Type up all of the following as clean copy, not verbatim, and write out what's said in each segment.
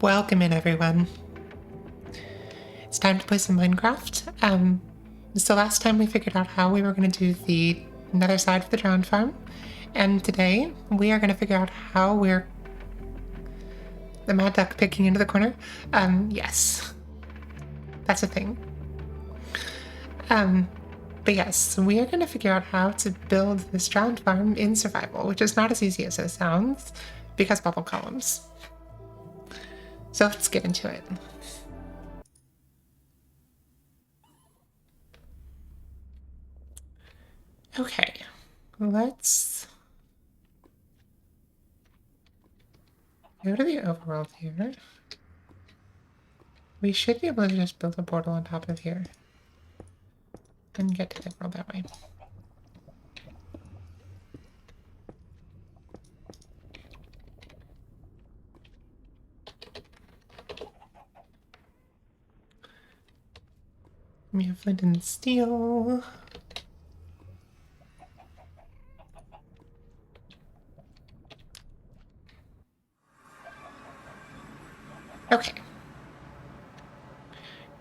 Welcome in, everyone. It's time to play some Minecraft. So last time we figured out how we were going to do the nether side of the drowned farm, and today we are going to figure out how we're... The mad duck picking into the corner? Yes. That's a thing. But yes, we are going to figure out how to build this drowned farm in survival, which is not as easy as it sounds, because bubble columns. So let's get into it. Okay, let's go to the overworld here. We should be able to just build a portal on top of here and get to the world that way. We have flint and steel. Okay.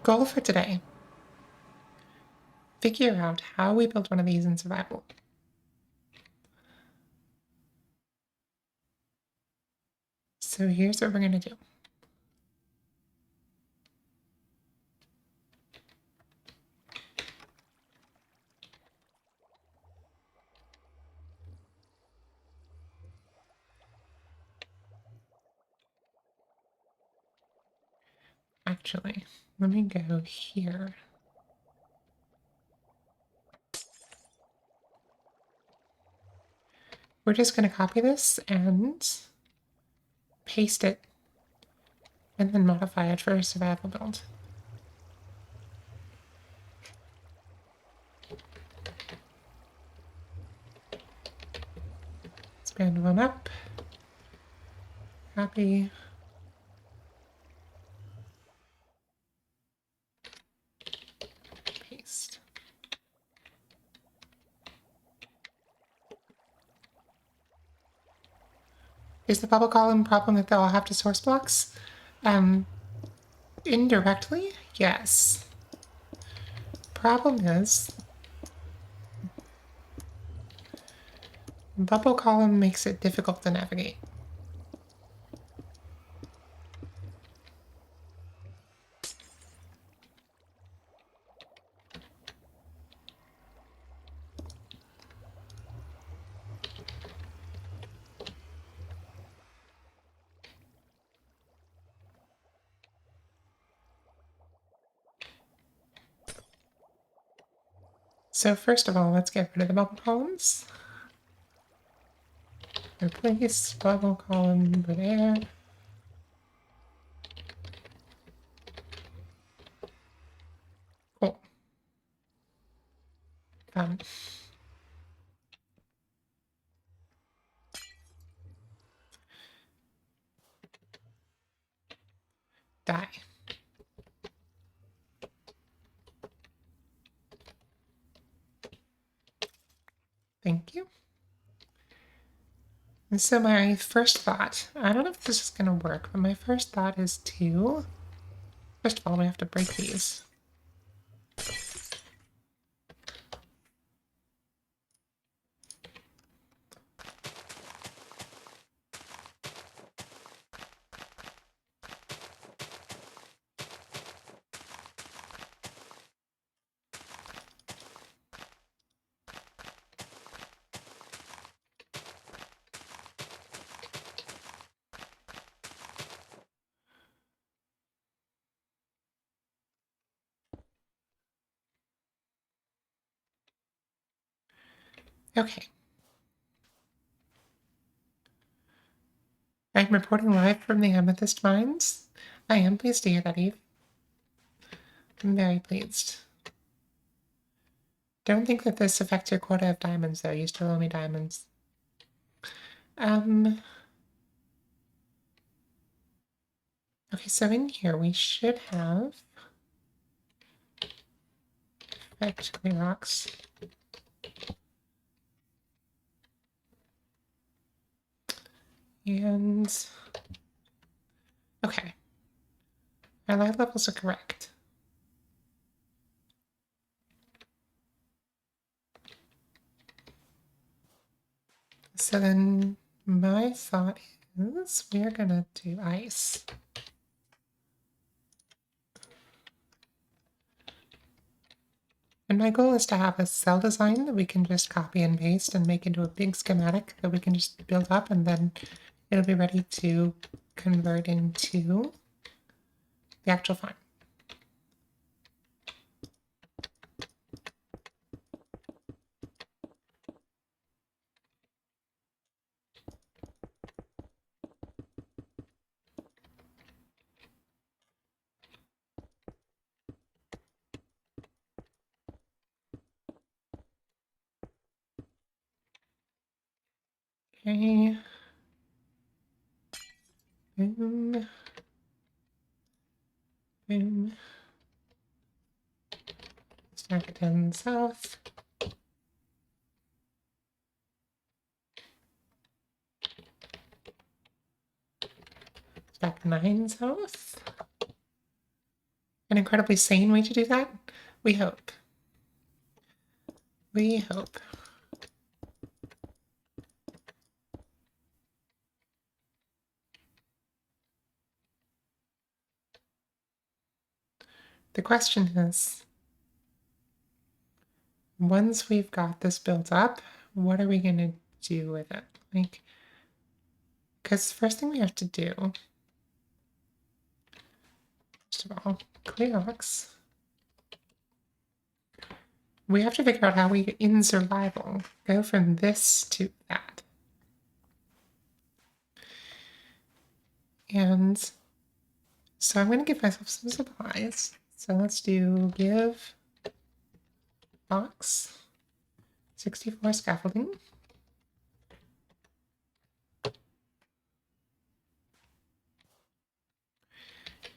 Goal for today. Figure out how we build one of these in survival. So here's what we're going to do. Actually, let me go here. We're just going to copy this and paste it and then modify it for a survival build. Expand one up. Copy. Paste. Is the bubble column problem that they'll all have to source blocks? Indirectly, yes. Problem is, bubble column makes it difficult to navigate. So first of all, let's get rid of the bubble columns. Replace bubble column over there. Cool. Done. Die. Thank you. And so my first thought, I don't know if this is going to work, but my first thought is to, first of all, we have to break these. Okay. I'm reporting live from the Amethyst Mines. I am pleased to hear that, Eve. I'm very pleased. Don't think that this affects your quota of diamonds, though. You still owe me diamonds. Okay, so in here we should have effectively rocks. And okay, Our light levels are correct. So then my thought is we're gonna do ice. And my goal is to have a cell design that we can just copy and paste and make into a big schematic that we can just build up, and then it'll be ready to convert into the actual farm. Okay. Boom. Boom. Stack it down south. Stack 9 south. An incredibly sane way to do that? We hope. We hope. The question is, once we've got this built up, what are we going to do with it? Like, because first thing we have to do, first of all, Cleox. We have to figure out how we, in survival, go from this to that. And so I'm going to give myself some supplies. So let's do give box 64 scaffolding.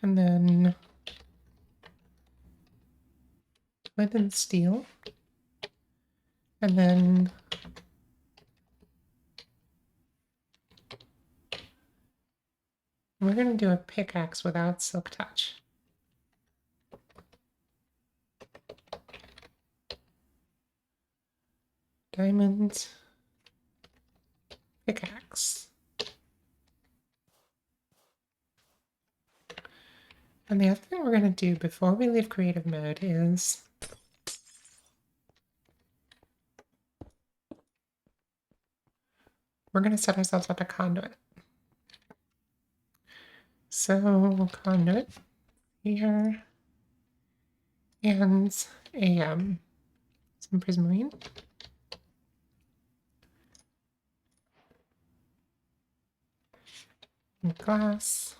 And then flint and steel. And then we're going to do a pickaxe without silk touch. Diamond pickaxe. And the other thing we're going to do before we leave creative mode is we're going to set ourselves up a conduit. So conduit here and some prismarine. And glass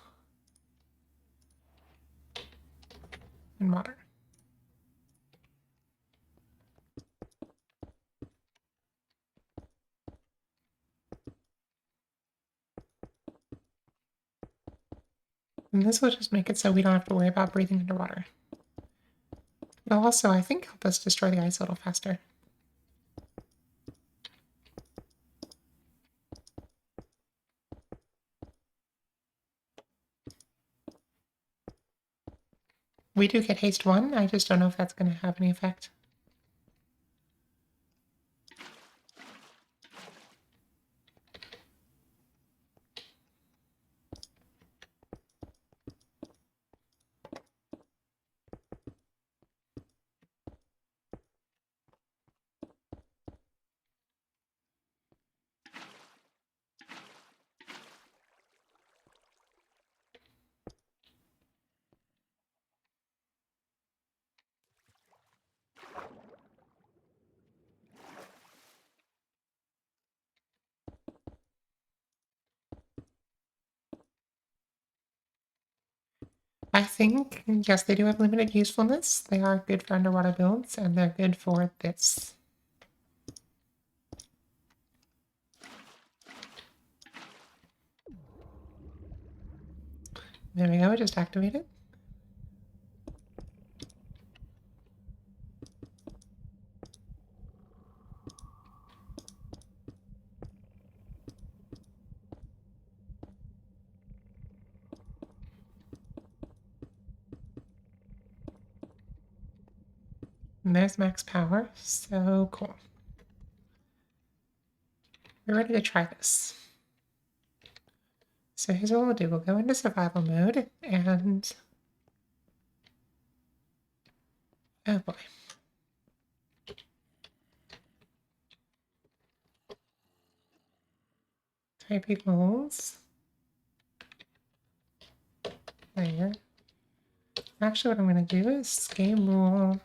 and water. And this will just make it so we don't have to worry about breathing underwater. It'll also, I think, help us destroy the ice a little faster. We do get haste 1, I just don't know if that's going to have any effect. I think, yes, they do have limited usefulness. They are good for underwater builds, and they're good for this. There we go, just activate it. And there's max power. So cool. We're ready to try this. So here's what we'll do. We'll go into survival mode and... oh boy. Type equals... player. Actually, what I'm going to do is game rule,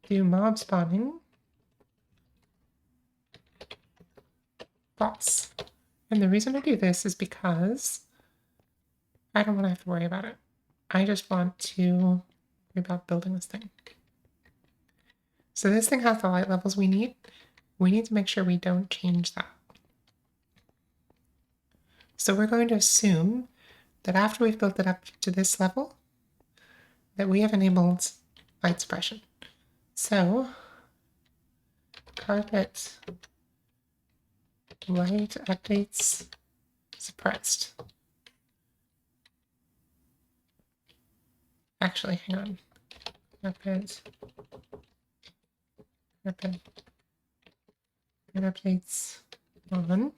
do mob spawning, false. And the reason I do this is because I don't want to have to worry about it. I just want to worry about building this thing. So this thing has the light levels we need. We need to make sure we don't change that. So we're going to assume that after we've built it up to this level, that we have enabled light suppression. So carpet light updates suppressed. Actually, hang on. Carpet updates on.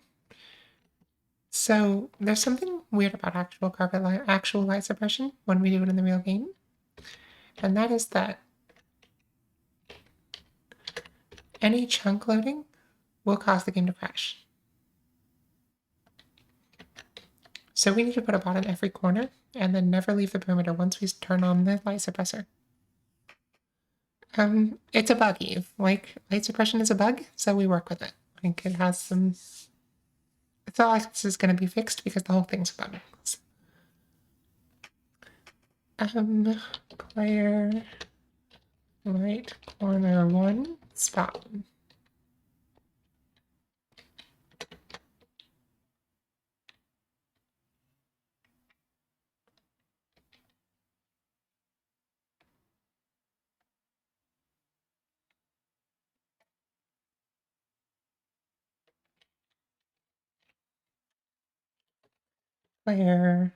So there's something weird about actual light suppression when we do it in the real game, and that is that any chunk loading will cause the game to crash. So we need to put a bot in every corner and then never leave the perimeter once we turn on the light suppressor. It's a bug, Eve. Like, light suppression is a bug, so we work with it. Like, it has some... it's not like this is going to be fixed because the whole thing's a bug. Player right corner 1 spawn. Player.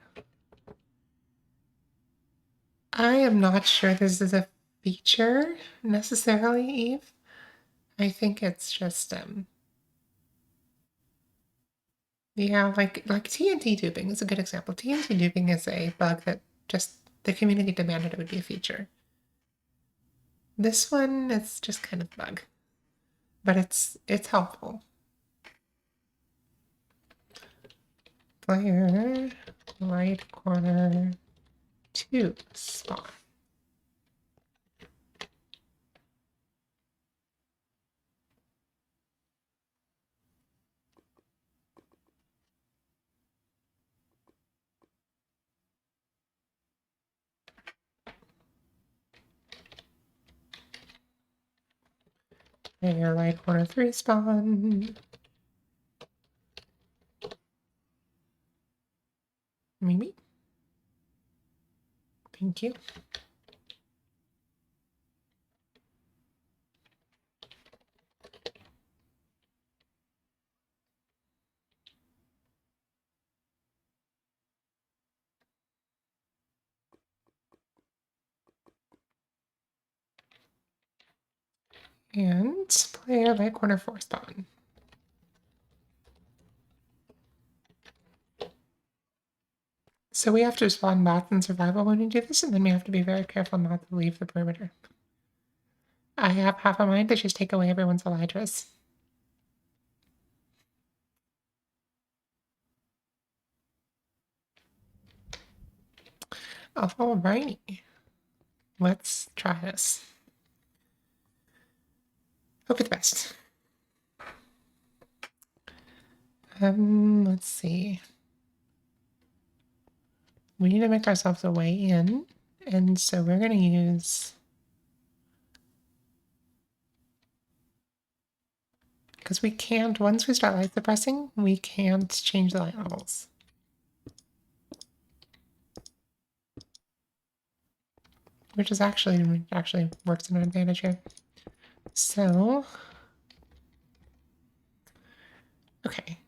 I am not sure this is a feature necessarily, Eve. I think it's just yeah, like TNT tubing is a good example. TNT tubing is a bug that just the community demanded it would be a feature. This one, it's just kind of a bug, but it's helpful. Player right corner 2 spawn. Player right corner 3 spawn. Maybe. Thank you. And player right corner 4 spawn. So we have to spawn bots in survival when we do this, and then we have to be very careful not to leave the perimeter. I have half a mind to just take away everyone's Elytras. Alrighty. Let's try this. Hope for the best. Let's see. We need to make ourselves a way in, and so we're going to use... because we can't, once we start light suppressing, we can't change the light levels. Which is actually works in our advantage here. So, okay.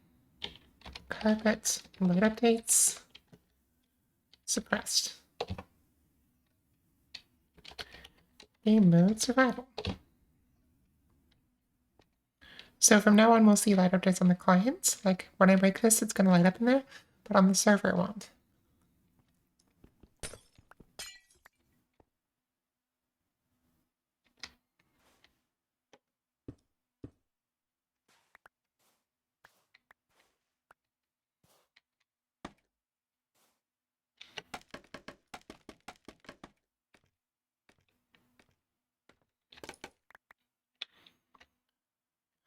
Carpet load updates suppressed. Game mode survival. So from now on, we'll see light updates on the client. Like when I break this, it's going to light up in there, but on the server, it won't.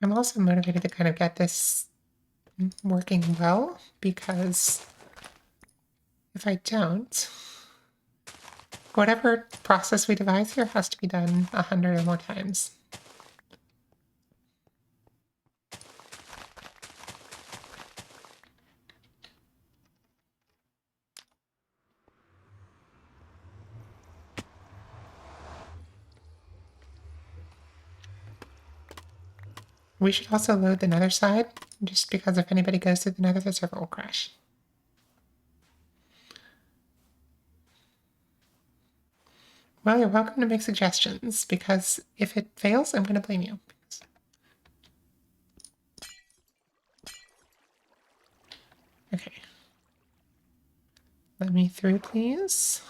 I'm also motivated to kind of get this working well, because if I don't, whatever process we devise here has to be done 100 or more times. We should also load the nether side, just because if anybody goes through the nether, the server will crash. Well, you're welcome to make suggestions, because if it fails, I'm going to blame you. Okay. Let me through, please.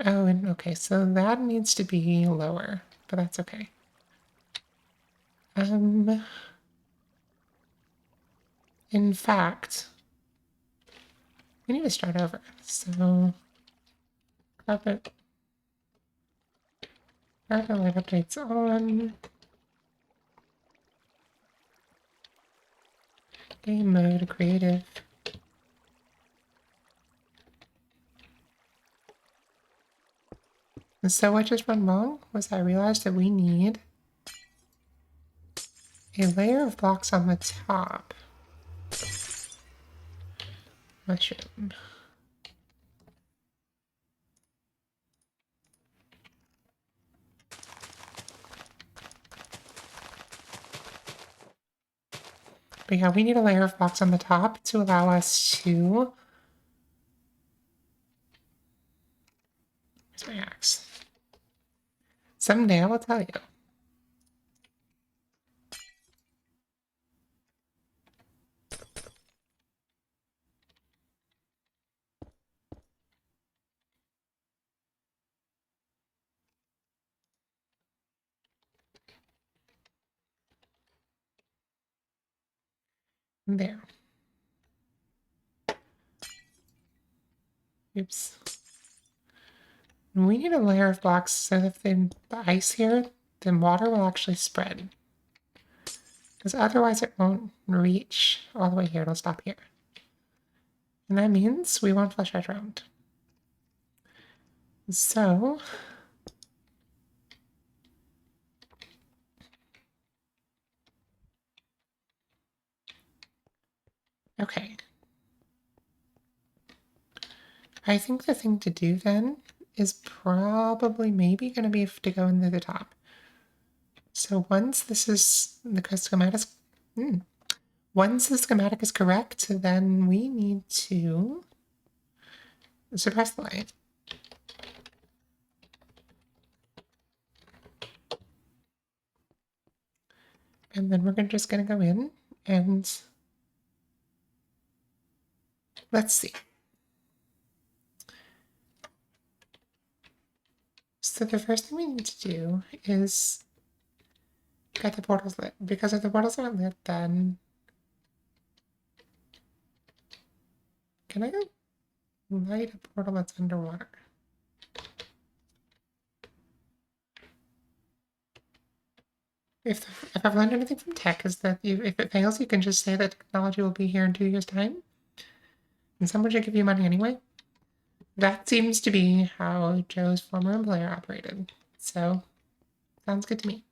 Oh, and okay, so that needs to be lower, but that's okay. In fact, we need to start over. So, carpet light updates on. Game mode, creative. And so what just went wrong was I realized that we need a layer of blocks on the top. Mushroom. But yeah, we need a layer of blocks on the top to allow us to... Where's my axe? Someday I will tell you. There. Oops. We need a layer of blocks so that the ice here, the water will actually spread. Because otherwise it won't reach all the way here, it'll stop here. And that means we won't flush our round. So... Okay. I think the thing to do then is probably maybe going to be to go into the top. So once this is the schematic, once the schematic is correct, then we need to suppress the light. And then we're just going to go in and let's see. So the first thing we need to do is get the portals lit. Because if the portals aren't lit, then... Can I light a portal that's underwater? If I've learned anything from tech is that if it fails, you can just say that technology will be here in 2 years' time. And someone should give you money anyway. That seems to be how Joe's former employer operated. So, sounds good to me.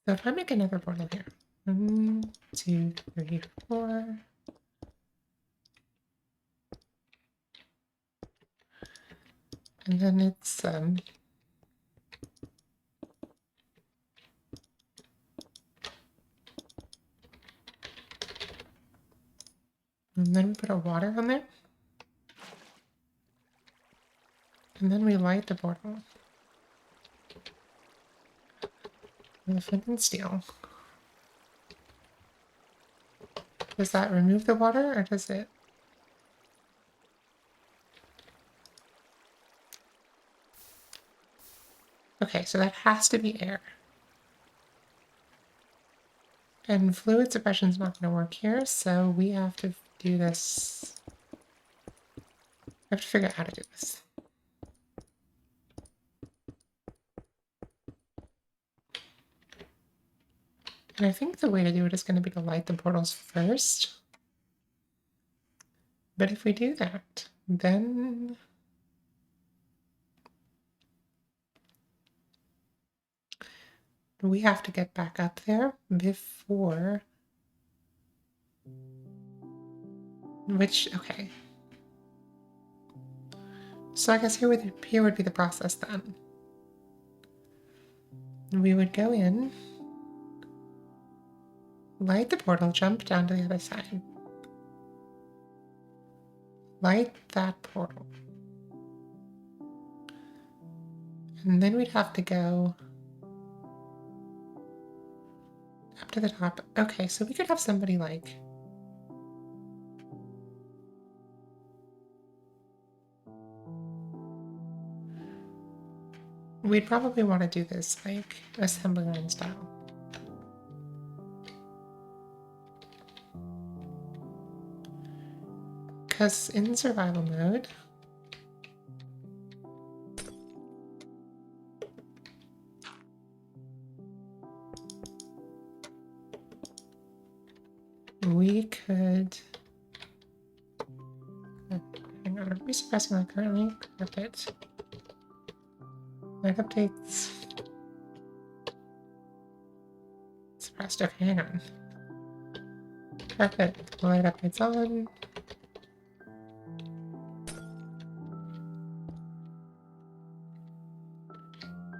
So if I make another portal here. 1, 2, 3, 4. And then it's and then we put our water on there. And then we light the portal. With the flint and steel. Does that remove the water, or does it? Okay, so that has to be air. And fluid suppression is not going to work here, so we have to do this. We have to figure out how to do this. And I think the way to do it is going to be to light the portals first. But if we do that, then we have to get back up there before... Which, okay. So I guess here would be the process then. We would go in, light the portal, jump down to the other side. Light that portal. And then we'd have to go up to the top. Okay, so we could have somebody like... We'd probably want to do this like assembly line style. Because in survival mode, we could... Hang on, are we suppressing that currently? Carpet. Light updates. Suppressed. Okay, hang on. Carpet. Light updates on.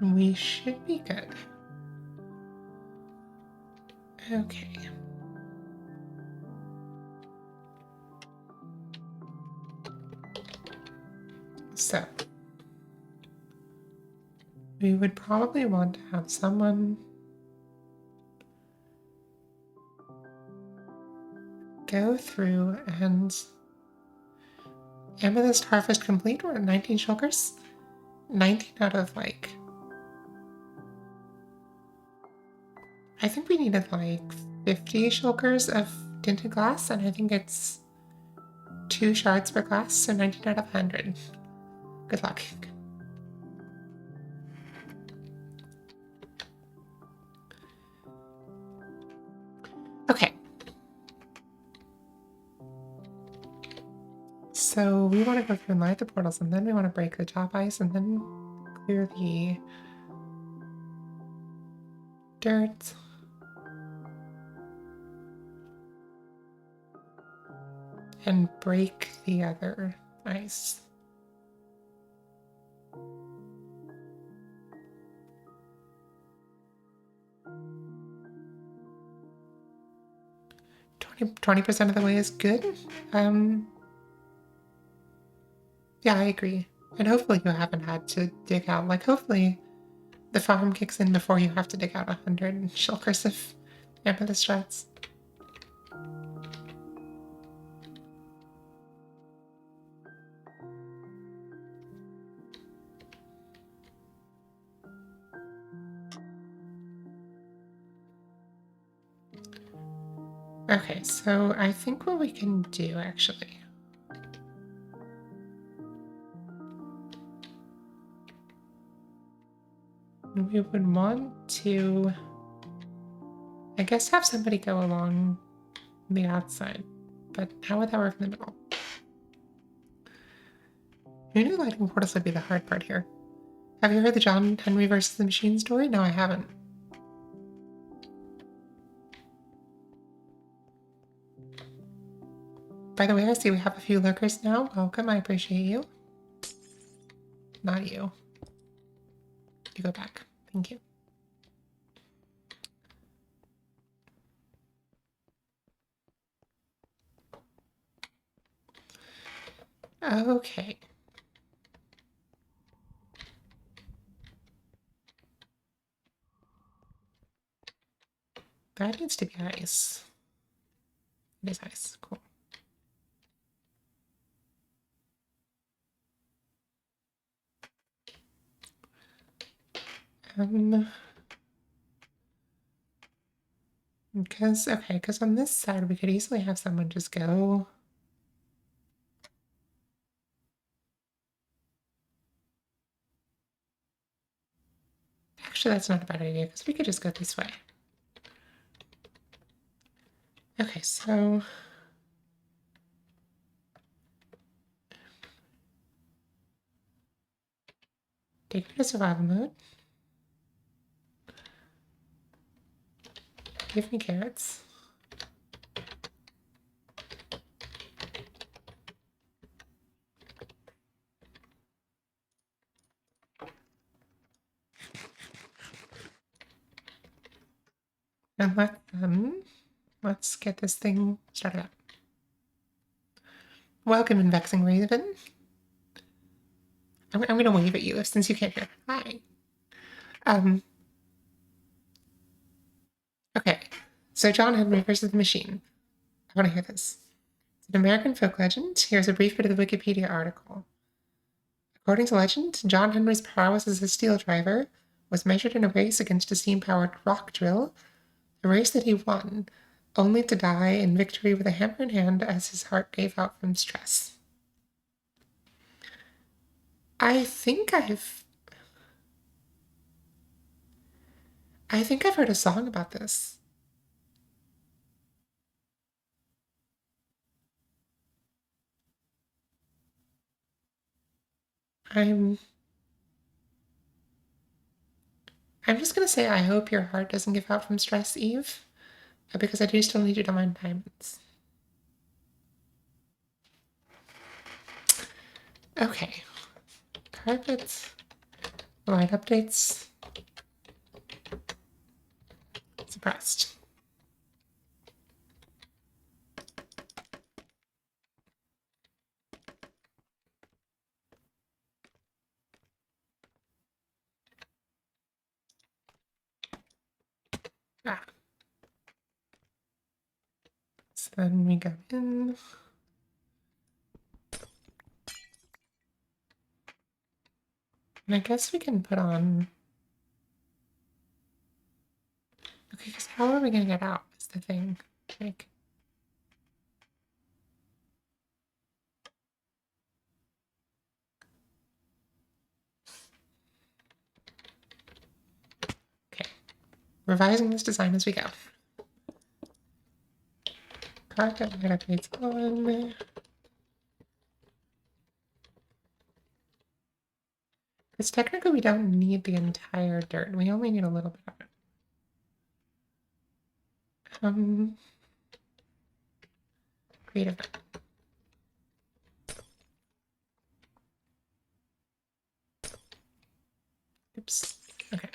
We should be good. Okay. So, we would probably want to have someone go through and... Amethyst harvest complete. We're at 19 shulkers. 19 out of like... I think we needed like 50 shulkers of tinted glass, and I think it's 2 shards per glass, so 19 out of 100. Good luck. Okay. So we want to go through and light the portals, and then we want to break the top ice, and then clear the dirt. And break the other ice. Twenty 20% of the way is good. Yeah, I agree. And hopefully you haven't had to dig out, like hopefully the farm kicks in before you have to dig out 100 shulkers of amethyst shards. Okay, so I think what we can do actually... We would want to, I guess, have somebody go along the outside, but how would that work in the middle? Who knew lighting portals would be the hard part here? Have you heard the John Henry versus the Machine story? No, I haven't. By the way, I see we have a few lurkers now. Welcome, I appreciate you. not you. You go back. Thank you. Okay. That needs to be ice. It is ice. Cool. Because on this side we could easily have someone just go. Actually, that's not a bad idea because we could just go this way. Okay, so take me to survival mode. Give me carrots. And let's get this thing started up. Welcome in Vexing Raven. I'm going to wave at you since you can't hear. Hi. Okay, so John Henry versus the Machine. I want to hear this. It's an American folk legend. Here's a brief bit of the Wikipedia article. According to legend, John Henry's prowess as a steel driver was measured in a race against a steam-powered rock drill, a race that he won, only to die in victory with a hammer in hand as his heart gave out from stress. I think I've heard a song about this. I'm just gonna say I hope your heart doesn't give out from stress, Eve, because I do still need you to mine diamonds. Okay. Carpets. Line updates. Suppressed. Ah. So then we go in. And I guess we can put on. Okay, because how are we gonna get out? Is the thing. Like. Okay. Revising this design as we go. Carpet light updates on. Because technically we don't need the entire dirt. We only need a little bit of it. Creative. Oops. Okay.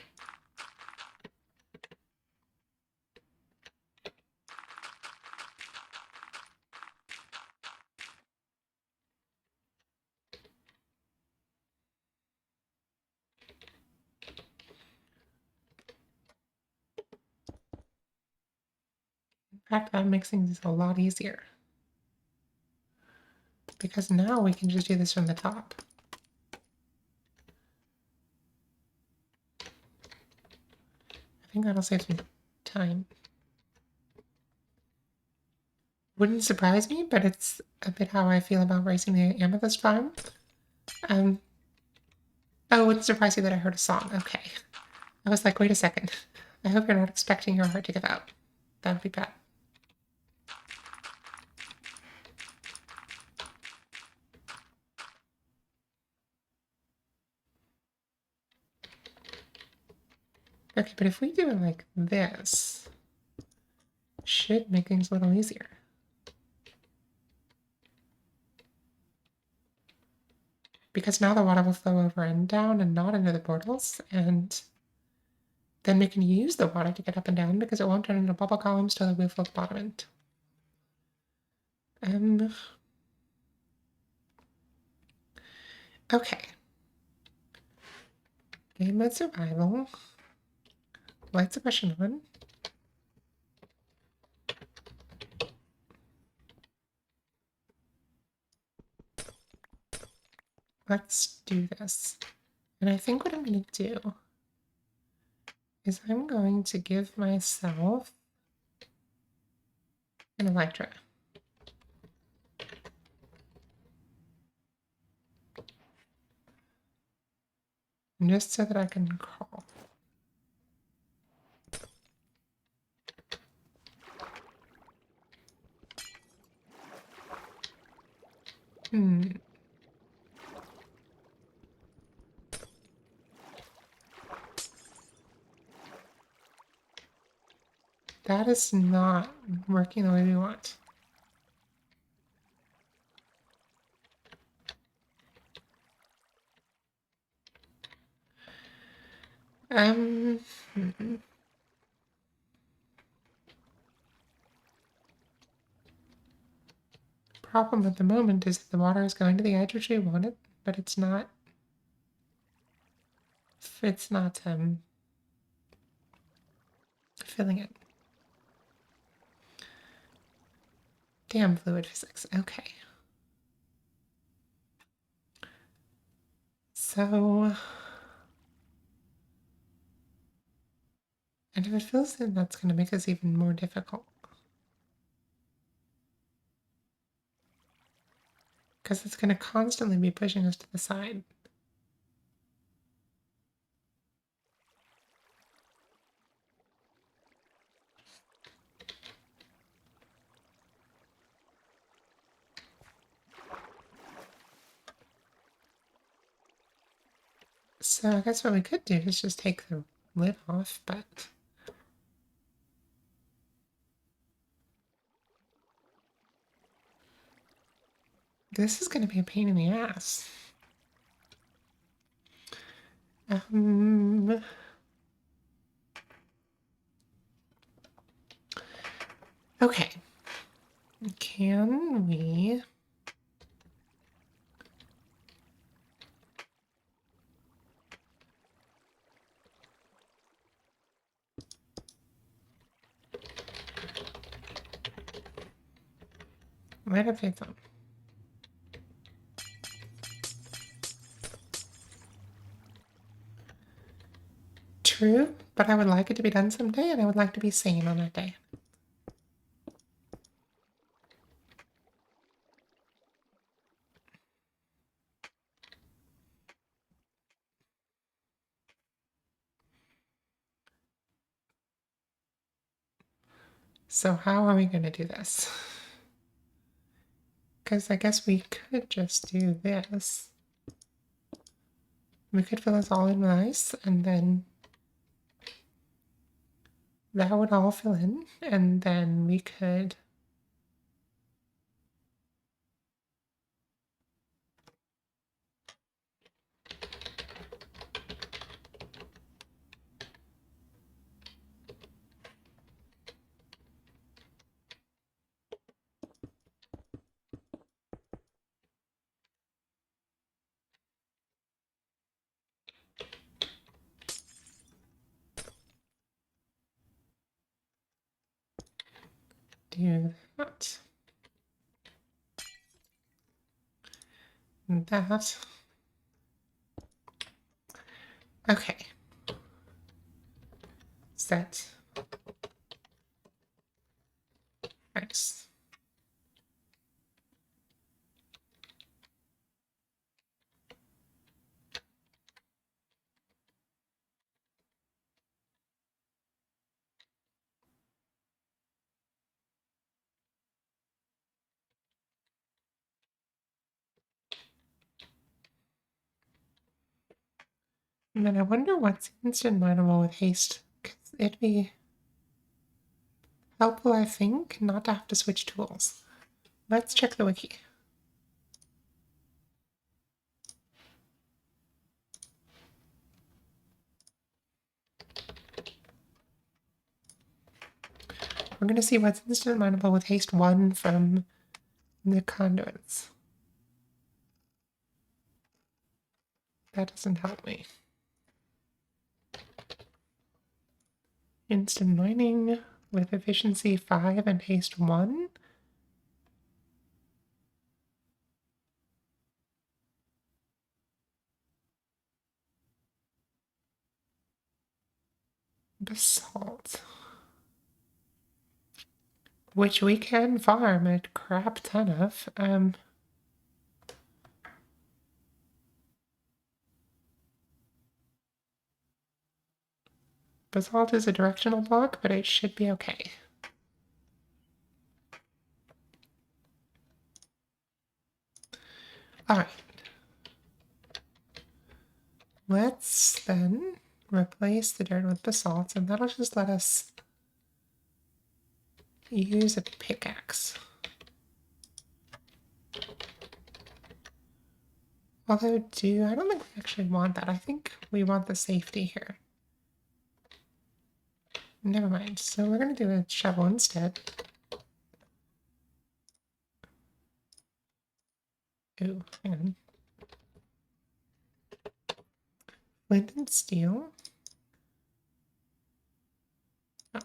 In fact, that makes things a lot easier. Because now we can just do this from the top. I think that'll save some time. Wouldn't surprise me, but it's a bit how I feel about racing the Amethyst Farm. Oh, it wouldn't surprise you that I heard a song. Okay. I was like, wait a second. I hope you're not expecting your heart to give out. That would be bad. Okay, but if we do it like this, should make things a little easier. because now the water will flow over and down and not into the portals, and then we can use the water to get up and down because it won't turn into bubble columns till we fill the bottom end. Okay. Game mode survival. Light suppression on. Let's do this. And I think what I'm going to do is I'm going to give myself an Electra. Just so that I can crawl. That is not working the way we want. Problem at the moment is that the water is going to the edge which we want it, but it's not filling it. Damn fluid physics. Okay. So, and if it fills in, that's going to make this even more difficult. Because it's going to constantly be pushing us to the side. So I guess what we could do is just take the lid off, but this is going to be a pain in the ass. Okay. Can we... Light up faith on. True, but I would like it to be done someday, and I would like to be sane on that day. So how are we going to do this? Because I guess we could just do this. We could fill this all in with ice, and then that would all fill in, and then we could... do that. And that. Okay. Set. Nice. And then I wonder what's instant mineable with haste. 'Cause it'd be helpful, I think, not to have to switch tools. Let's check the wiki. We're going to see what's instant mineable with haste 1 from the conduits. That doesn't help me. Instant mining with efficiency 5 and haste 1. Basalt. Which we can farm a crap ton of. Basalt is a directional block, but it should be okay. Alright. Let's then replace the dirt with basalt, and that'll just let us use a pickaxe. Although, I don't think we actually want that. I think we want the safety here. Never mind. So we're going to do a shovel instead. Ooh, hang on. Flint and steel. Oh.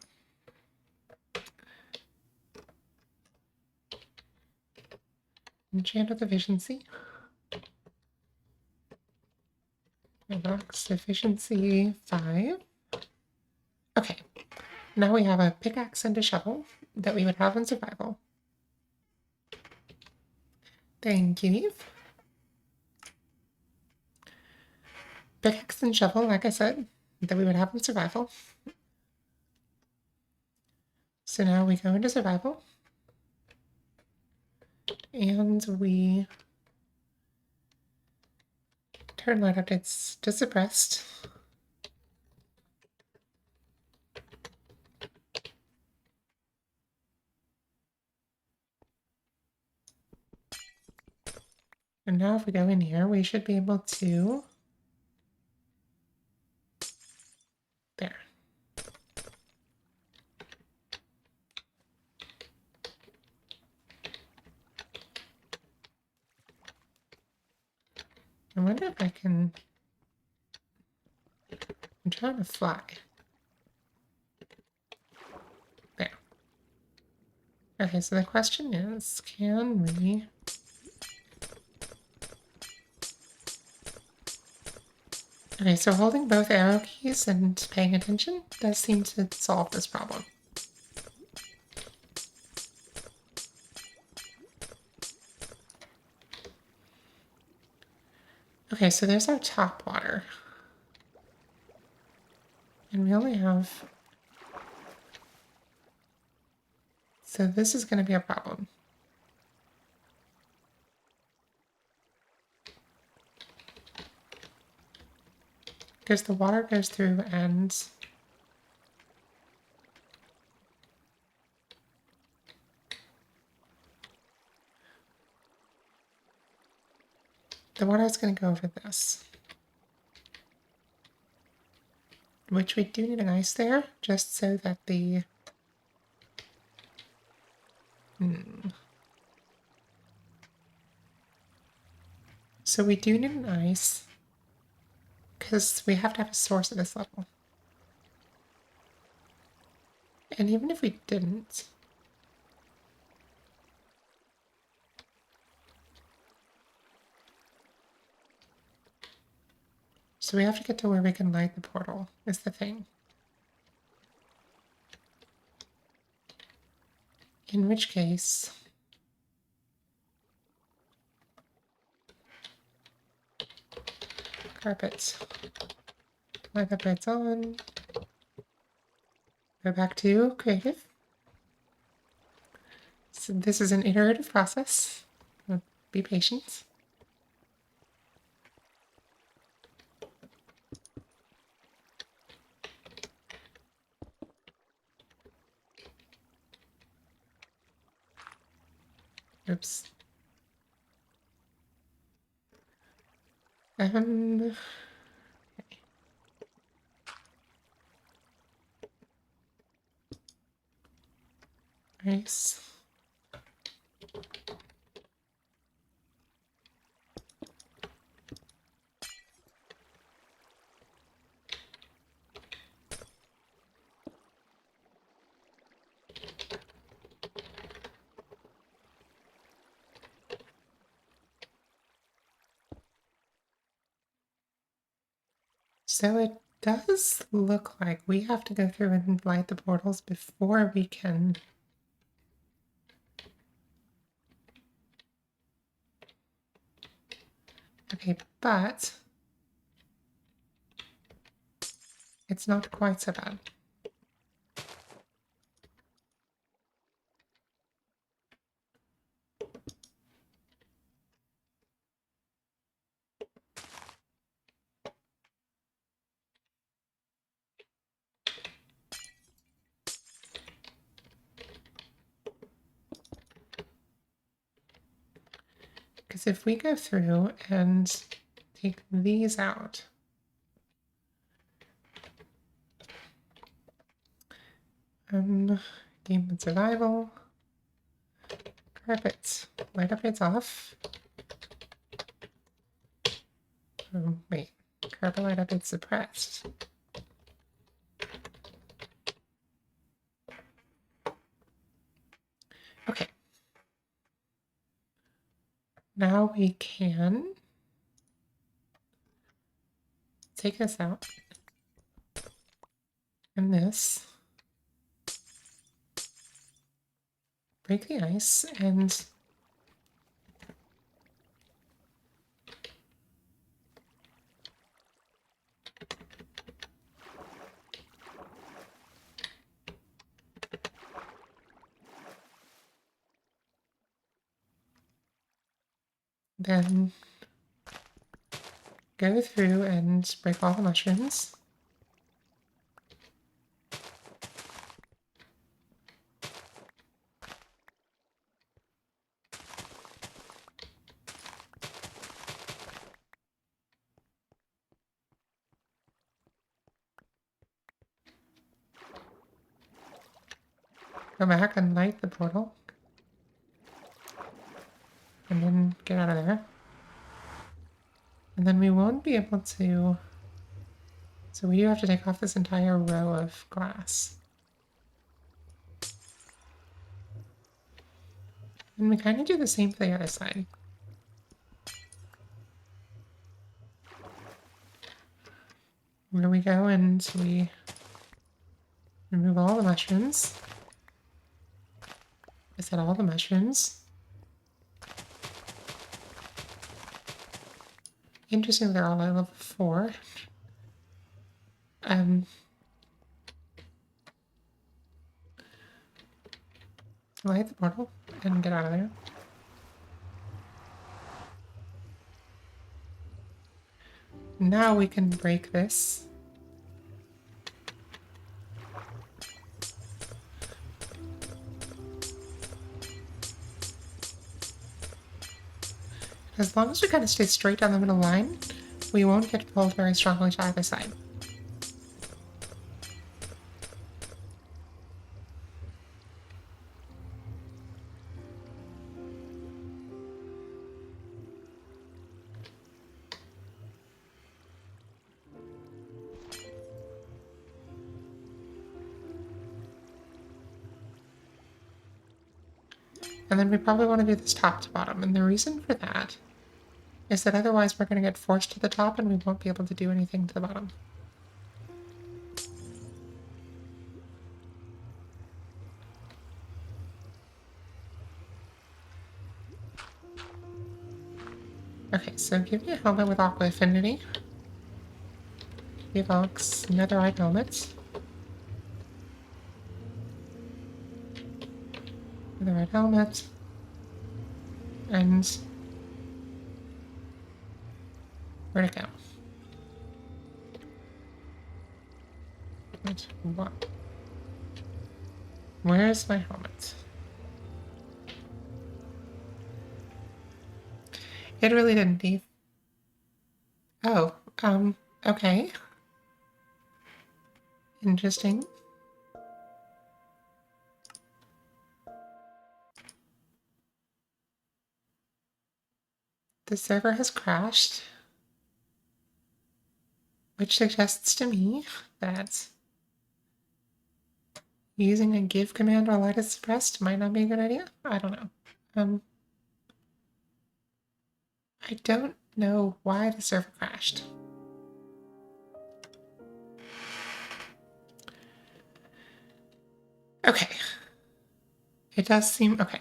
Enchant with efficiency. Rocks efficiency 5. Okay. Now we have a pickaxe and a shovel that we would have in survival. Thank you, Eve. Pickaxe and shovel, like I said, that we would have in survival. So now we go into survival. And we turn light updates to suppressed. And now if we go in here, we should be able to... There. I wonder if I can... I'm trying to fly. There. Okay, so the question is, can we... Okay, so holding both arrow keys and paying attention does seem to solve this problem. Okay, so there's our top water. And we only have... So this is going to be a problem. Because the water goes through and... The water is going to go over this. Which we do need an ice there, just so that the... So we do need an ice, because we have to have a source at this level. And even if we didn't... So we have to get to where we can light the portal, is the thing. In which case... Carpets. Light the lights on. Go back to creative. So this is an iterative process. Be patient. Oops. Okay. Nice. So it does look like we have to go through and light the portals before we can... Okay, but it's not quite so bad. Because if we go through and take these out, game and survival, carpets, light upgrades off. Wait, carpet light upgrades suppressed. Okay. Now we can take this out and this, break the ice, and then go through and break all the mushrooms. Go back and light the portal. And then get out of there. And then we won't be able to... So we do have to take off this entire row of glass. And we kind of do the same for the other side. Where we go and we remove all the mushrooms. I said all the mushrooms. Interesting, they're all at level 4. Light the portal and get out of there. Now we can break this. As long as we kind of stay straight down the middle line, we won't get pulled very strongly to either side. And then we probably want to do this top to bottom, and the reason for that is that otherwise we're going to get forced to the top and we won't be able to do anything to the bottom. Okay, so give me a helmet with Aqua Affinity. Give Ox Netherite helmet. Netherite helmet. And where'd it go? What? Where's my helmet? It really didn't leave. Oh, okay. Interesting. The server has crashed, which suggests to me that using a give command while light is suppressed might not be a good idea. I don't know. I don't know why the server crashed. Okay. It does seem okay.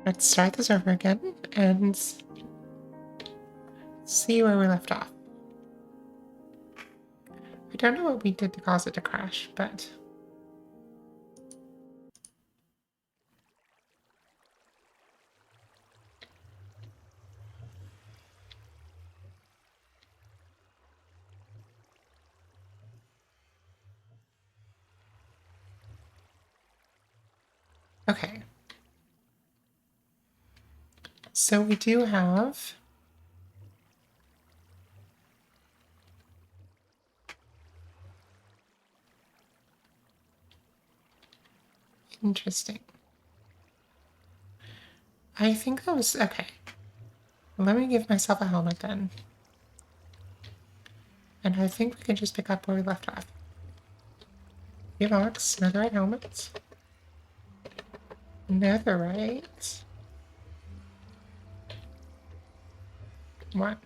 Let's start the server again and see where we left off. I don't know what we did to cause it to crash, but... Okay. So we do have... Interesting. I think that was... Okay. Let me give myself a helmet then. And I think we can just pick up where we left off. Vox, netherite helmet. Netherite. What?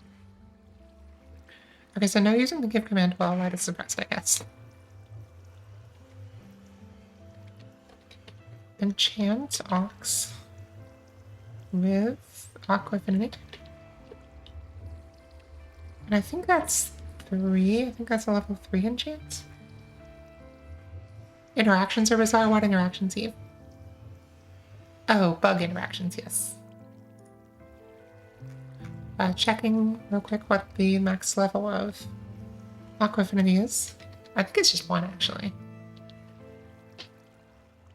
Okay, so no using the give command while light is suppressed, I guess. Enchant Ox with Aqua Affinity. And I think that's 3. I think that's a level 3 enchant. Interaction service hour. What interactions, Eve? Oh, bug interactions, yes. Checking real quick what the max level of Aqua Affinity is. I think it's just 1, actually.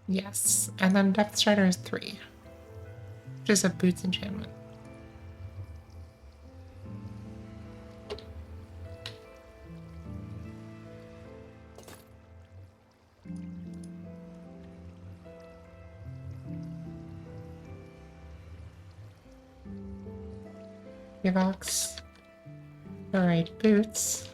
Yes, and then Depth Strider is 3, which is a boots enchantment. Vox. Alright, boots.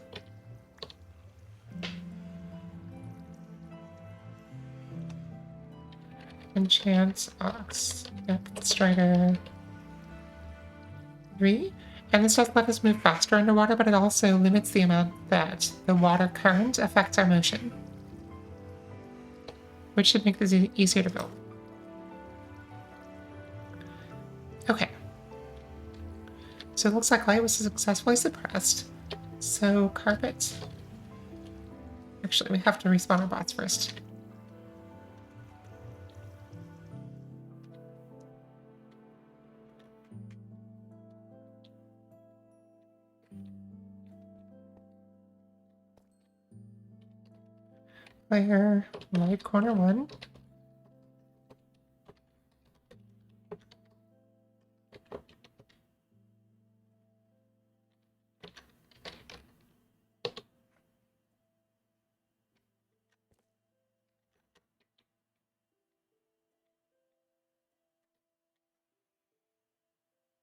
Enchant Ox. Depth Strider 3. And this does let us move faster underwater, but it also limits the amount that the water current affects our motion, which should make this easier to build. Okay. So it looks like light was successfully suppressed. So carpet. Actually, we have to respawn our bots first. Player light corner 1.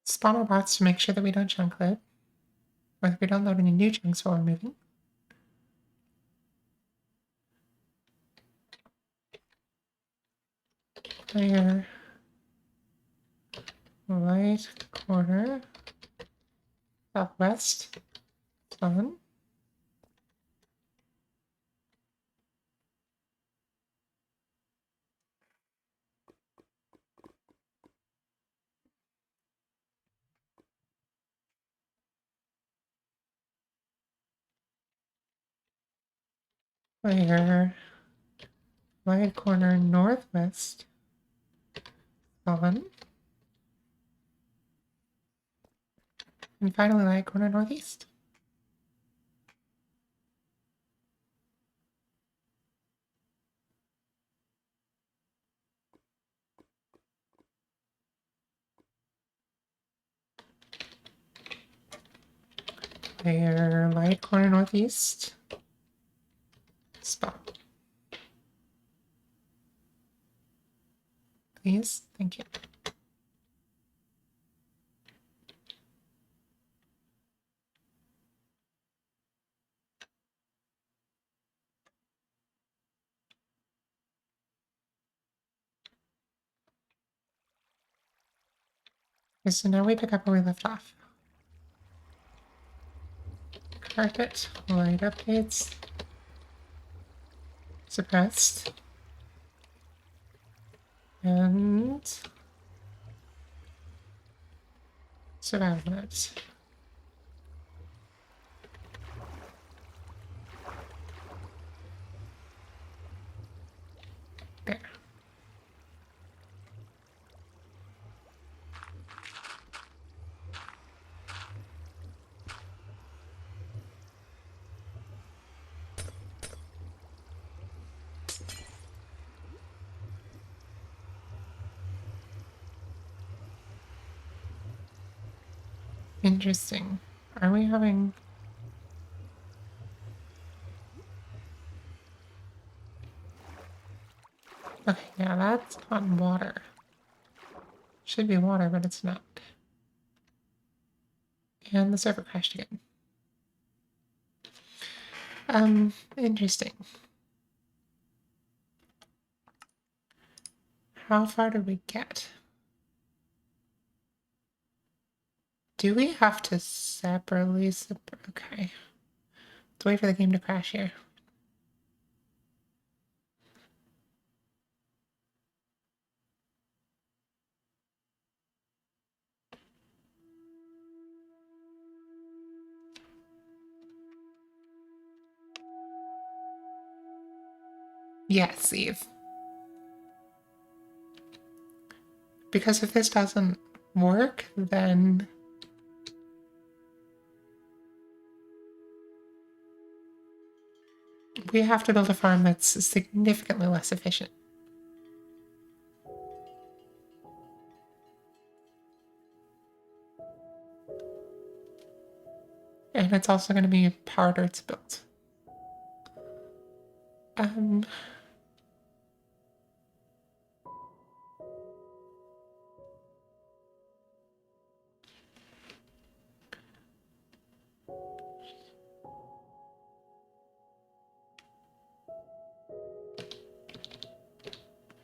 Spawn our bots to make sure that we don't chunk load, or that we don't load any new chunks while we're moving. Player right corner southwest spawn. Where light corner northwest on. And finally light corner northeast. Where light corner northeast spot. Please, thank you. Okay, so now we pick up where we left off. Carpet, light updates, suppressed, and survival modes. There. Interesting. Are we having... Okay, yeah, that's not water. Should be water, but it's not. And the server crashed again. Interesting. How far did we get? Do we have to separately... Okay. Let's wait for the game to crash here. Yes, Eve. Because if this doesn't work, then... we have to build a farm that's significantly less efficient. And it's also going to be harder to build.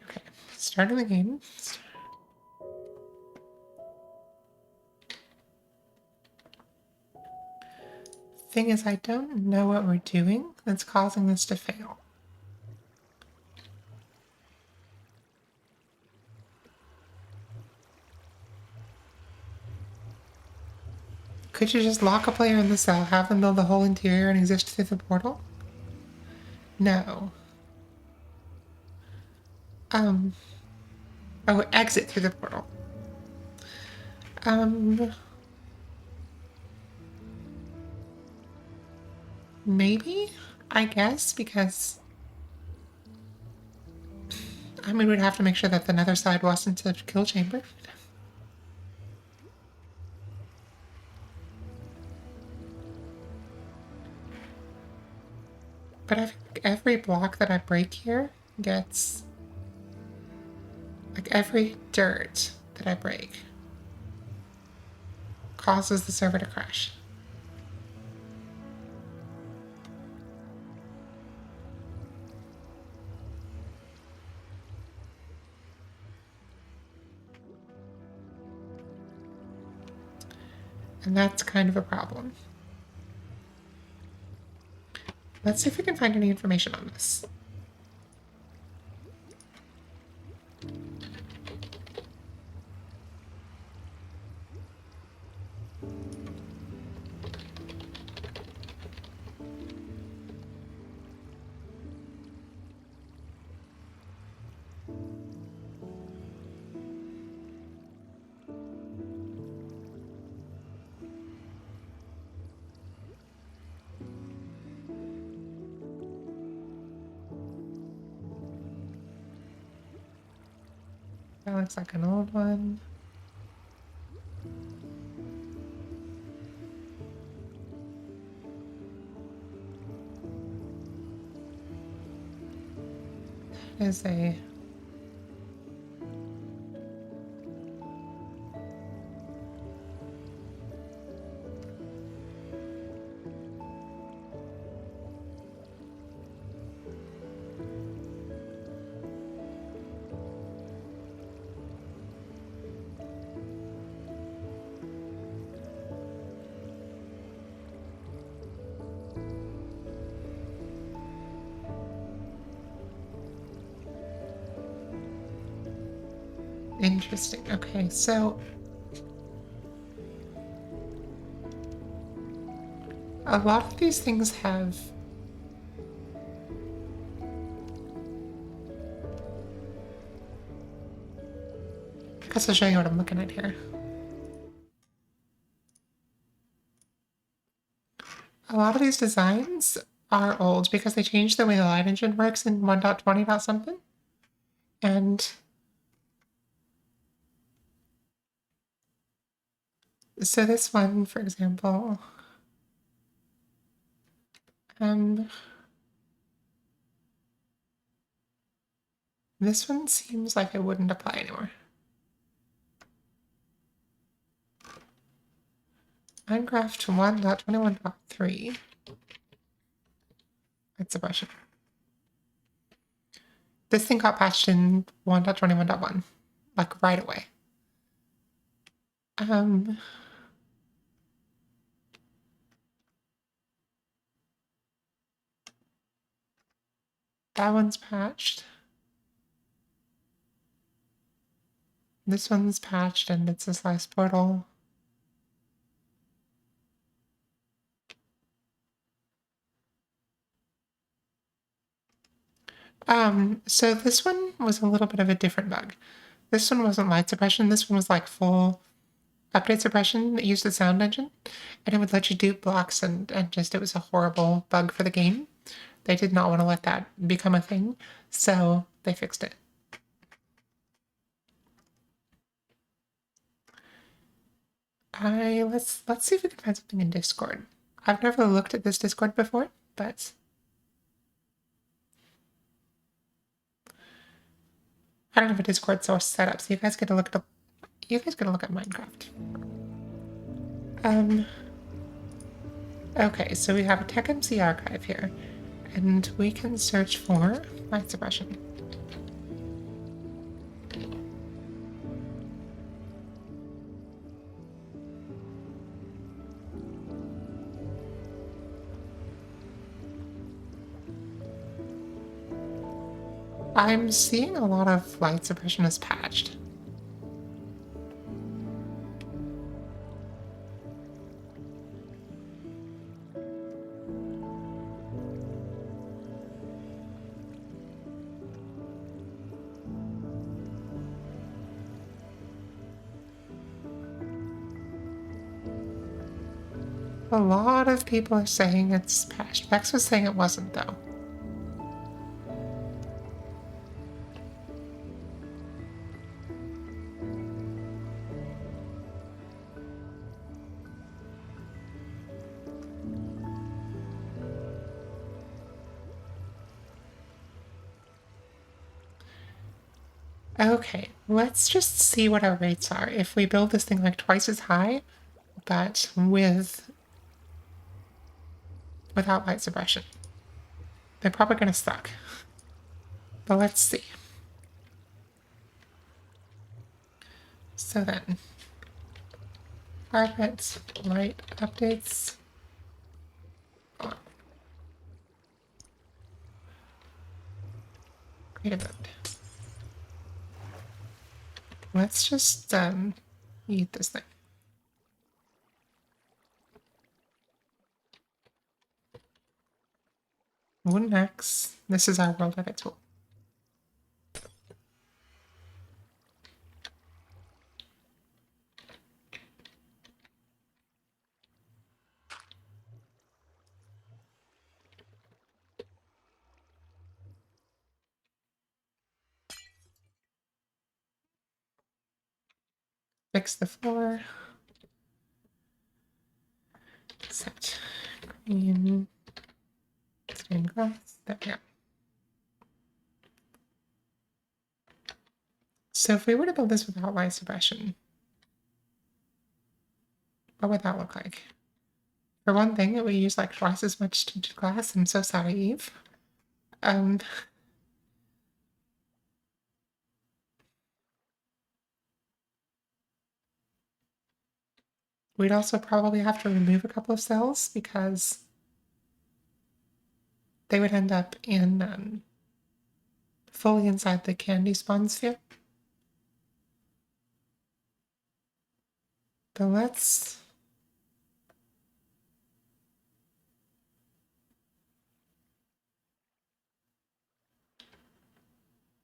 Okay, starting the game. Thing is, I don't know what we're doing that's causing this to fail. Could you just lock a player in the cell, have them build the whole interior and exist through the portal? No. Oh, exit through the portal. Maybe? I guess, because... I mean, we'd have to make sure that the nether side wasn't a kill chamber. But I think every block that I break here gets... like, every dirt that I break causes the server to crash. And that's kind of a problem. Let's see if we can find any information on this. That looks like an old one. Is a interesting. Okay, so a lot of these things have I guess I'll show you what I'm looking at here. A lot of these designs are old because they changed the way the light engine works in 1.20 something. And so this one, for example, this one seems like it wouldn't apply anymore. Minecraft 1.21.3. Light suppression. This thing got patched in 1.21.1, like right away. That one's patched. This one's patched and it's a slice portal. So this one was a little bit of a different bug. This one wasn't light suppression. This one was like full update suppression that used the sound engine, and it would let you dupe blocks and just it was a horrible bug for the game. They did not want to let that become a thing, so they fixed it. Let's see if we can find something in Discord. I've never looked at this Discord before, but I don't have a Discord source set up, so you guys get to look at Minecraft. Okay, so we have a TechMC archive here, and we can search for light suppression. I'm seeing a lot of light suppression as patched. A lot of people are saying it's patched. Vex was saying it wasn't, though. Okay, let's just see what our rates are. If we build this thing like twice as high, but without light suppression. They're probably gonna suck. But let's see. So then, carpet light updates. On. Create a mode. Let's just eat this thing. Wooden axe. This is our world edit tool. fix the floor. Set green stained glass. There we go. So if we were to build this without light suppression, what would that look like? For one thing, it would use like twice as much tinted glass. I'm so sorry, Eve. We'd also probably have to remove a couple of cells because they would end up in fully inside the candy spawn sphere. But let's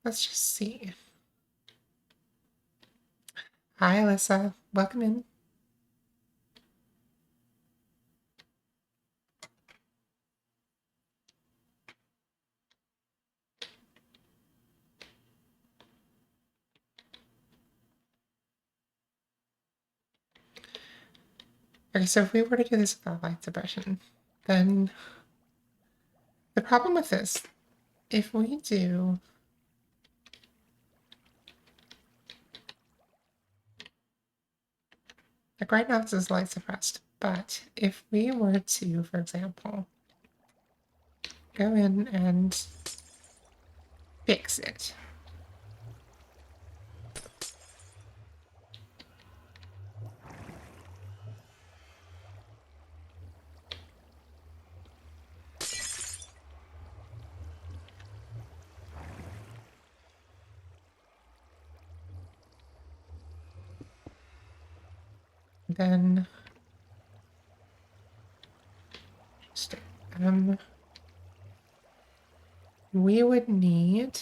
just see. Hi, Alyssa. Welcome in. Okay, so if we were to do this without light suppression, then the problem with this, if we do like right now this is light suppressed, but if we were to, for example, go in and fix it. Then just, we would need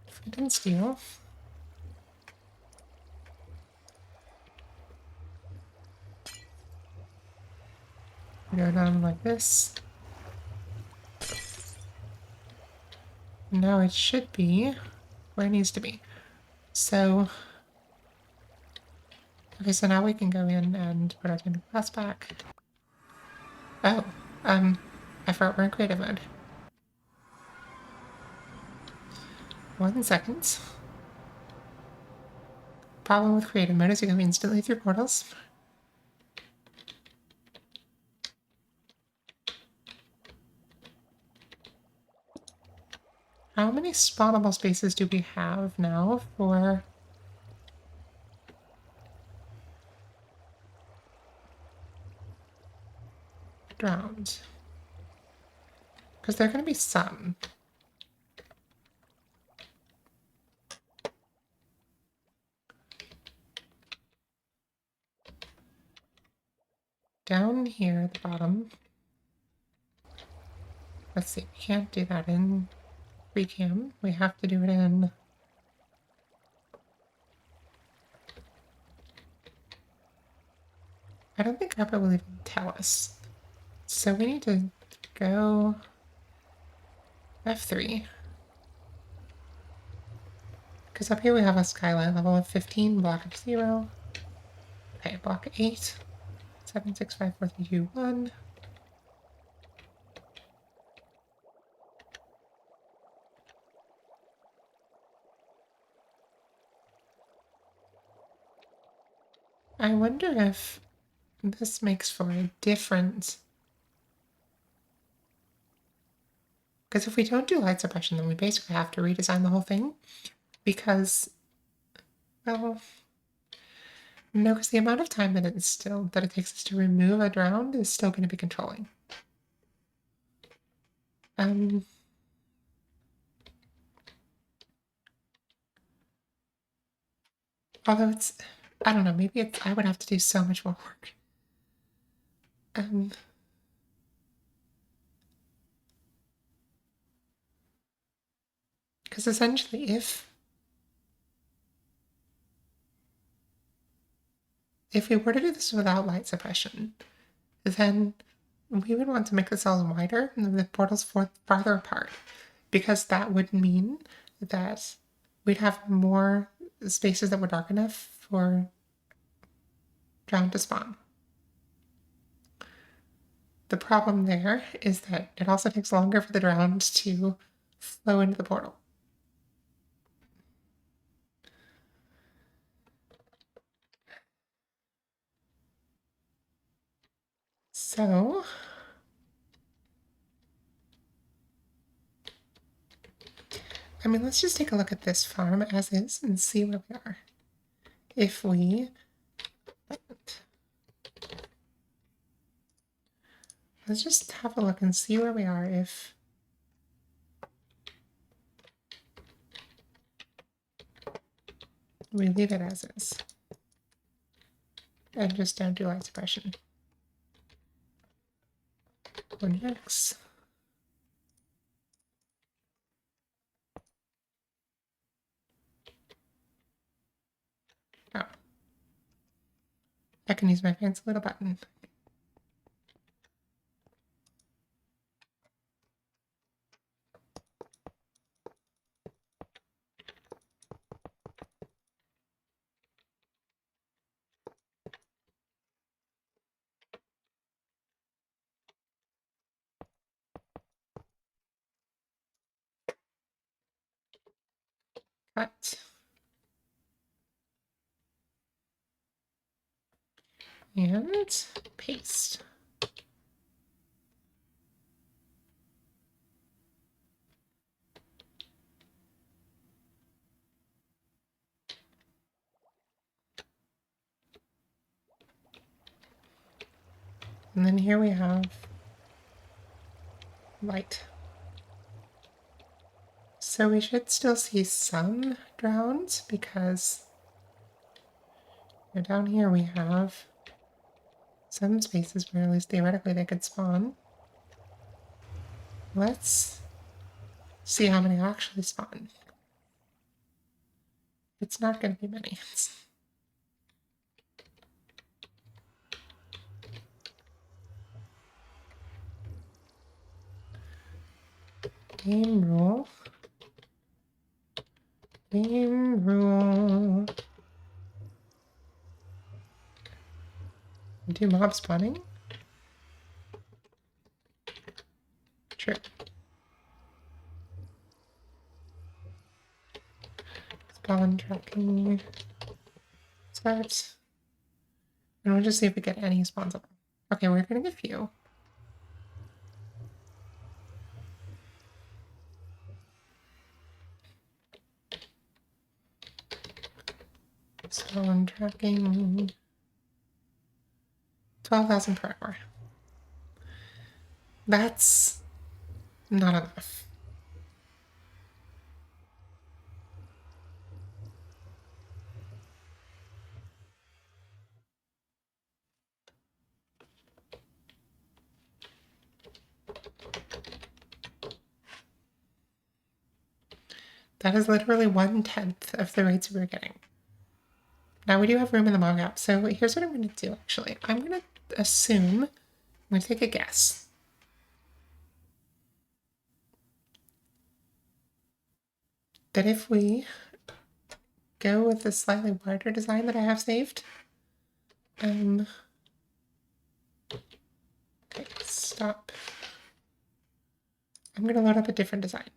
flint and steel. Go down like this. Now it should be where it needs to be. So, okay, so now we can go in and put our tinted glass back. Oh, I forgot we're in creative mode. 1 second. Problem with creative mode is you go instantly through portals. How many spawnable spaces do we have now for drowned? Because there are going to be some. Down here at the bottom. Let's see, we can't do that in Recam. We have to do it in... I don't think Upper will even tell us. So we need to go F3. Because up here we have a skyline level of 15, block of 0. Okay, block 8. 7, 6, 5, 4, 3, 2, 1. I wonder if this makes for a different... Because if we don't do light suppression, then we basically have to redesign the whole thing. Because, well, no, because the amount of time that it takes us to remove a drowned is still going to be controlling. Although it's, I don't know, maybe it's, I would have to do so much more work. Because essentially if we were to do this without light suppression, then we would want to make the cells wider and the portals farther apart, because that would mean that we'd have more spaces that were dark enough for drown to spawn. The problem there is that it also takes longer for the drowned to flow into the portal. So I mean, let's just take a look at this farm as is and see where we are. If we let's just have a look and see where we are if we leave it as is and just don't do light suppression. Go next. Oh. I can use my fancy little button. Cut. And paste. And then here we have light. So we should still see some drowns because down here we have some spaces where at least theoretically they could spawn. Let's see how many actually spawn. It's not going to be many. Game rule. Game rule. Do mob spawning? True. Spawn tracking. Start. And we'll just see if we get any spawns up. Okay, we're getting a few. Spawn tracking. 12,000 per hour. That's not enough. That is literally 1/10 of the rates we were getting. Now we do have room in the mockup, so here's what I'm going to do actually. I'm going to assume, I'm going to take a guess. That if we go with the slightly wider design that I have saved, okay, stop. I'm going to load up a different design.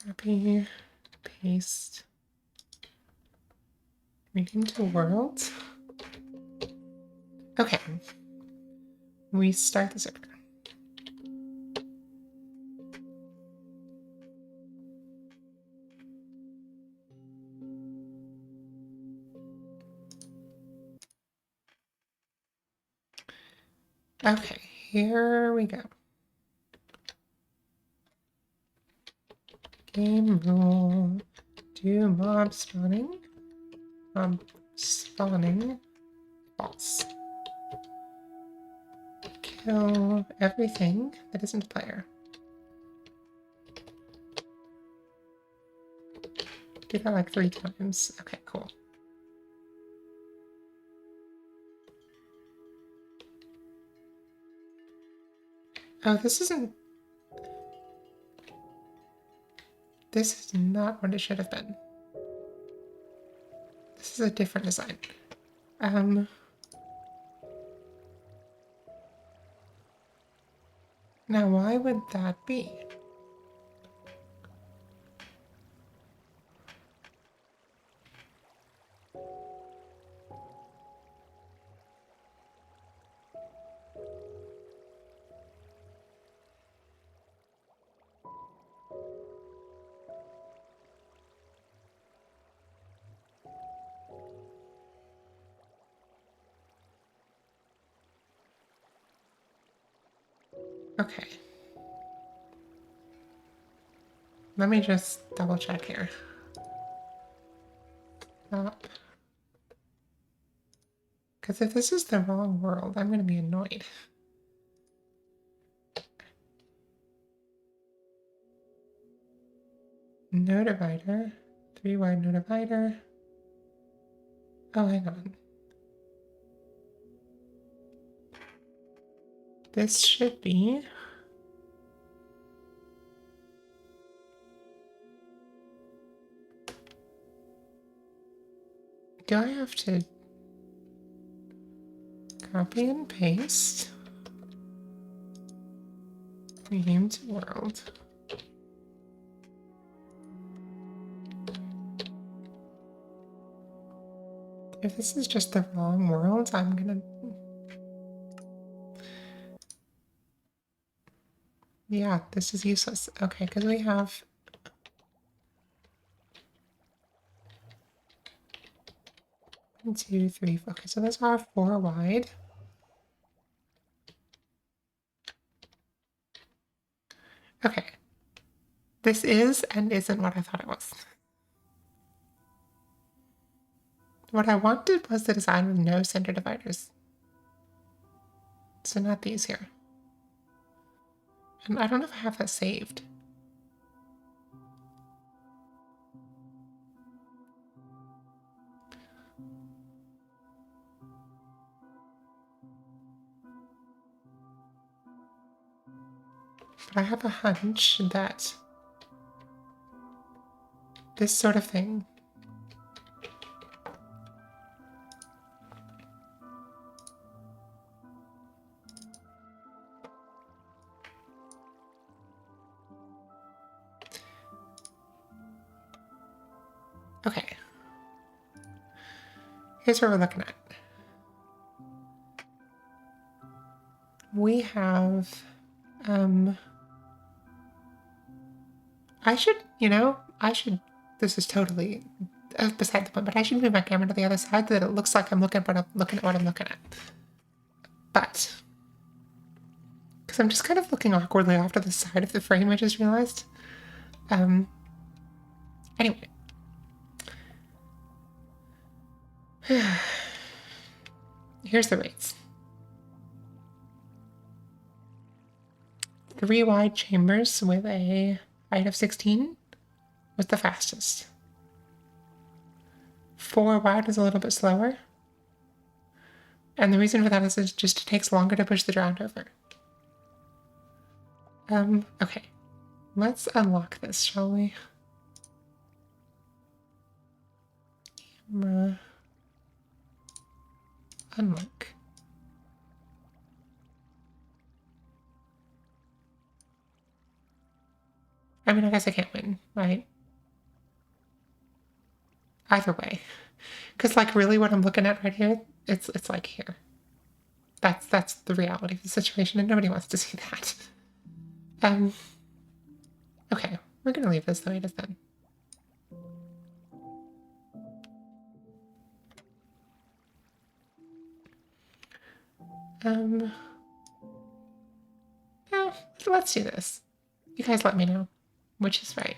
Copy, paste, rename to world. Okay, we start the server. Okay, here we go. Game rule, do mob spawning, false. Kill everything that isn't a player. Do that like 3 times. Okay, cool. Oh, this isn't... This is not what it should have been. This is a different design. Now why would that be? Okay. Let me just double check here. Stop. Because if this is the wrong world, I'm going to be annoyed. No divider. 3 wide, no divider. Oh, hang on. This should be... Do I have to copy and paste? Rename to world. If this is just the wrong world, I'm gonna... Yeah, this is useless. Okay, because we have... 1, 2, 3, okay, so those are 4 wide. Okay. This is and isn't what I thought it was. What I wanted was the design with no center dividers. So not these here. And I don't know if I have that saved. But I have a hunch that this sort of thing okay. Here's what we're looking at. We have, I should, this is totally beside the point, but I should move my camera to the other side so that it looks like I'm looking at what I'm looking at. But, because I'm just kind of looking awkwardly off to the side of the frame, I just realized. Anyway. Here's the rates. 3 wide chambers with a height of 16 was the fastest. 4 wide is a little bit slower. And the reason for that is it just takes longer to push the ground over. Okay. Let's unlock this, shall we? Camera. Unlock. I mean, I guess I can't win, right? Either way. Because, like, really what I'm looking at right here, it's like here. That's the reality of the situation, and nobody wants to see that. Okay, we're gonna leave this the way it is then. Yeah, let's do this. You guys let me know which is right.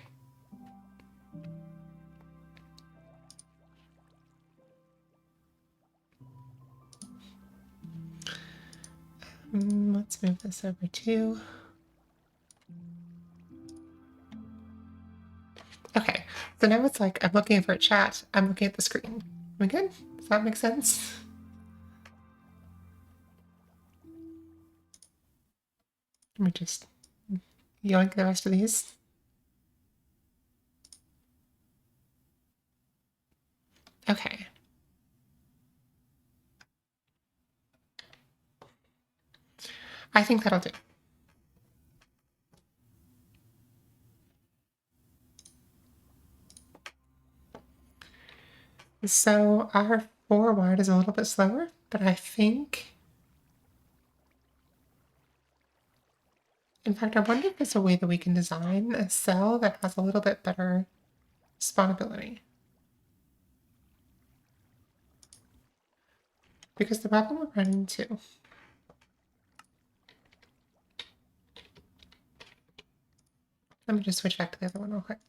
Let's move this over too. Okay, so now it's like I'm looking for a chat, I'm looking at the screen. Am we good? Does that make sense? Let me just yoink the rest of these. Okay. I think that'll do. So our forward is a little bit slower, but I think... In fact, I wonder if there's a way that we can design a cell that has a little bit better spawnability. Because the problem we're running into... Let me just switch back to the other one real quick.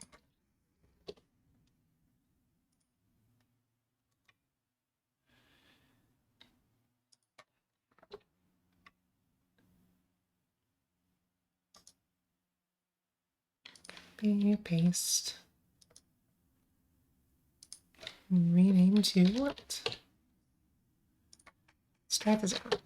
Paste. Rename to what? Let's try this out.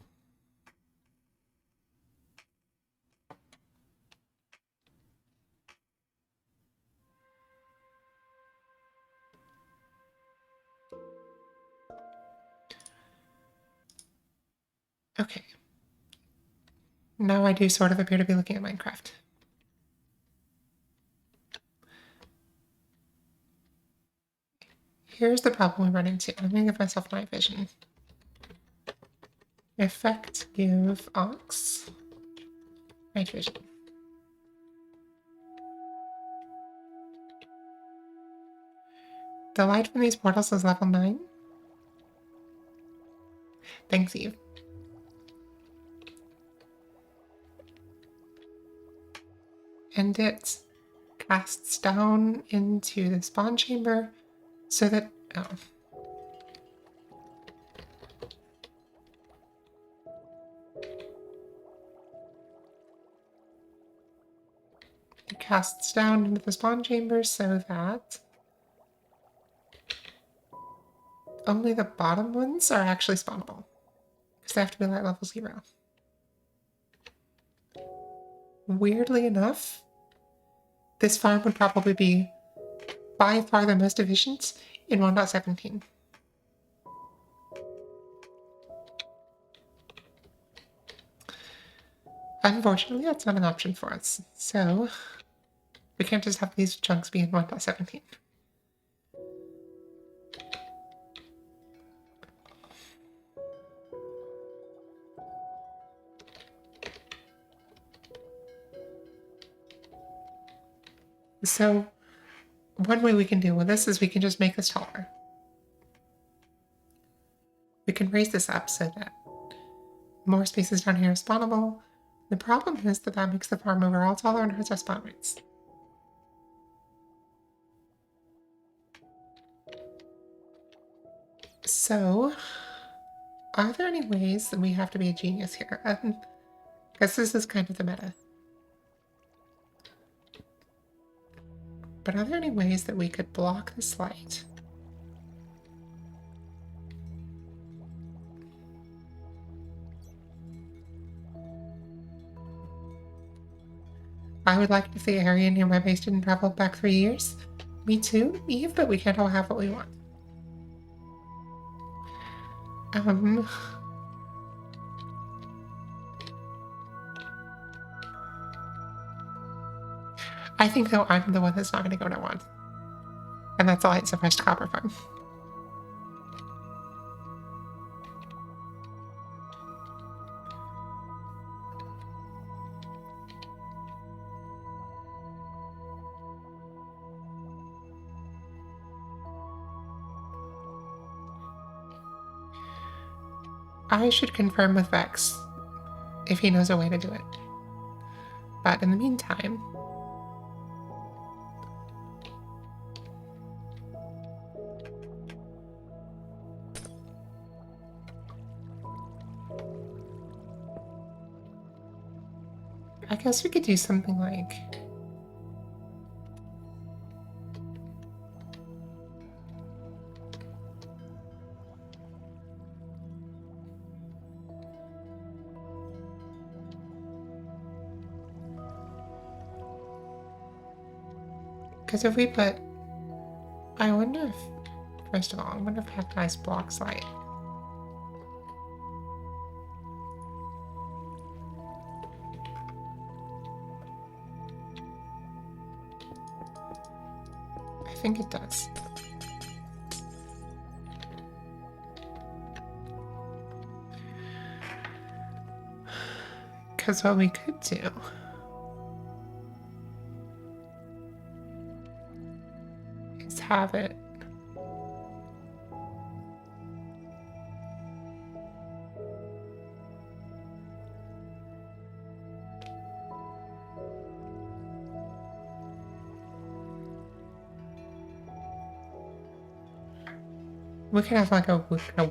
Okay. Now I do sort of appear to be looking at Minecraft. Here's the problem we run into. I'm going to give myself night vision. Effect, give ox, night vision. The light from these portals is level 9. Thanks, Eve. And it casts down into the spawn chamber so that... Oh. It casts down into the spawn chamber so that only the bottom ones are actually spawnable. Because they have to be light level 0. Weirdly enough, this farm would probably be by far the most efficient in 1.17. Unfortunately, that's not an option for us, so we can't just have these chunks be in 1.17. So one way we can deal with this is we can just make this taller. We can raise this up so that more spaces down here are spawnable. The problem is that that makes the farm overall taller and hurts our spawn rates. So, are there any ways that we have to be a genius here? Because this is kind of the meta. But are there any ways that we could block this light? I would like if the area near my base didn't travel back 3 years. Me too, Eve, but we can't all have what we want. I think, though, I'm the one that's not going to go to one. And that's a light suppressed copper farm. I should confirm with Vex if he knows a way to do it. But in the meantime... I guess we could do something like... Because if we put... I wonder if... First of all, I wonder if cacti blocks light. I think it does. Because what we could do... is have it... We could have like a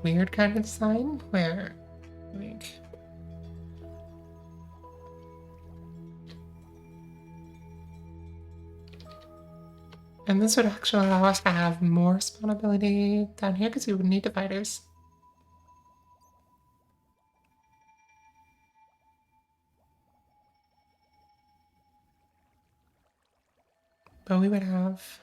weird kind of design where, like, and this would actually allow us to have more spawnability down here because we would need dividers. But we would have...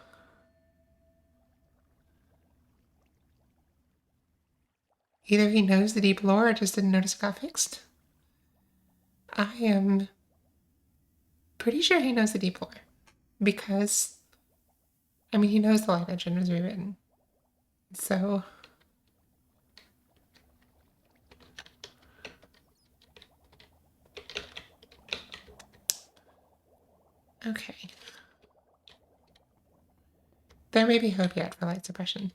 Either he knows the deep lore or just didn't notice it got fixed. I am pretty sure he knows the deep lore. Because, I mean, he knows the light engine was rewritten. So... Okay. There may be hope yet for light suppression.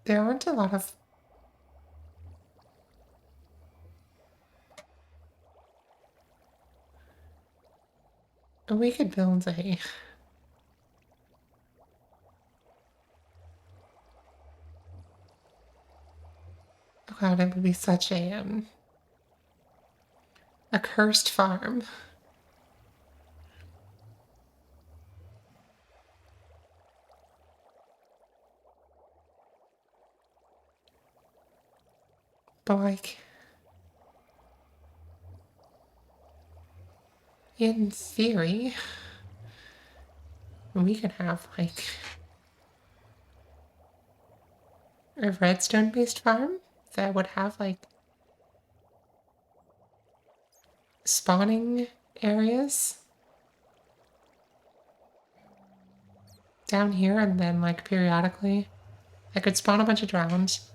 There aren't a lot of... We could build a... Oh god, it would be such a cursed farm. But like... In theory, we could have like a redstone based farm that would have like spawning areas down here, and then like periodically I could spawn a bunch of drowns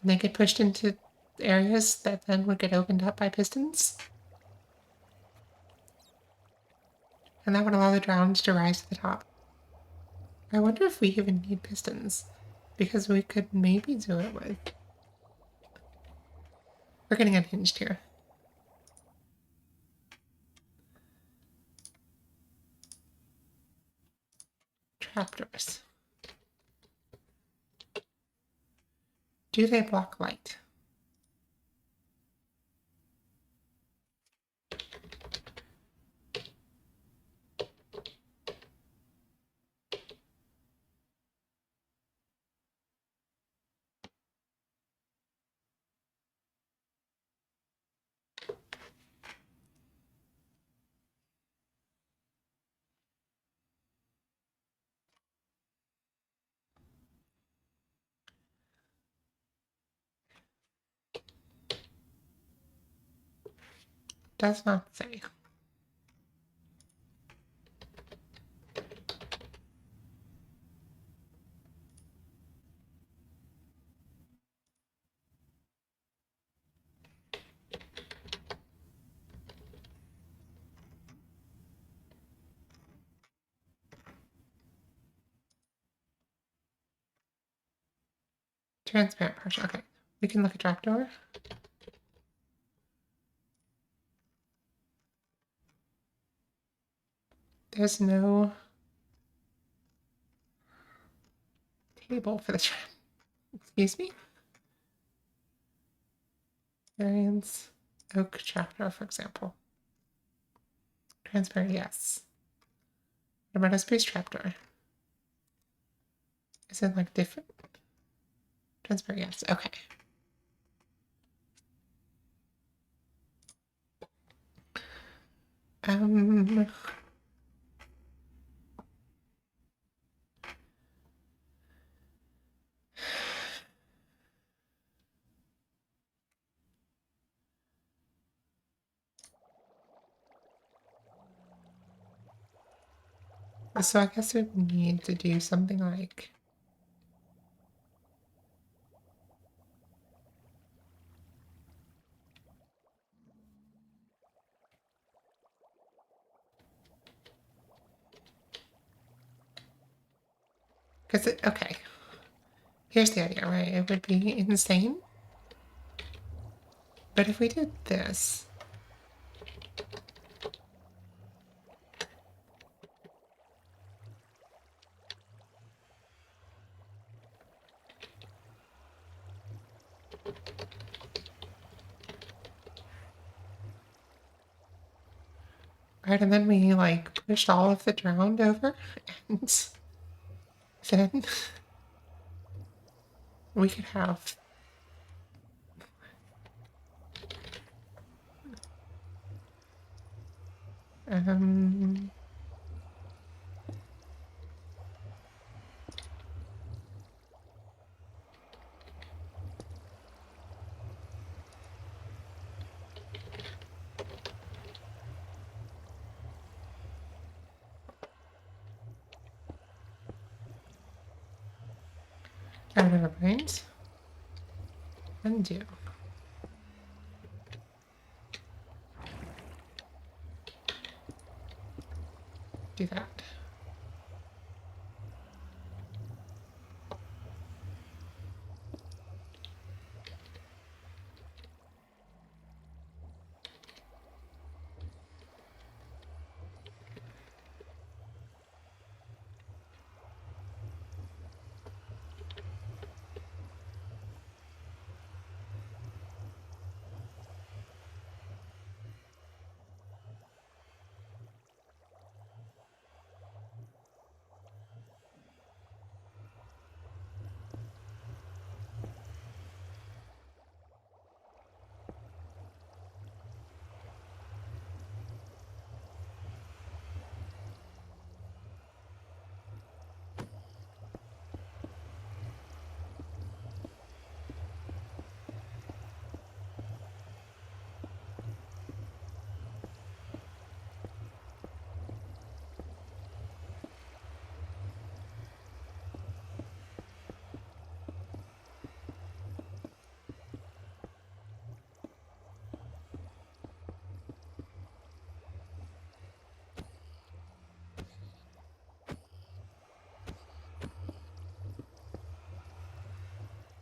and they get pushed into areas that then would get opened up by pistons. And that would allow the drowns to rise to the top. I wonder if we even need pistons, because we could maybe do it with... We're getting unhinged here. Trapdoors. Do they block light? Does not say. Transparent partial. Okay, we can look at trapdoor. There's no table for the trap. Excuse me? Variance oak trapdoor, for example. Transparent, yes. What about a space trapdoor? Is it like different? Transfer, yes. Okay. So I guess we would need to do something like... Because okay. Here's the idea, right? It would be insane. But if we did this... Right, and then we like pushed all of the drowned over, and then we could have um oh, never mind. Undo. Do that.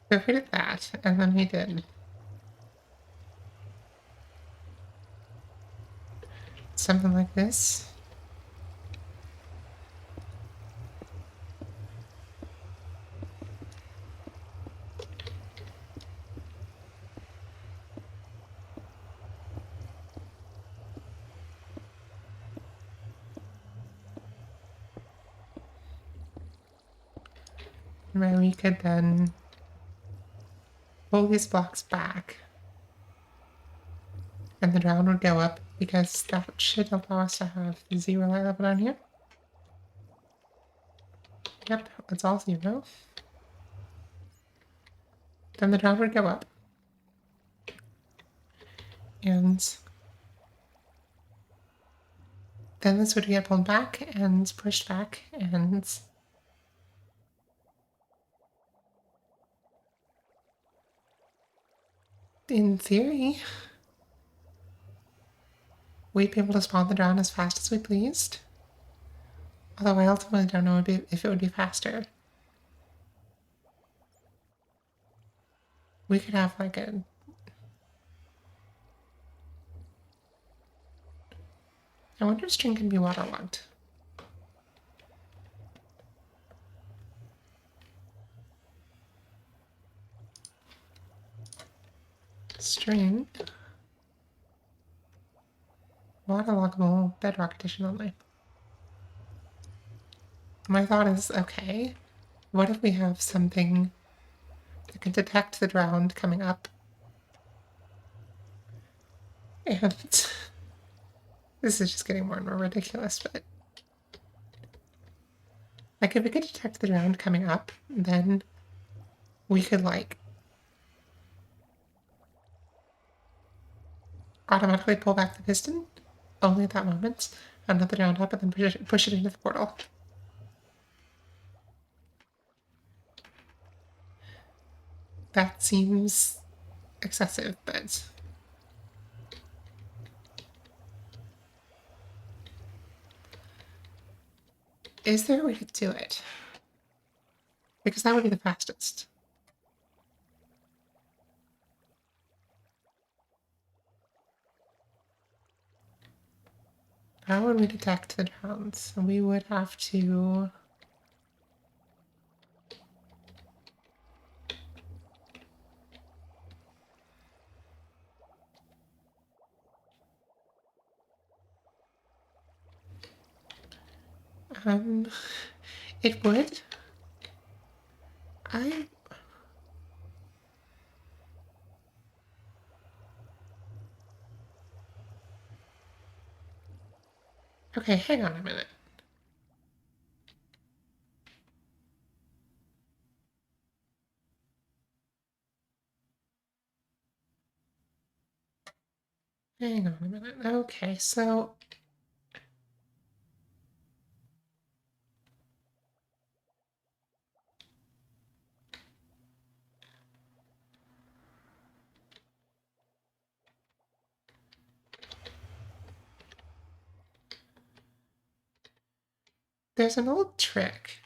So if we did that, and then we did something like this. Where we could then pull these blocks back, and the drown would go up because that should allow us to have the 0 light level down here. Yep, it's all 0. Then the drown would go up. And then this would get pulled back and pushed back, and in theory, we'd be able to spawn the drown as fast as we pleased. Although I ultimately don't know if it would be faster. We could have like a... I wonder if string can be waterlogged. String. Waterloggable bedrock edition only. My thought is, okay, what if we have something It can detect the drowned coming up. And this is just getting more and more ridiculous, but like if we could detect the drowned coming up, then we could like automatically pull back the piston only at that moment and let the drowned up and then push it into the portal. That seems excessive, but is there a way to do it? Because that would be the fastest. How would we detect the drowns? We would have to... it would. I... Okay, hang on a minute. Hang on a minute. Okay, so... there's an old trick.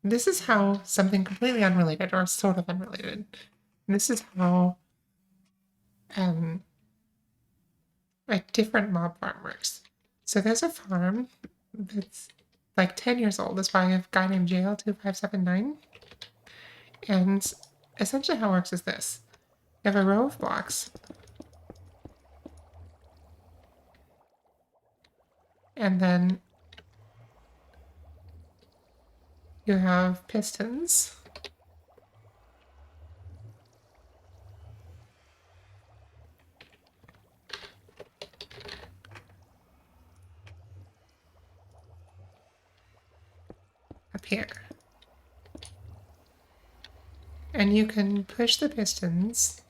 This is how something completely unrelated, or sort of unrelated, this is how a different mob farm works. So there's a farm that's like 10 years old. It's by a guy named JL2579. And essentially how it works is this. You have a row of blocks. And then you have pistons. Up here. And you can push the pistons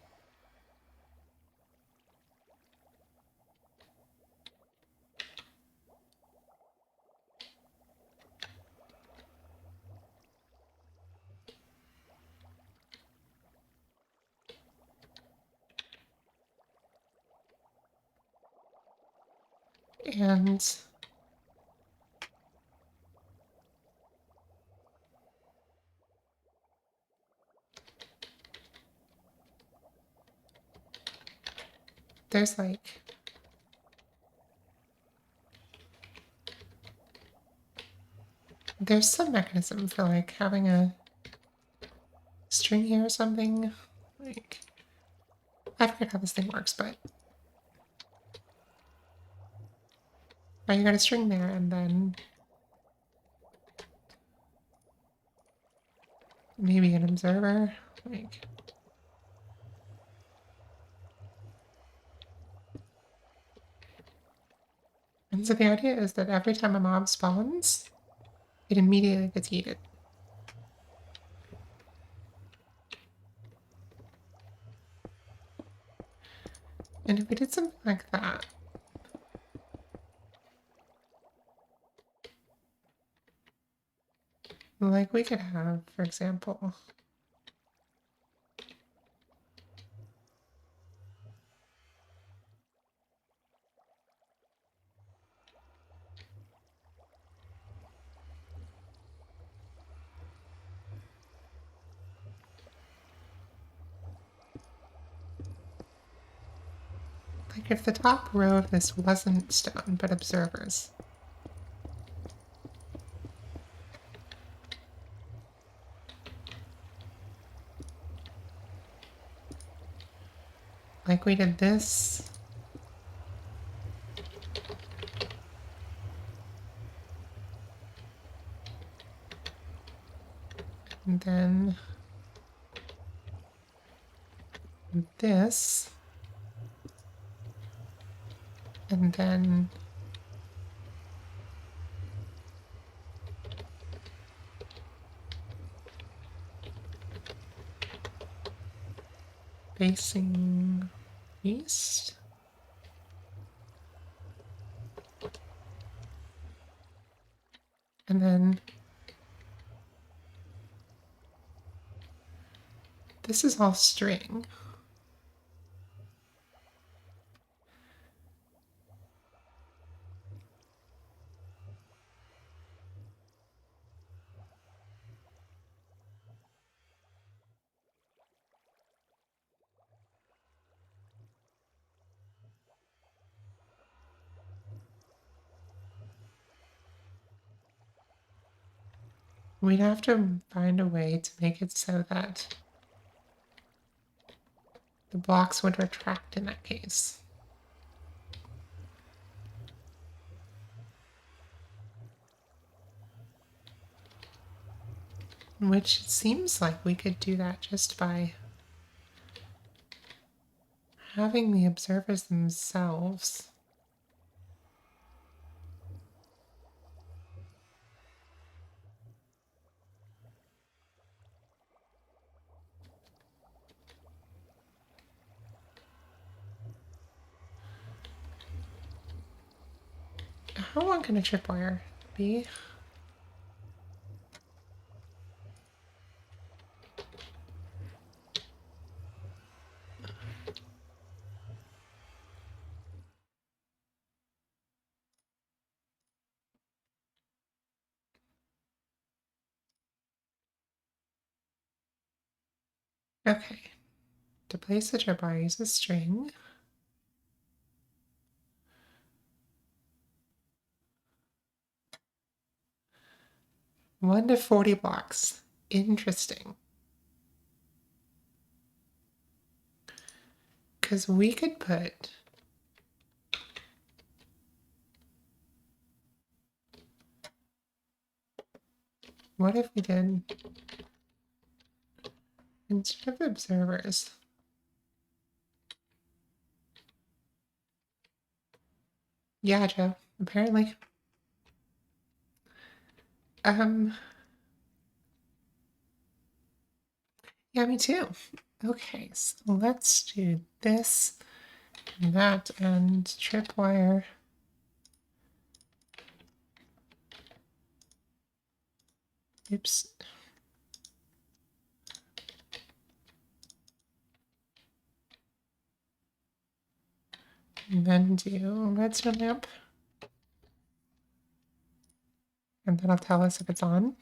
and there's like there's some mechanism for like having a string here or something. Like I forget how this thing works, but oh, you got a string there and then maybe an observer. Like and so the idea is that every time a mob spawns, it immediately gets heated. And if we did something like that, like we could have, for example, like if the top row of this wasn't stone, but observers. Like we did this. And then this. And then facing east. And then this is all string. We'd have to find a way to make it so that the blocks would retract in that case. Which seems like we could do that just by having the observers themselves. How long can a tripwire be? Okay. To place the tripwire, use a string. One to 40 blocks. Interesting. Because we could put what if we did instead of observers? Yeah, Joe, apparently. Yeah, me too. Okay, so let's do this and that and tripwire. Oops. And then do redstone lamp. And that'll tell us if it's on. And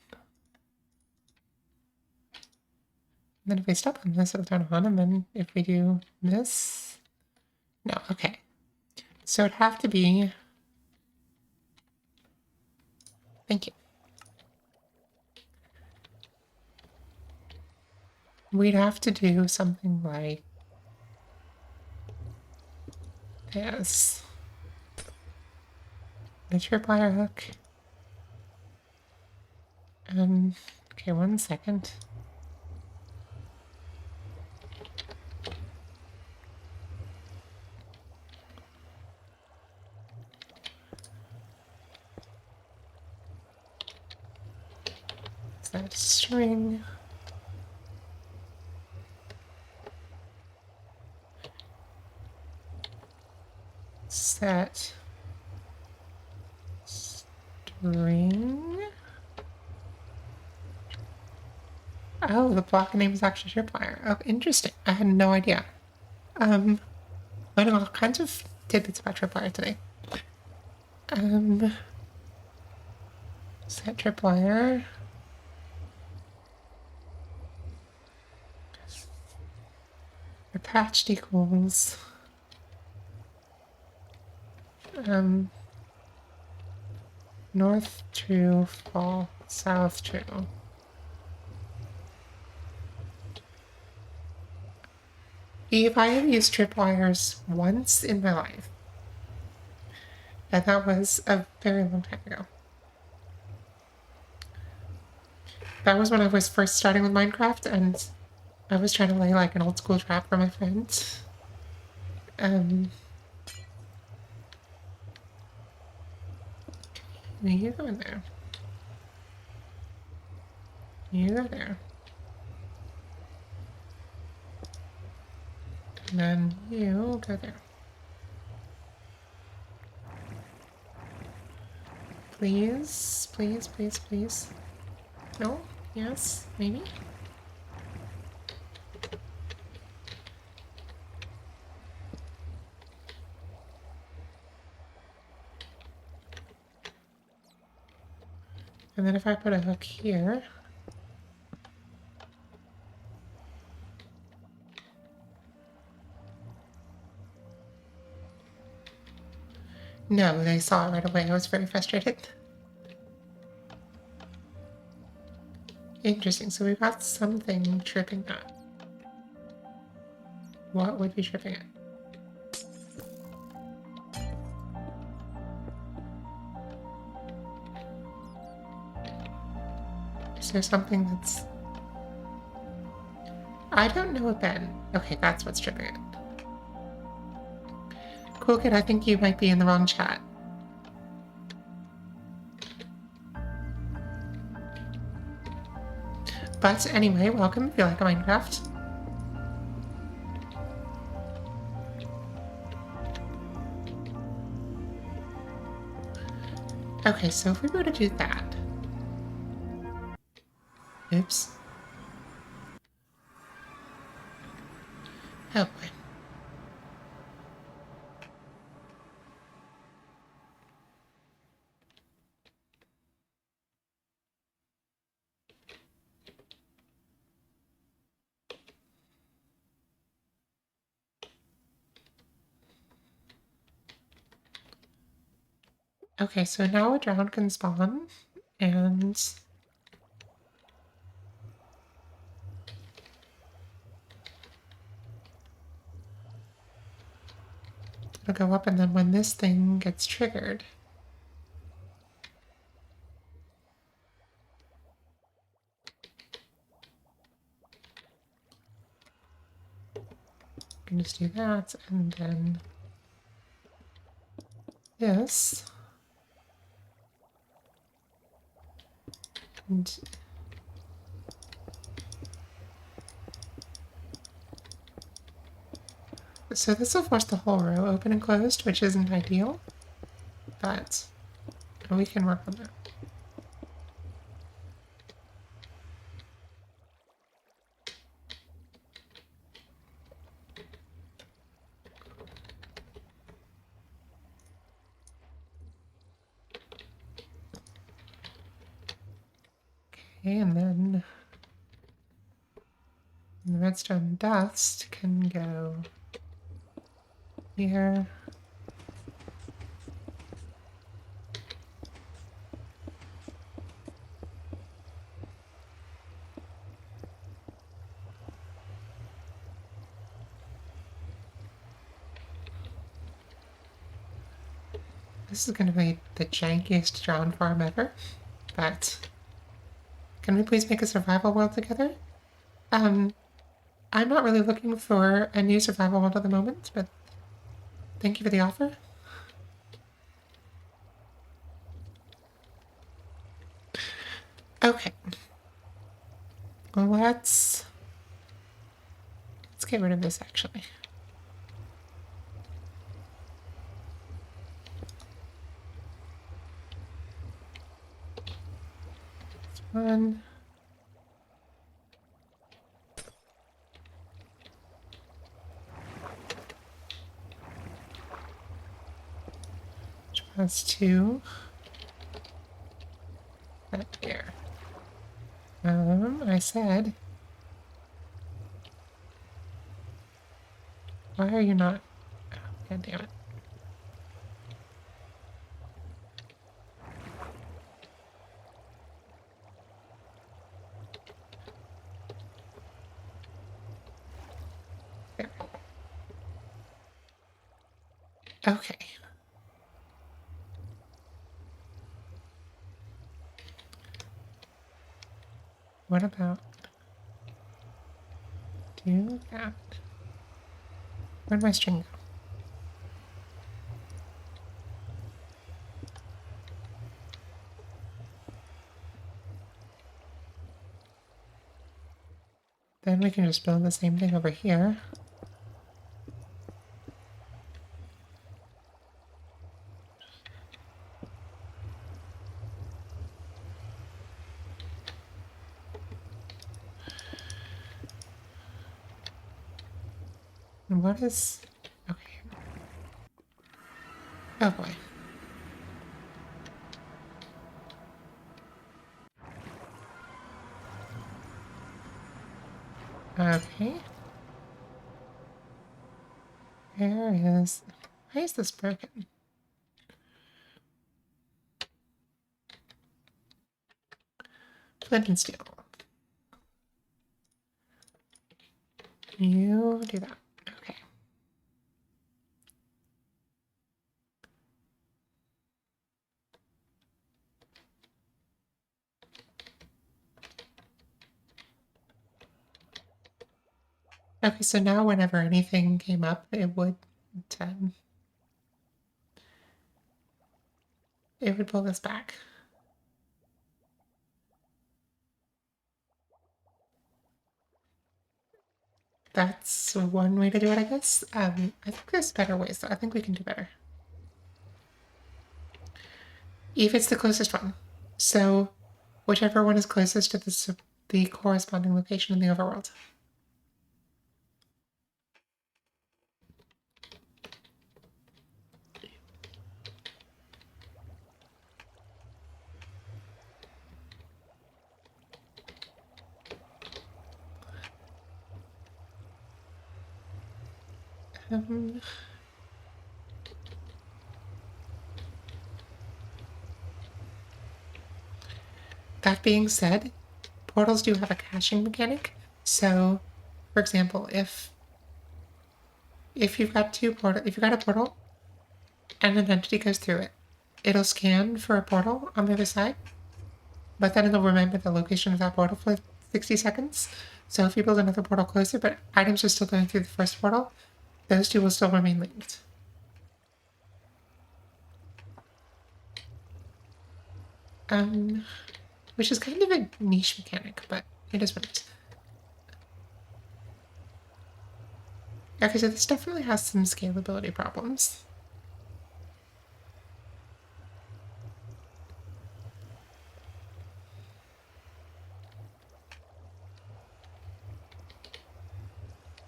then if we step on this, it'll turn on. And then if we do this, no, okay. So it'd have to be, thank you. We'd have to do something like this. A tripwire hook. Okay, 1 second. That string. Set string. Oh, the block name is actually tripwire. Oh, interesting. I had no idea. Learning all kinds of tidbits about tripwire today. Set tripwire. Attached equals north true, fall, south true. Eve, I have used tripwires once in my life, and that was a very long time ago. That was when I was first starting with Minecraft, and I was trying to lay like an old school trap for my friends. You go in there. You go there. And then you go there. Please, please, please, please. No? Yes? Maybe? And then if I put a hook here... No, they saw it right away. I was very frustrated. Interesting, so we've got something tripping that. What would be tripping it? Is there something that's... I don't know, Ben. Okay, that's what's tripping it. Cool kid, I think you might be in the wrong chat. But anyway, welcome if you like Minecraft. Okay, so if we were to do that... Oops. Oh boy. Okay, so now a drown can spawn, and... it'll go up, and then when this thing gets triggered... you can just do that, and then... this... and... so this will force the whole row open and closed, which isn't ideal, but we can work on that. Okay, and then the redstone dust can go here. This is going to be the jankiest drown farm ever, but can we please make a survival world together? I'm not really looking for a new survival world at the moment, but thank you for the offer. Okay. Well, let's get rid of this, actually. One. Which was two. That here. I said... why are you not... oh, God damn it. There. Okay. What about do that? Where'd my string go? Then we can just build the same thing over here. And what is... Okay. Oh boy. Okay. Where is... Why is this broken? Flint and steel. You do that. Okay. Okay, so now whenever anything came up, um, it would pull this back. That's one way to do it, I guess. I think there's better ways, though. I think we can do better. If it's the closest one. So whichever one is closest to the corresponding location in the overworld. Um, that being said, portals do have a caching mechanic. So, for example, if you've got if you've got a portal and an entity goes through it, it'll scan for a portal on the other side, but then it'll remember the location of that portal for 60 seconds. So if you build another portal closer, but items are still going through the first portal, those two will still remain linked. Which is kind of a niche mechanic, but it is what it is. Okay, so this definitely has some scalability problems.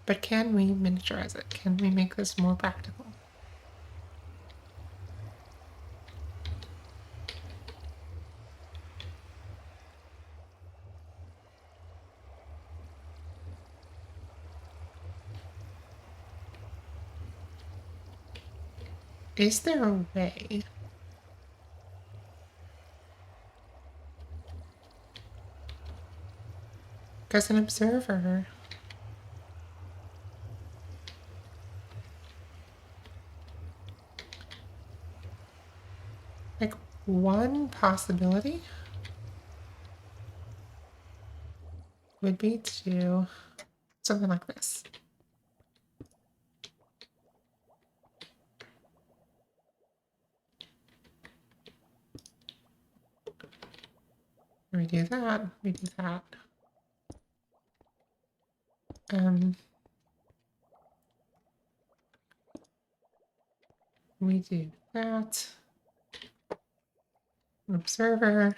But can we miniaturize it? Can we make this more practical? Is there a way? Because an observer... Like, one possibility would be to something like this. We do that, we do that. We do that. An observer.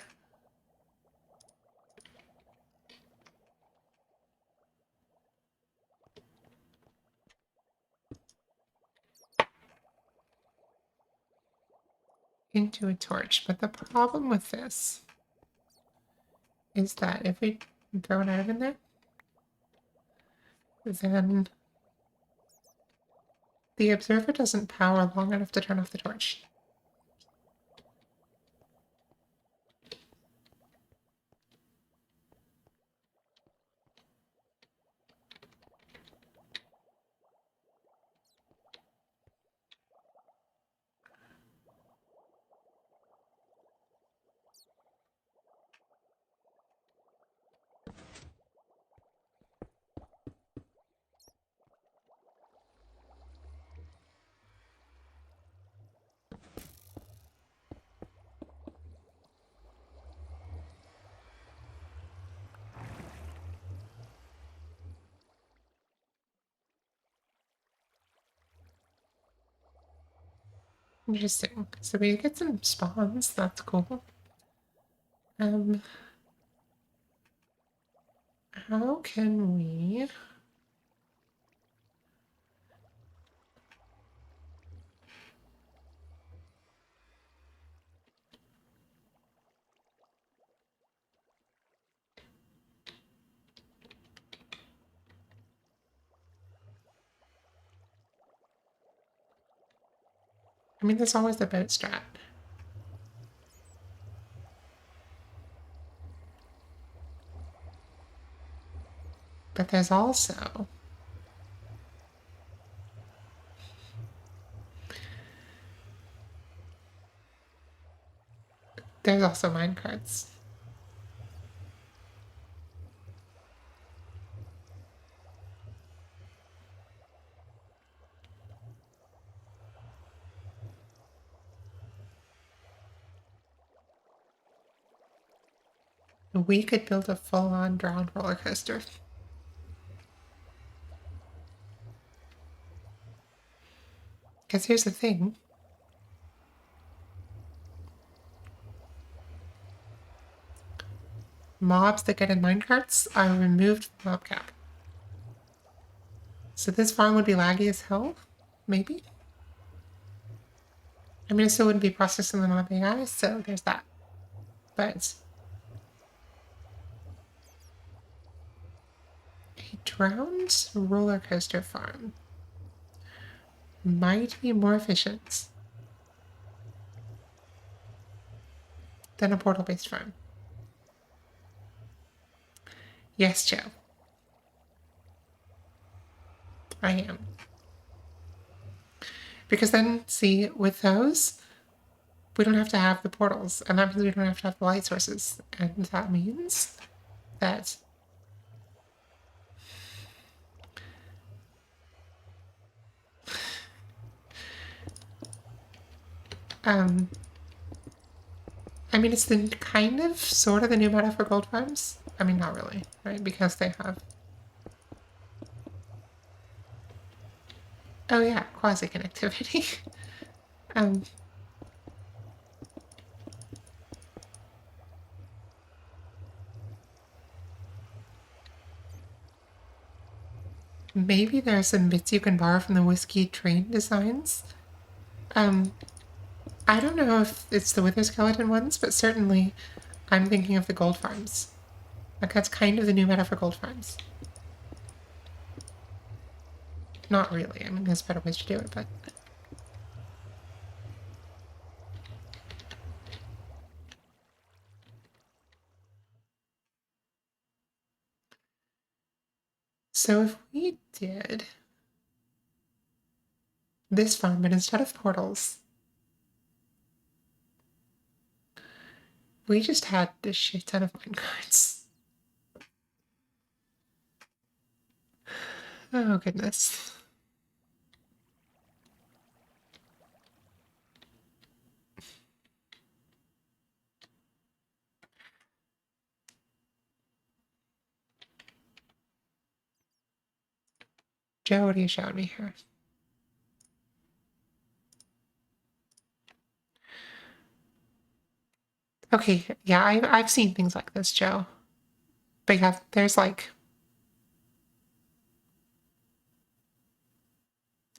Into a torch. But the problem with this is that if we throw an item in there, then the observer doesn't power long enough to turn off the torch. Interesting. So we get some spawns. That's cool. How can we... I mean, there's always the boat strat. But there's also... There's also minecarts. We could build a full-on drowned roller coaster. Because here's the thing. Mobs that get in minecarts are removed from mob cap. So this farm would be laggy as hell, maybe? I mean, it still wouldn't be processing the mob AI, so there's that. But a drowned roller coaster farm might be more efficient than a portal-based farm. Yes, Joe. I am. Because then, see, with those, we don't have to have the portals, and that means we don't have to have the light sources, and that means that I mean, it's the kind of, sort of the new meta for gold farms. I mean, not really, right? Because they have... Oh yeah, quasi-connectivity. Maybe there are some bits you can borrow from the whiskey train designs. I don't know if it's the Wither Skeleton ones, but certainly I'm thinking of the gold farms. Like, that's kind of the new meta for gold farms. Not really. I mean, there's better ways to do it, but... So if we did this farm, but instead of portals, we just had a shit ton of minecarts. Oh, goodness. Joe, what are you showing me here? Okay, yeah, I've seen things like this, Joe. But yeah, there's like...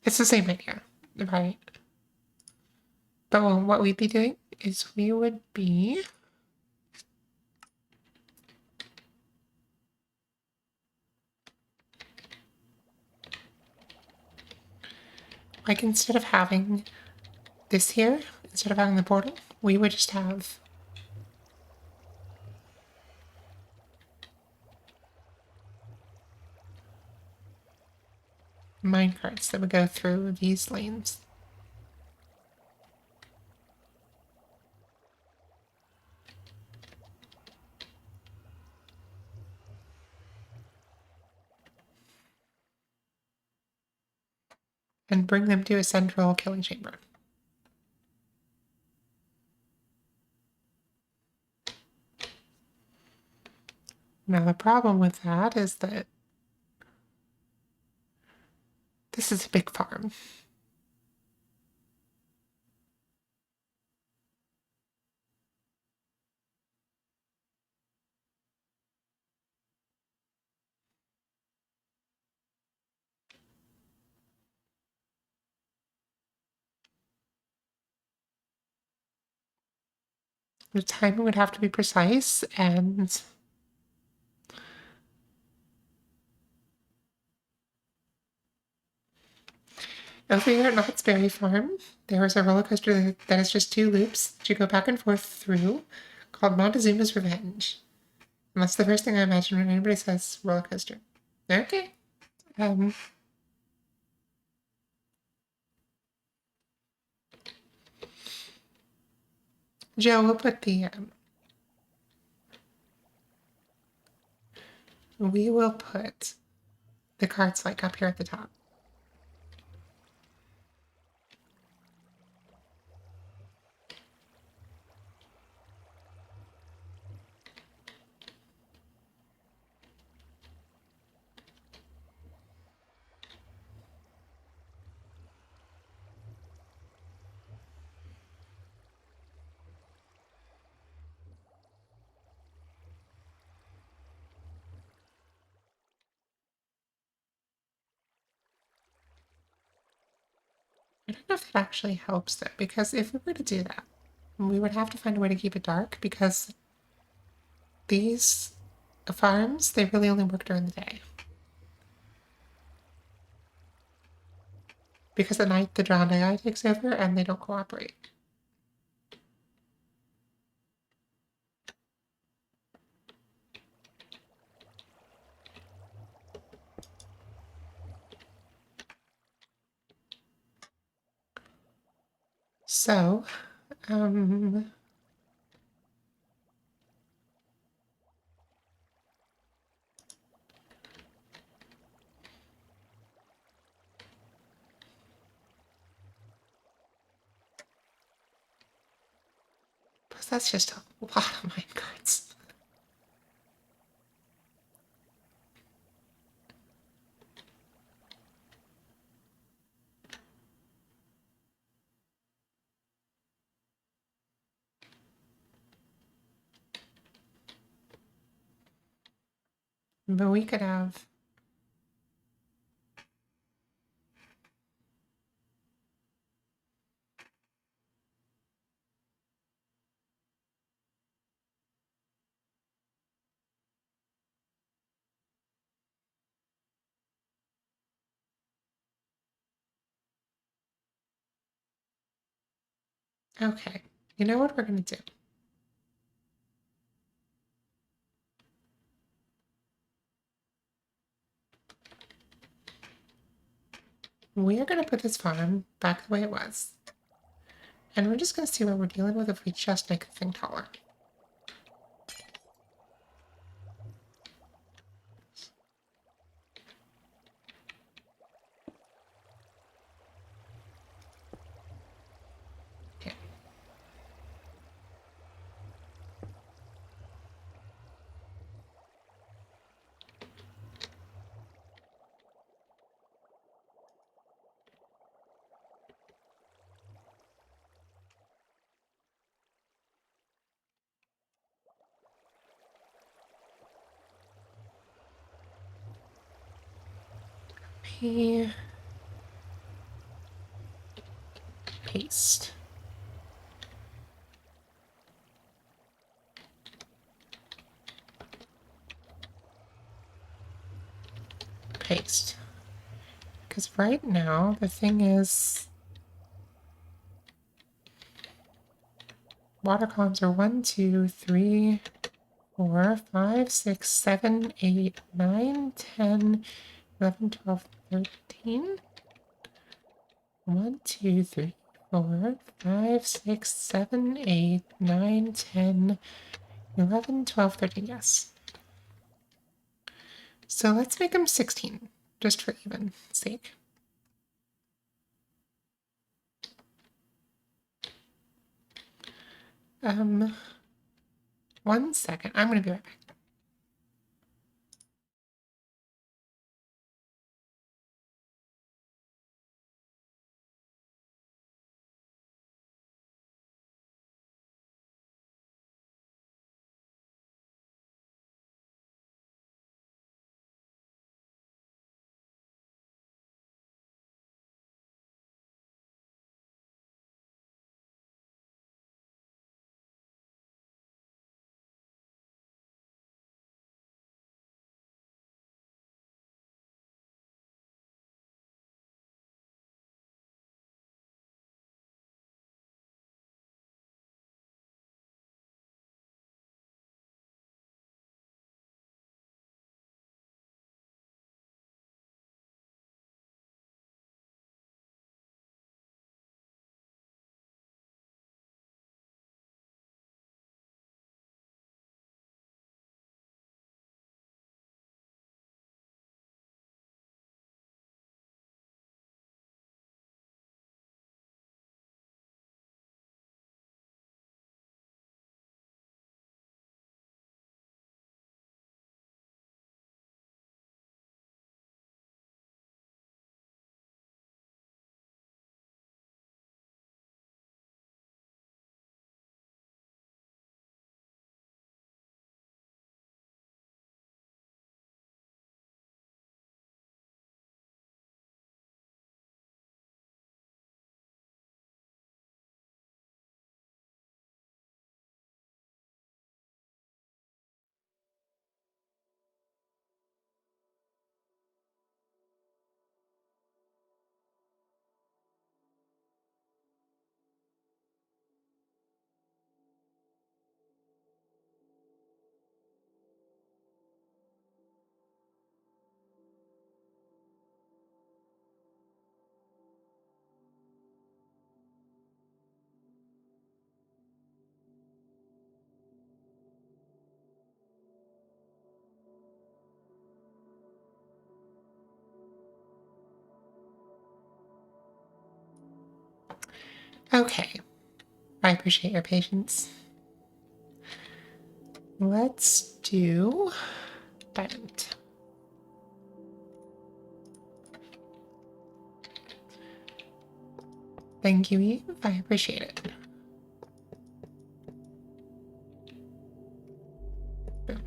It's the same idea, right? But what we'd be doing is we would be... Like, instead of having this here, instead of having the portal, we would just have... minecarts that would go through these lanes. And bring them to a central killing chamber. Now the problem with that is that this is a big farm. The timing would have to be precise, and over here at Knott's Berry Farm, there is a roller coaster that is just two loops that you go back and forth through called Montezuma's Revenge. And that's the first thing I imagine when anybody says roller coaster. Okay. Um, Joe, we'll put we will put the cards like up here at the top. I don't know if that actually helps though, because if we were to do that, we would have to find a way to keep it dark because these farms, they really only work during the day. Because at night the drowned AI takes over and they don't cooperate. So, plus that's just a lot of mine cards. But we could have okay. You know what we're gonna do? We are gonna put this farm back the way it was. And we're just gonna see what we're dealing with if we just make the thing taller. Okay. Paste. Paste. Because right now, the thing is, water columns are 1, 2, 3, 4, 5, 6, 7, 8, 9, 10, 11, 12, 13. 1, 2, 3, 4, 5, 6, 7, 8, 9, 10, 11, 12, 13. Yes. So let's make them 16, just for even sake. One second. I'm going to be right back. Okay. I appreciate your patience. Let's do diamond. Thank you, Eve. I appreciate it. Boom.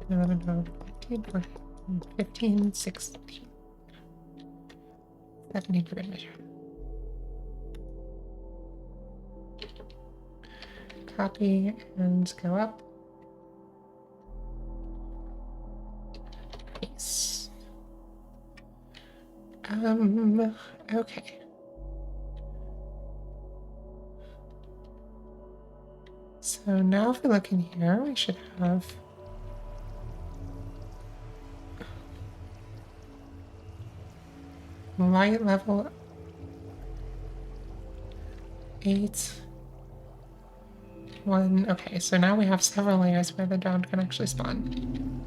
No, 15, 16. 17 for good measure. Copy and go up. Nice. Okay. So now if we look in here, we should have light level 8. 1. Okay, so now we have several layers where the drowned can actually spawn.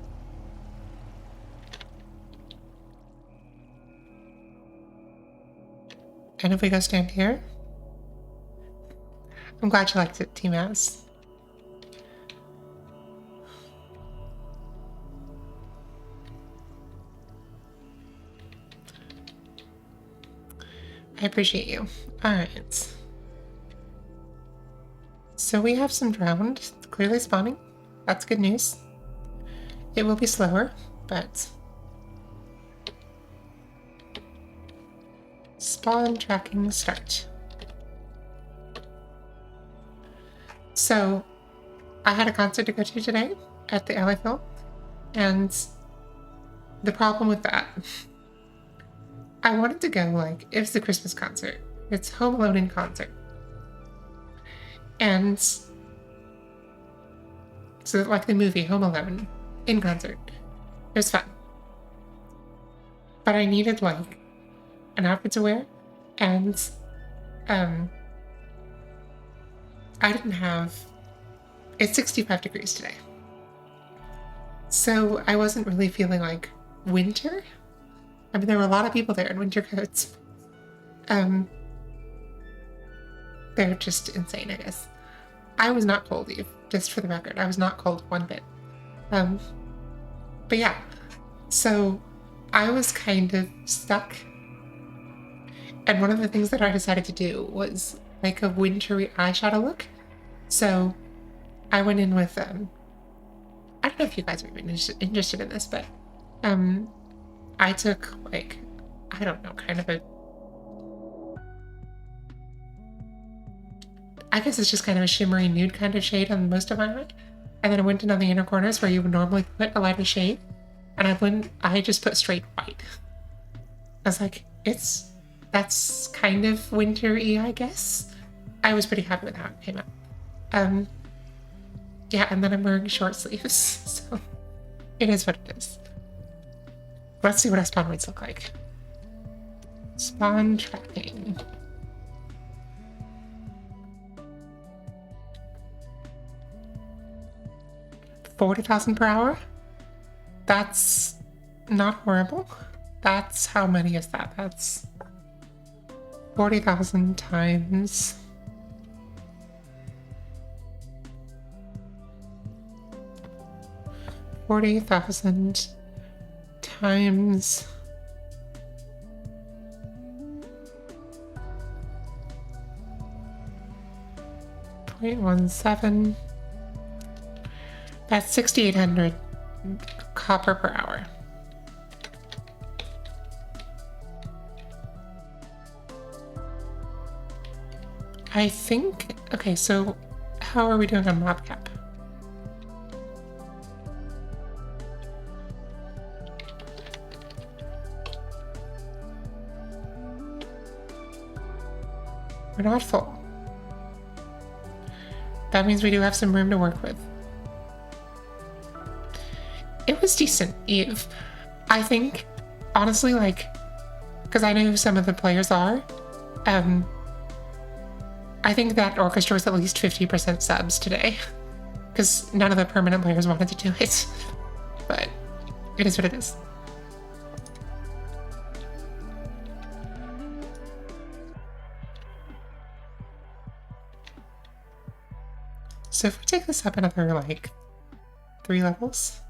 And if we go stand here, I'm glad you liked it, Team As. I appreciate you. Alright. So we have some drowned clearly spawning. That's good news. It will be slower, but spawn tracking start. So I had a concert to go to today at the LA Phil, and the problem with that, I wanted to go like, it's the Christmas concert. It's Home Alone in concert. And so like the movie Home Alone in concert. It was fun. But I needed like an outfit to wear, and I didn't have, it's 65 degrees today. So I wasn't really feeling like winter. I mean, there were a lot of people there in winter coats. They're just insane, I guess. I was not cold, Eve, just for the record. I was not cold one bit. But yeah, so I was kind of stuck. And one of the things that I decided to do was make a wintry eyeshadow look. So I went in with, I don't know if you guys are even interested in this, but I took like, I don't know, kind of a, I guess it's just kind of a shimmery nude kind of shade on most of my eye. And then I went in on the inner corners where you would normally put a lighter shade. And I just put straight white. I was like, that's kind of wintry, I guess. I was pretty happy with how it came out. Yeah, and then I'm wearing short sleeves, so it is what it is. Let's see what our spawn rates look like. Spawn tracking. 40,000 per hour? That's not horrible. That's, how many is that? That's 40,000 times 40,000 times 0.17. That's 6,800 copper per hour. I think, okay, so how are we doing on mob cap? We're not full. That means we do have some room to work with. It was decent, Eve. I think, honestly, like, because I know who some of the players are, I think that orchestra was at least 50% subs today, because none of the permanent players wanted to do it. But it is what it is. So if we take this up another, like, 3 levels.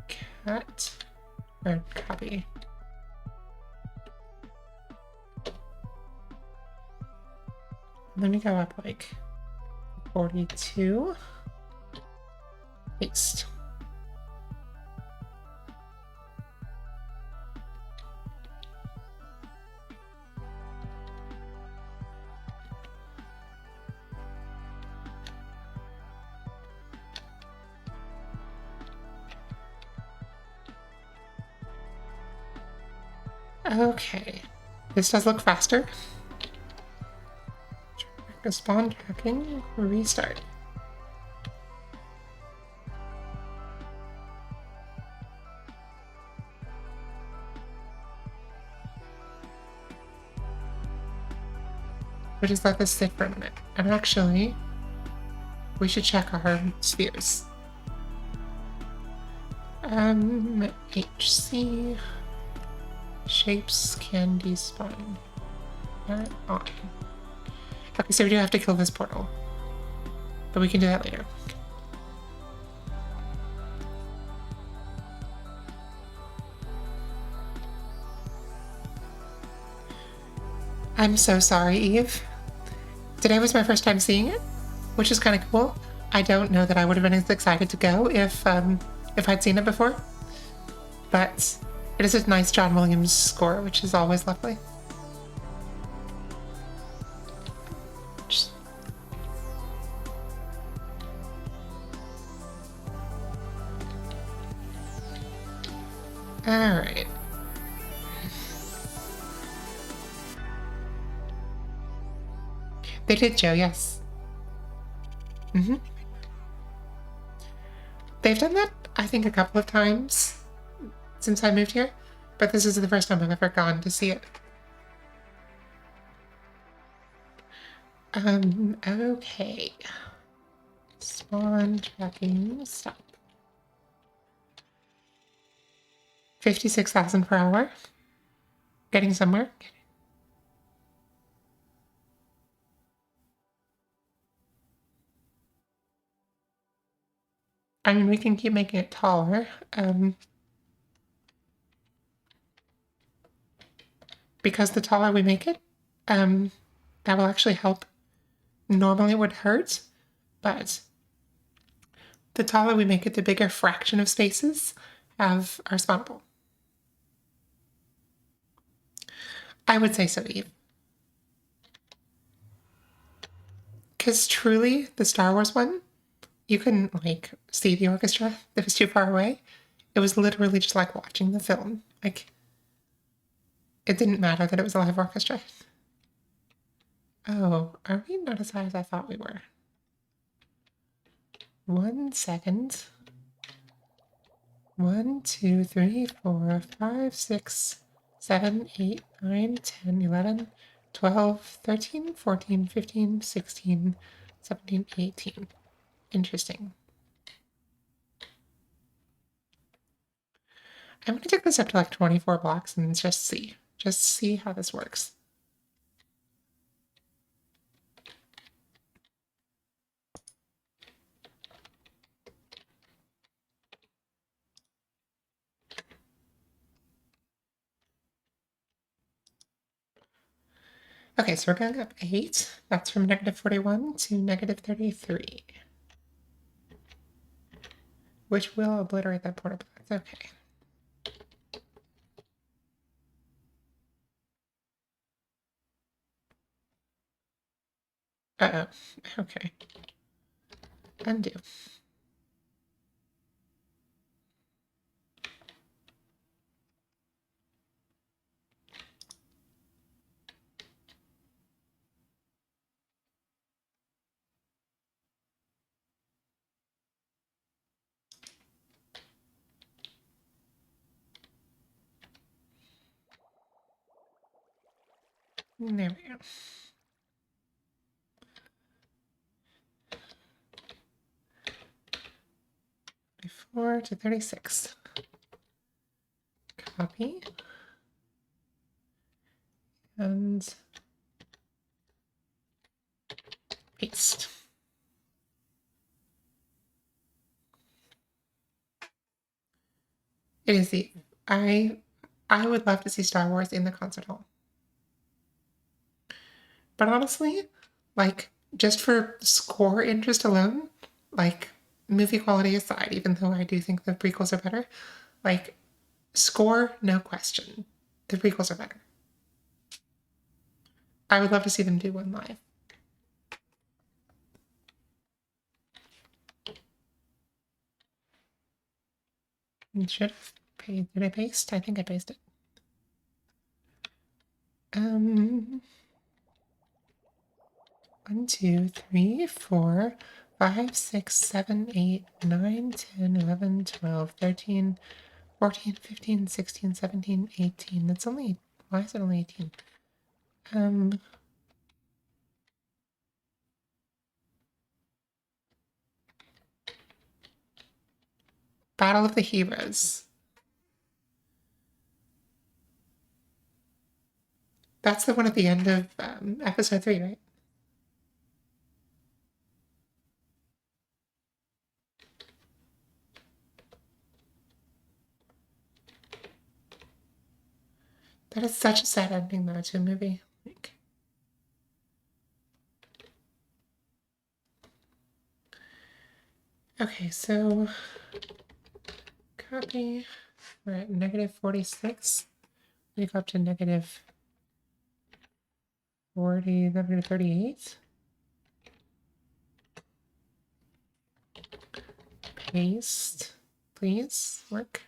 Cat, or copy. And then we go up, like, 42. Paste. Okay, this does look faster. Spawn tracking, restart. We'll just let this sit for a minute. And actually, we should check our spheres. HC shapes can despawn. Not on. Okay, so we do have to kill this portal. But we can do that later. I'm so sorry, Eve. Today was my first time seeing it, which is kind of cool. I don't know that I would have been as excited to go if I'd seen it before. But it is a nice John Williams score, which is always lovely. All right. They did, Joe, yes. Mm-hmm. They've done that, I think, a couple of times since I moved here, but this is the first time I've ever gone to see it. Okay. Spawn tracking, stop. 56,000 per hour. Getting somewhere. I mean, we can keep making it taller. Because the taller we make it, that will actually help. Normally it would hurt, but the taller we make it, the bigger fraction of spaces are spawnable. I would say so, Eve. Because truly, the Star Wars one, you couldn't, like, see the orchestra. It was too far away. It was literally just like watching the film. Like, it didn't matter that it was a live orchestra. Oh, are we not as high as I thought we were? 1 second. 1, 2, 3, 4, 5, 6, 7, 8, 9, 10, 11, 12, 13, 14, 15, 16, 17, 18. Interesting. I'm going to take this up to like 24 blocks and just see how this works. Okay, so we're going up 8. That's from -41 to -33. Which will obliterate that portal, but that's okay. Uh-oh. Okay. Undo. There we go. 34 to 36. Copy. And paste. It is the I would love to see Star Wars in the concert hall. But honestly, like just for score interest alone, like movie quality aside, even though I do think the prequels are better, like score, no question. The prequels are better. I would love to see them do one live. Should have paid. Did I paste? I think I pasted. 1, 2, 3, 4, 5, 6, 7, 8, 9, 10, 11, 12, 13, 14, 15, 16, 17, 18. That's only, why is it only 18? Battle of the Heroes. That's the one at the end of episode 3, right? That is such a sad ending, though, to a movie. Like, okay, so copy. We're at negative 46. We go up to negative 40, negative 38. Paste, please, work.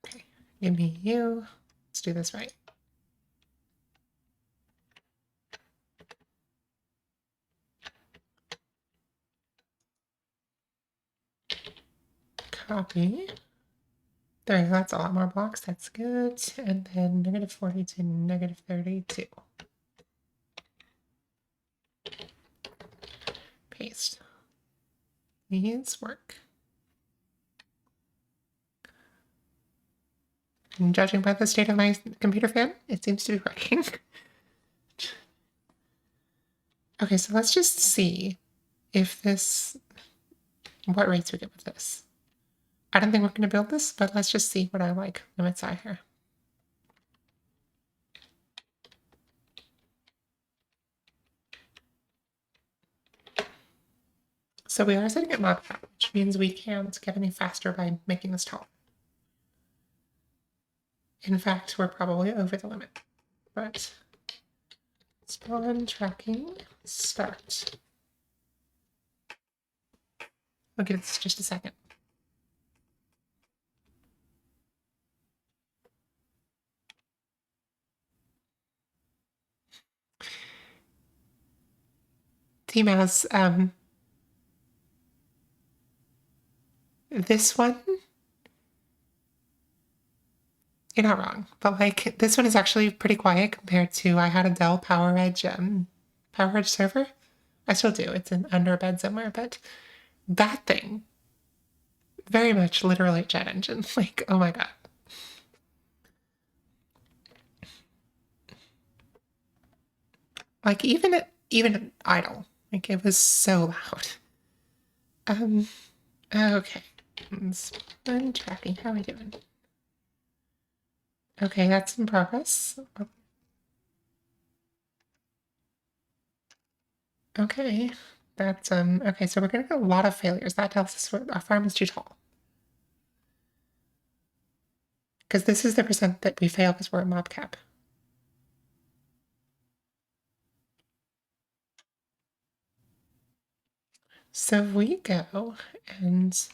Okay, give me you. Let's do this right. Copy. There we go, that's a lot more blocks, that's good. And then negative 40 to negative 32. Paste. Please work. And judging by the state of my computer fan, it seems to be working. Okay, so let's just see if this, what rates we get with this. I don't think we're going to build this, but let's just see what our limits are here. So we are setting it mod cap, which means we can't get any faster by making this tall. In fact, we're probably over the limit, but spawn tracking start. I'll give this just a second. T-Mouse, this one, you're not wrong, but like this one is actually pretty quiet compared to I had a Dell PowerEdge server. I still do. It's under a bed somewhere, but that thing, very much literally a jet engine. Like, oh my god. Like even idle, like it was so loud. Okay. Spin tracking. How are we doing? Okay, that's in progress. Okay. That's okay, so we're gonna get a lot of failures. That tells us our farm is too tall. Because this is the percent that we fail because we're at mob cap. So we go and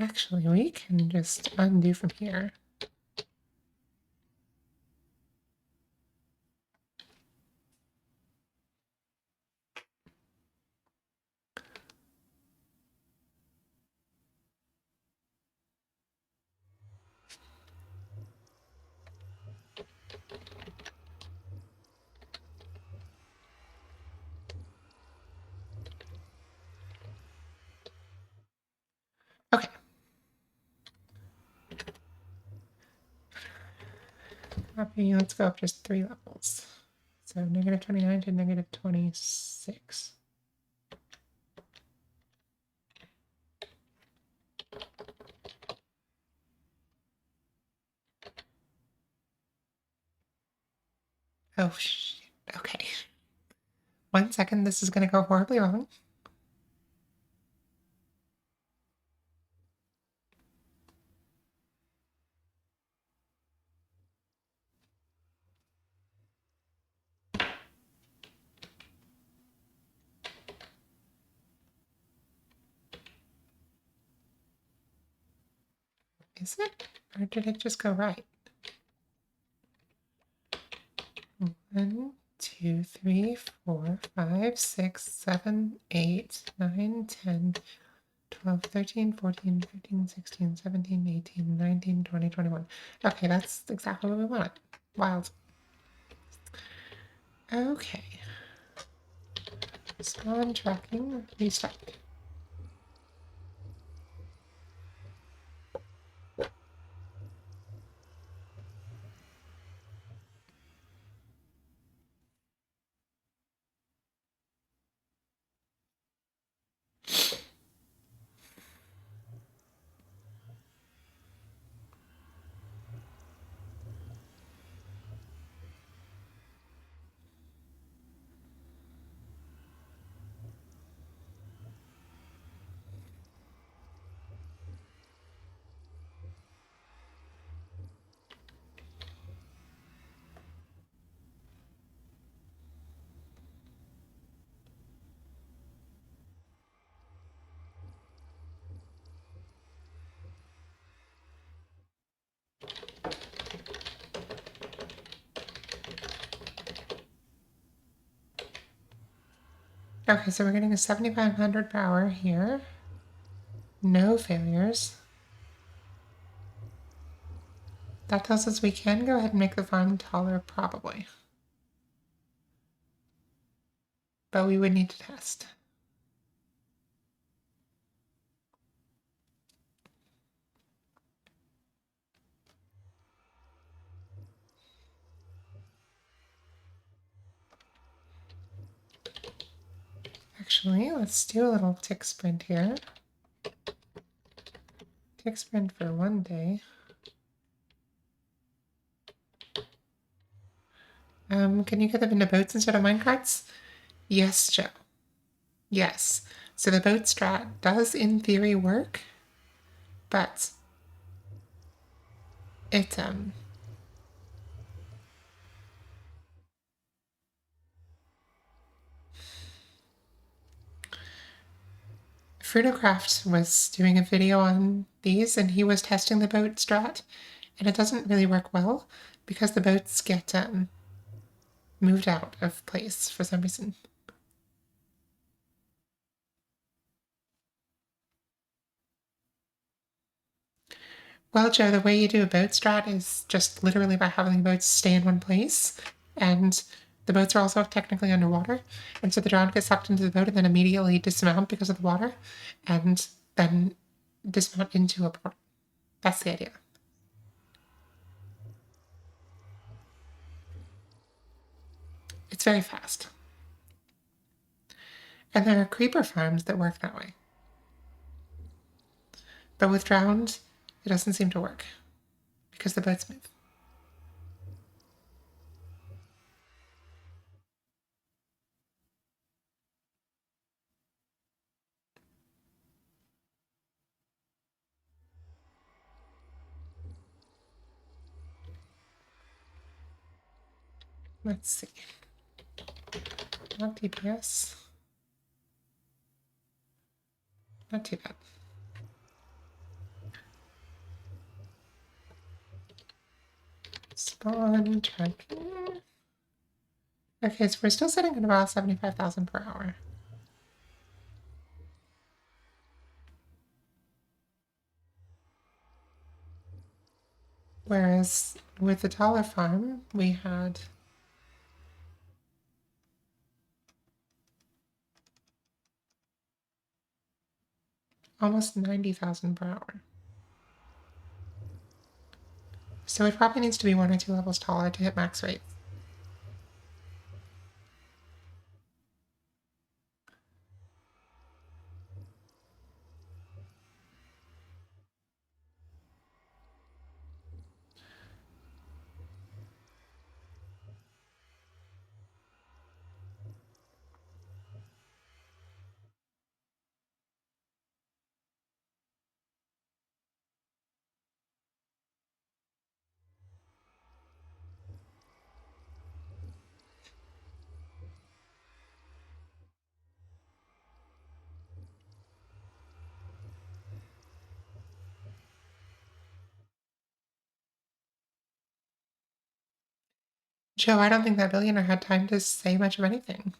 actually we can just undo from here. Happy, let's go up just 3 levels. So negative 29 to negative 26. Oh, shit. Okay. 1 second, this is going to go horribly wrong. Is it? Or did it just go right? 1, 2, 3, 4, 5, 6, 7, 8, 9, 10, 12, 13, 14, 15, 16, 17, 18, 19, 20, 21. Okay, that's exactly what we wanted. Wild. Okay. Spawn tracking, restart. Okay, so we're getting a 7,500 per hour here. No failures. That tells us we can go ahead and make the farm taller, probably. But we would need to test. Actually, let's do a little tick sprint here. Tick sprint for 1 day. Can you get them into boats instead of minecarts? Yes, Joe. Yes. So the boat strat does in theory work, but it Frutocraft was doing a video on these and he was testing the boat strat, and it doesn't really work well because the boats get moved out of place for some reason. Well, Joe, the way you do a boat strat is just literally by having the boats stay in one place, and the boats are also technically underwater, and so the drowned get sucked into the boat and then immediately dismount because of the water, and then dismount into a port. That's the idea. It's very fast. And there are creeper farms that work that way. But with drowned, it doesn't seem to work because the boats move. Let's see. Not DPS. Not too bad. Spawn tracking. Okay, so we're still sitting at about 75,000 per hour. Whereas with the taller farm, we had almost 90,000 per hour. So it probably needs to be 1 or 2 levels taller to hit max rate. Joe, I don't think that billionaire had time to say much of anything.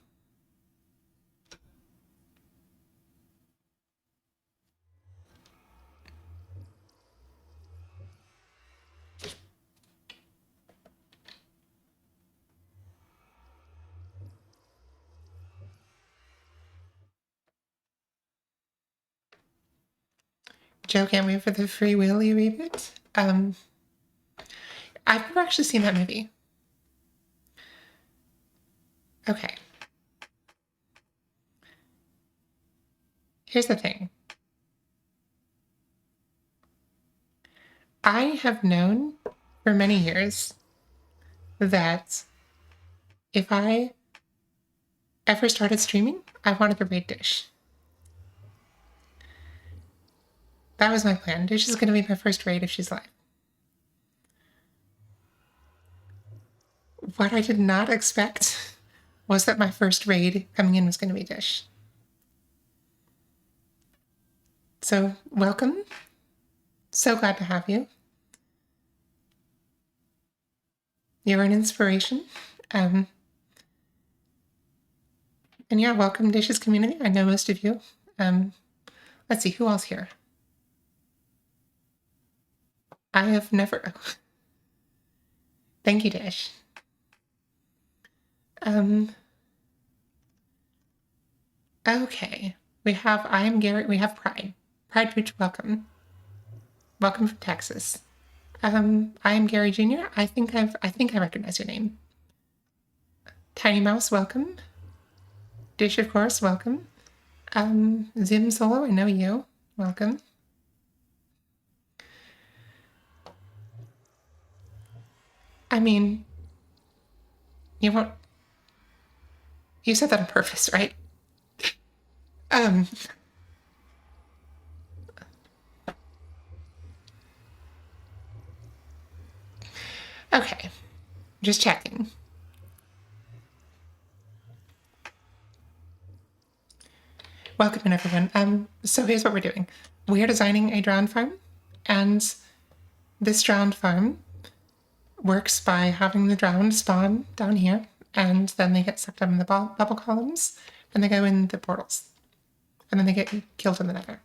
Joe can't wait for the Free Willy reboot. I've never actually seen that movie. Okay. Here's the thing. I have known for many years that if I ever started streaming, I wanted to raid Dish. That was my plan. Dish is going to be my first raid if she's live. What I did not expect was that my first raid coming in was going to be Dish. So, welcome. So glad to have you. You're an inspiration. And yeah, welcome Dish's community. I know most of you. Let's see, who else here? I have never. Thank you, Dish. Okay. We have I am Garrett. We have Pride. Pride Pooch, welcome. Welcome from Texas. I am Gary Jr. I think I recognize your name. Tiny Mouse, welcome. Dish, of course, welcome. Zim Solo, I know you. Welcome. I mean, you won't. You said that on purpose, right? Okay. Just checking. Welcome in, everyone. So here's what we're doing. We are designing a drowned farm, and this drowned farm works by having the drowned spawn down here, and then they get sucked up in the bubble columns, and they go in the portals, and then they get killed in the nether.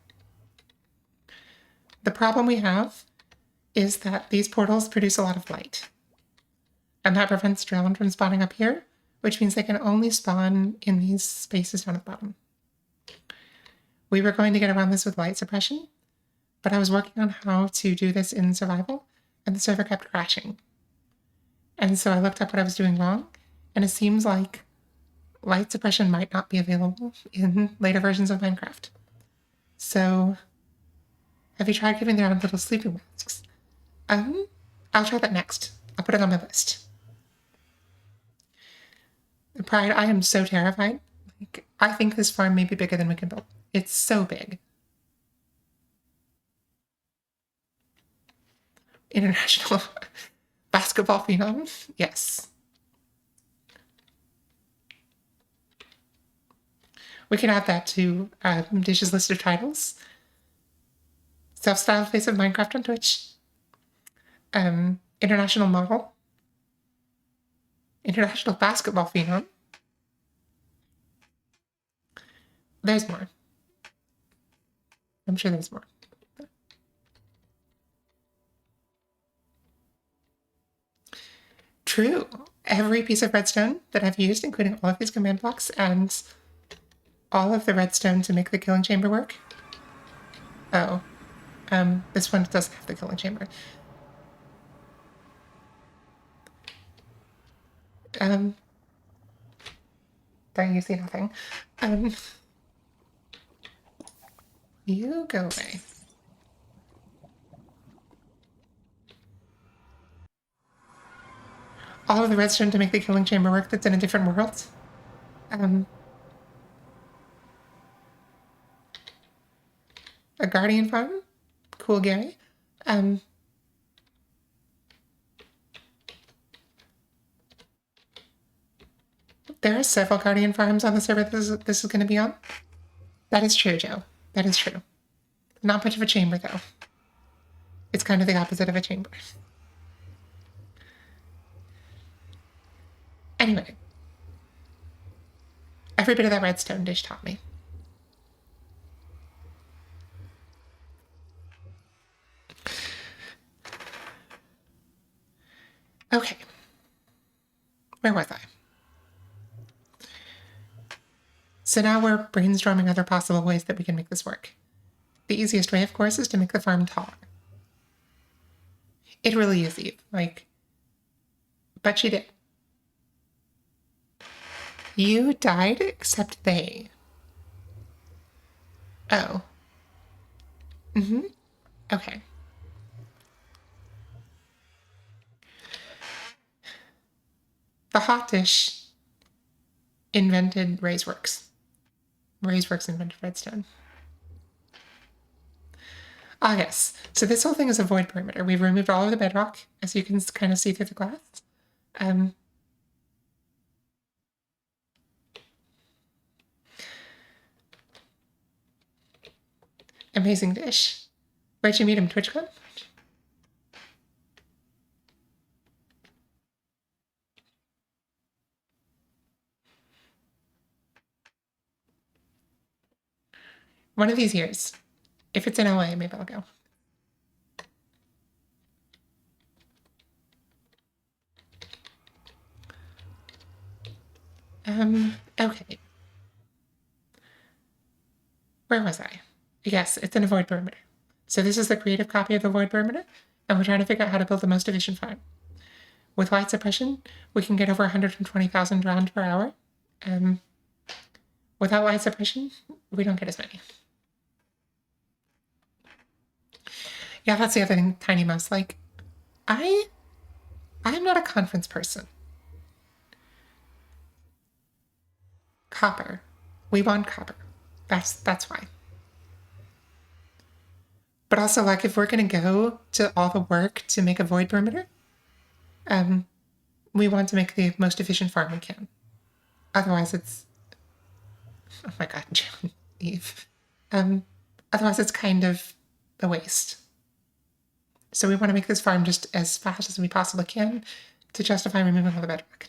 The problem we have is that these portals produce a lot of light, and that prevents drowned from spawning up here, which means they can only spawn in these spaces down at the bottom. We were going to get around this with light suppression, but I was working on how to do this in survival, and the server kept crashing. And so I looked up what I was doing wrong, and it seems like light suppression might not be available in later versions of Minecraft. So, have you tried giving their own little sleeping masks? I'll try that next. I'll put it on my list. Pride, I am so terrified. Like, I think this farm may be bigger than we can build. It's so big. International basketball phenom? Yes. We can add that to Dish's list of titles. Self-styled face of Minecraft on Twitch. International model. International basketball phenom. There's more. I'm sure there's more. True. Every piece of redstone that I've used, including all of these command blocks and all of the redstone to make the killing chamber work. Oh. This one doesn't have the killing chamber. Don't you see nothing? Um, you go away. All of the redstone to make the killing chamber work that's in a different world. Um, a guardian farm. Cool, Gary. Um, there are several guardian farms on the server this is going to be on. That is true, Joe. That is true. Not much of a chamber, though. It's kind of the opposite of a chamber. Anyway, every bit of that redstone dish taught me. Okay. Where was I? So now we're brainstorming other possible ways that we can make this work. The easiest way, of course, is to make the farm taller. It really is, Eve. But she did. You died, except they. Oh. Mm-hmm. Okay. The hot dish invented Raiseworks. Raiseworks invented redstone. Ah, yes. So this whole thing is a void perimeter. We've removed all of the bedrock, as you can kind of see through the glass. Amazing dish. Where'd you meet him, TwitchCon? One of these years. If it's in LA, maybe I'll go. Okay. Where was I? Yes, it's in a void perimeter. So this is the creative copy of the void perimeter, and we're trying to figure out how to build the most efficient farm. With light suppression, we can get over 120,000 rounds per hour. Without light suppression, we don't get as many. Yeah, that's the other thing, Tiny Mouse. I'm not a conference person. Copper. We want copper. That's why. But also, if we're gonna go to all the work to make a void perimeter, we want to make the most efficient farm we can. Otherwise, it's oh my god, John, Eve. Otherwise, it's kind of a waste. So we want to make this farm just as fast as we possibly can to justify removing all the bedrock.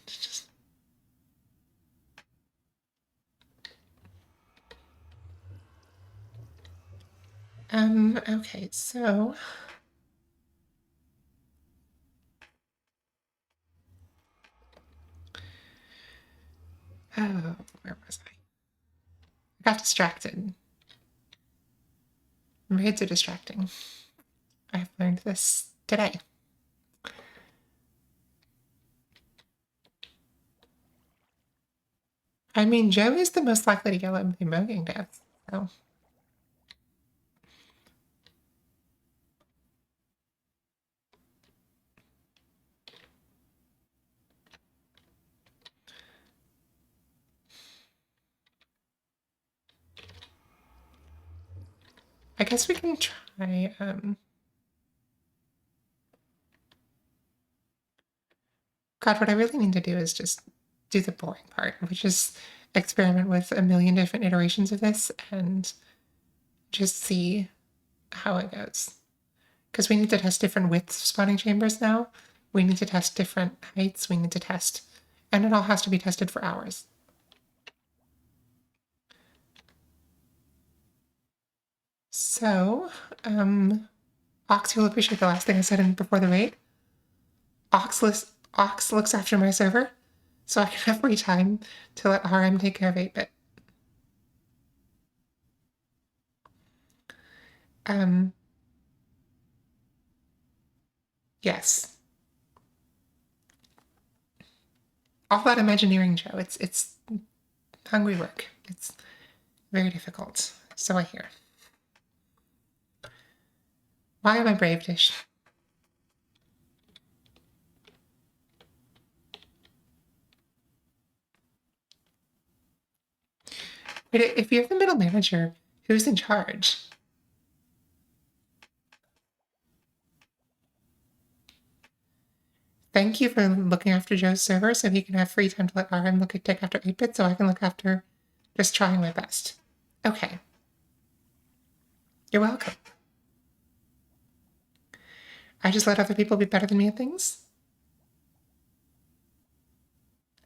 Okay, so oh, where was I? I got distracted. Raids are distracting. I've learned this today. I mean, Joe is the most likely to yell at me moaning death, so. I guess we can try, God, what I really need to do is just do the boring part, which is experiment with a million different iterations of this and just see how it goes. Because we need to test different widths of spawning chambers now. We need to test different heights. We need to test, and it all has to be tested for hours. So, Ox, you'll appreciate the last thing I said before the raid. Ox looks after my server, so I can have free time to let RM take care of 8-bit. Yes. all that Imagineering, Joe. It's hungry work. It's very difficult. So I hear. Why am I brave, Dish? But if you're the middle manager, who's in charge? Thank you for looking after Joe's server so he can have free time to let RM take after 8-bit so I can look after just trying my best. Okay. You're welcome. I just let other people be better than me at things?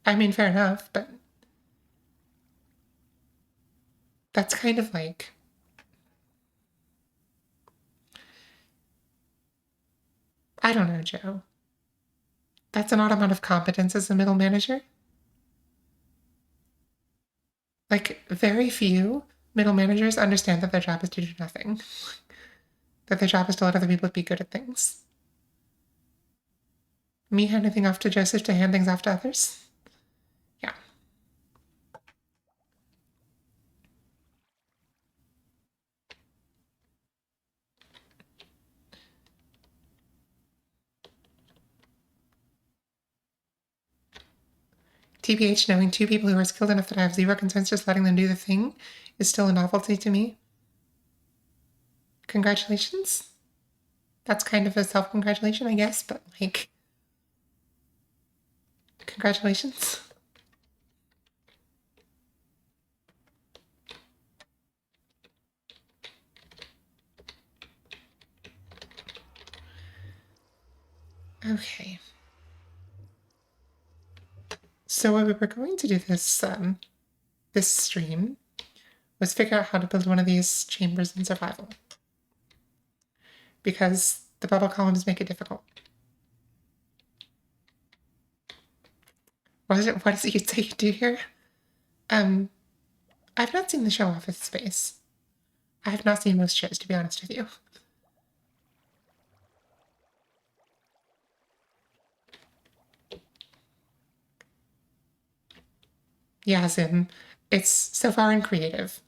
I mean, fair enough, but that's kind of like... I don't know, Joe. That's an odd amount of competence as a middle manager. Like, very few middle managers understand that their job is to do nothing. That their job is to let other people be good at things. Me handing things off to Joseph to hand things off to others? Yeah. TBH, knowing two people who are skilled enough that I have zero concerns just letting them do the thing is still a novelty to me. Congratulations. That's kind of a self-congratulation, I guess, but like... Congratulations. Okay. So what we were going to do this stream was figure out how to build one of these chambers in survival. Because the bubble columns make it difficult. What is it you say you do here? I've not seen the show Office Space. I have not seen most shows, to be honest with you. Yeah, Zim. It's so far in creative.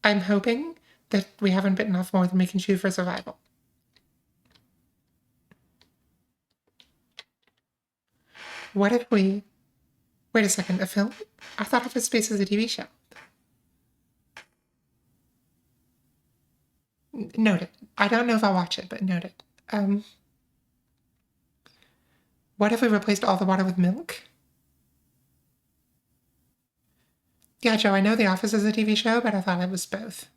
I'm hoping that we haven't bitten off more than we can chew for survival. What if we... Wait a second, a film? I thought Office Space was a TV show. Noted. I don't know if I'll watch it, but noted. What if we replaced all the water with milk? Yeah, Joe, I know The Office is a TV show, but I thought it was both.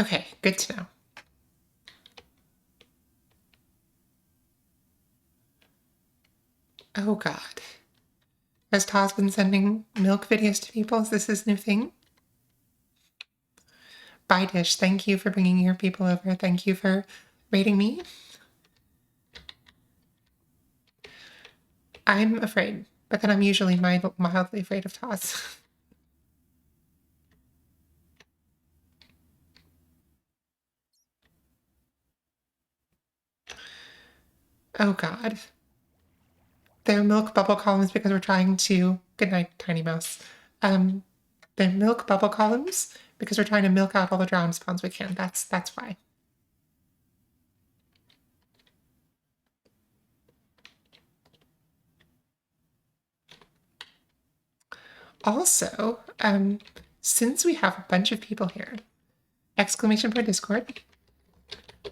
Okay, good to know. Oh god. Has Taz been sending milk videos to people? Is this his new thing? Bye, Dish. Thank you for bringing your people over. Thank you for rating me. I'm afraid, but then I'm usually mildly afraid of Taz. Oh god. They're milk bubble columns because we're trying to... Good night, Tiny Mouse. They're milk bubble columns because we're trying to milk out all the drowned spawns we can. That's why. Also, since we have a bunch of people here, exclamation point Discord.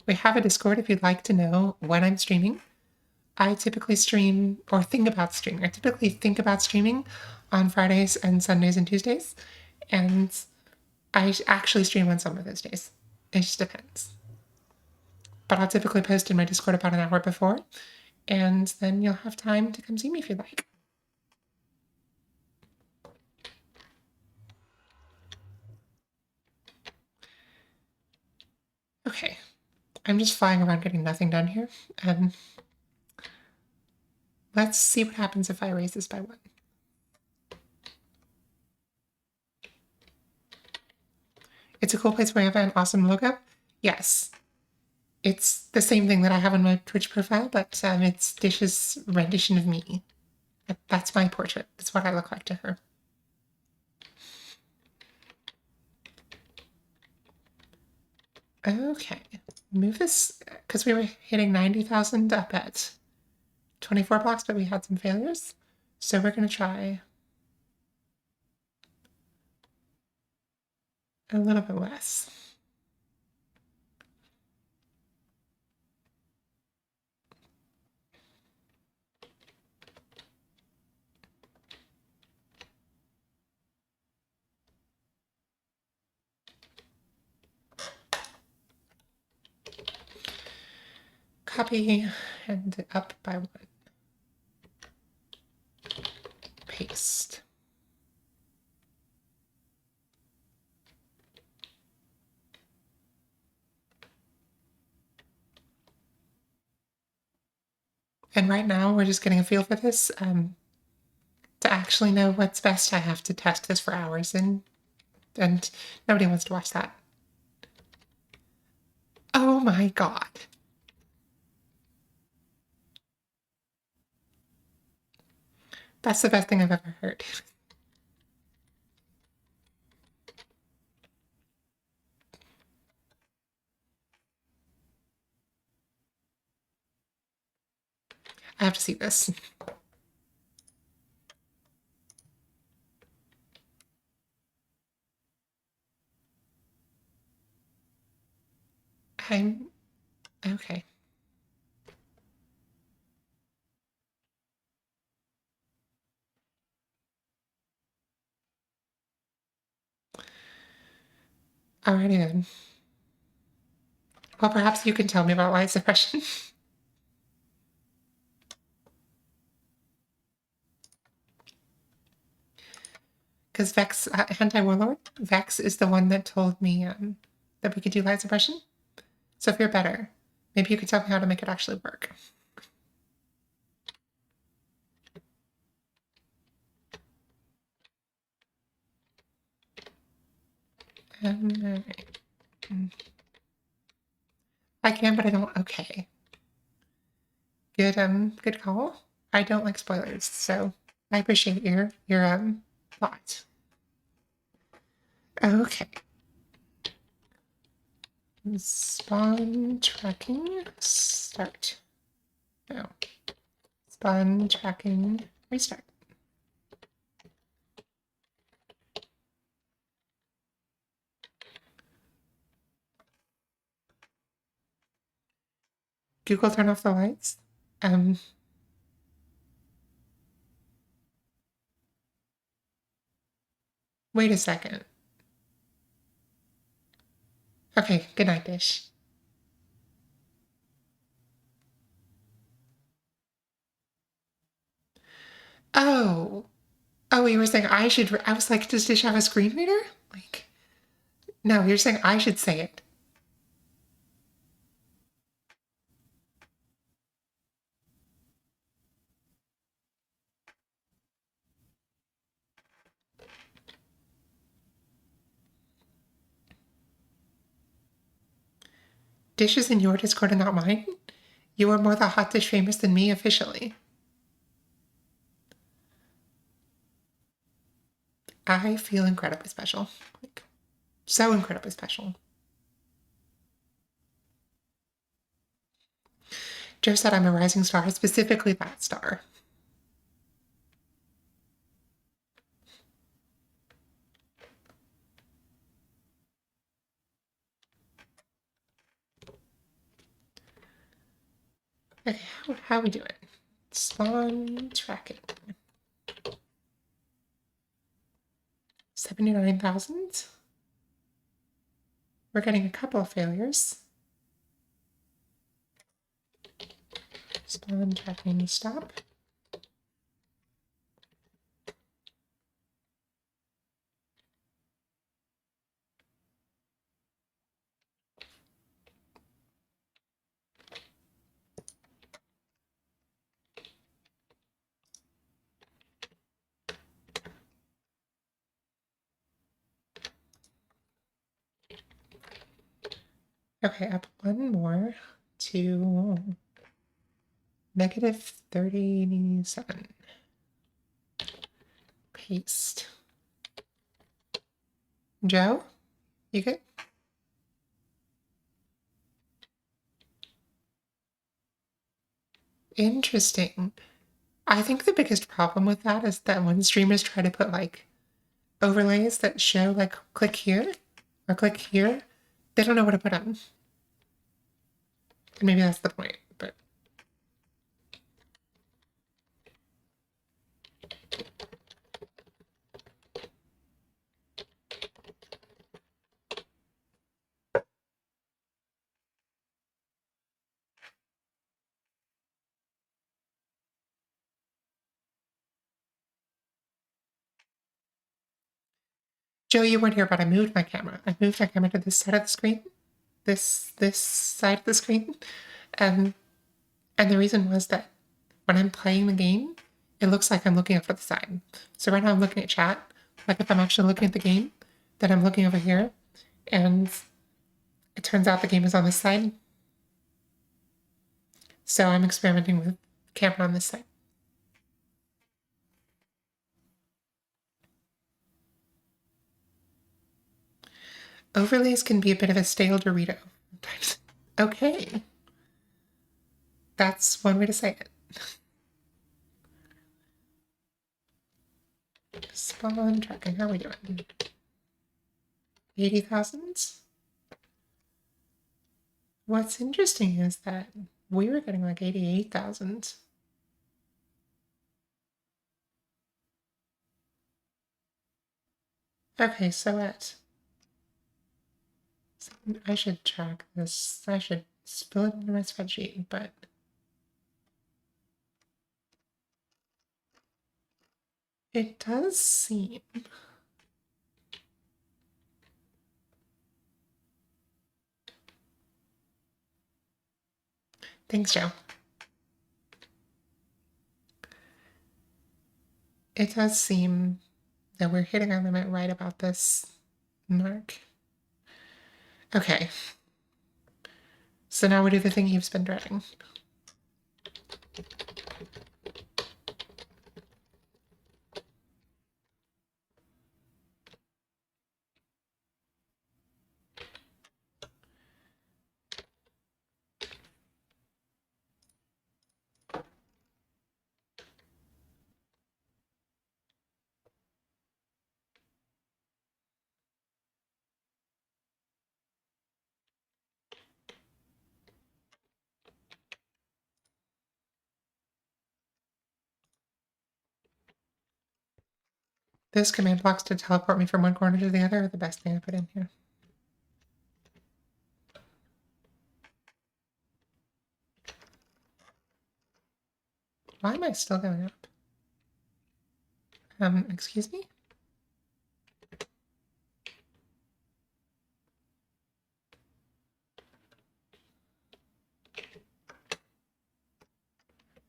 We have a Discord if you'd like to know when I'm streaming. I typically stream or think about streaming. I typically think about streaming on Fridays and Sundays and Tuesdays, and I actually stream on some of those days. It just depends. But I'll typically post in my Discord about an hour before, and then you'll have time to come see me if you'd like. Okay, I'm just flying around getting nothing done here. Let's see what happens if I raise this by 1. It's a cool place where you have an awesome logo. Yes. It's the same thing that I have on my Twitch profile, but it's Dish's rendition of me. That's my portrait. That's what I look like to her. Okay. Move this, because we were hitting 90,000 up at 24 blocks, but we had some failures. So we're going to try a little bit less. Copy and up by 1. Paste. And right now we're just getting a feel for this. To actually know what's best, I have to test this for hours, and nobody wants to watch that. Oh my god. That's the best thing I've ever heard. I have to see this. I'm okay. Alrighty then. Well, perhaps you can tell me about light suppression. Because Vex, Anti-Warlord, Vex is the one that told me that we could do light suppression. So if you're better, maybe you could tell me how to make it actually work. Alright. I can, but I don't. Okay. Good call. I don't like spoilers, so I appreciate your thoughts. Okay. Spawn tracking start. No. Spawn tracking restart. Google, turn off the lights. Wait a second. Okay, good night, Dish. Oh. Oh, you were saying I should. I was like, does Dish have a screen reader? Like, no, you're saying I should say it. Dish is in your Discord and not mine? You are more the hot dish famous than me officially. I feel incredibly special. Like, so incredibly special. Joe said I'm a rising star, specifically that star. Okay, how we doing? Spawn tracking. 79,000. We're getting a couple of failures. Spawn tracking stop. Okay, up one more to -37. Paste. Joe, you good? Interesting. I think the biggest problem with that is that when streamers try to put like overlays that show like click here or click here, they don't know what to put on. And maybe that's the point, but Joe, you weren't here, but I moved my camera. I moved my camera to this side of the screen. This side of the screen. And the reason was that when I'm playing the game, it looks like I'm looking up to the side. So right now I'm looking at chat. Like if I'm actually looking at the game, then I'm looking over here, and it turns out the game is on this side. So I'm experimenting with camera on this side. Overlays can be a bit of a stale Dorito sometimes. Okay. That's one way to say it. Spawn tracking, how are we doing? 80,000? What's interesting is that we were getting like 88,000. Okay, so I should track this. I should spill it into my spreadsheet, but it does seem. Thanks, Joe. It does seem that we're hitting our limit right about this mark. Okay. So now we do the thing you've been dreading. Those command blocks to teleport me from one corner to the other are the best thing I put in here. Why am I still going up? Excuse me?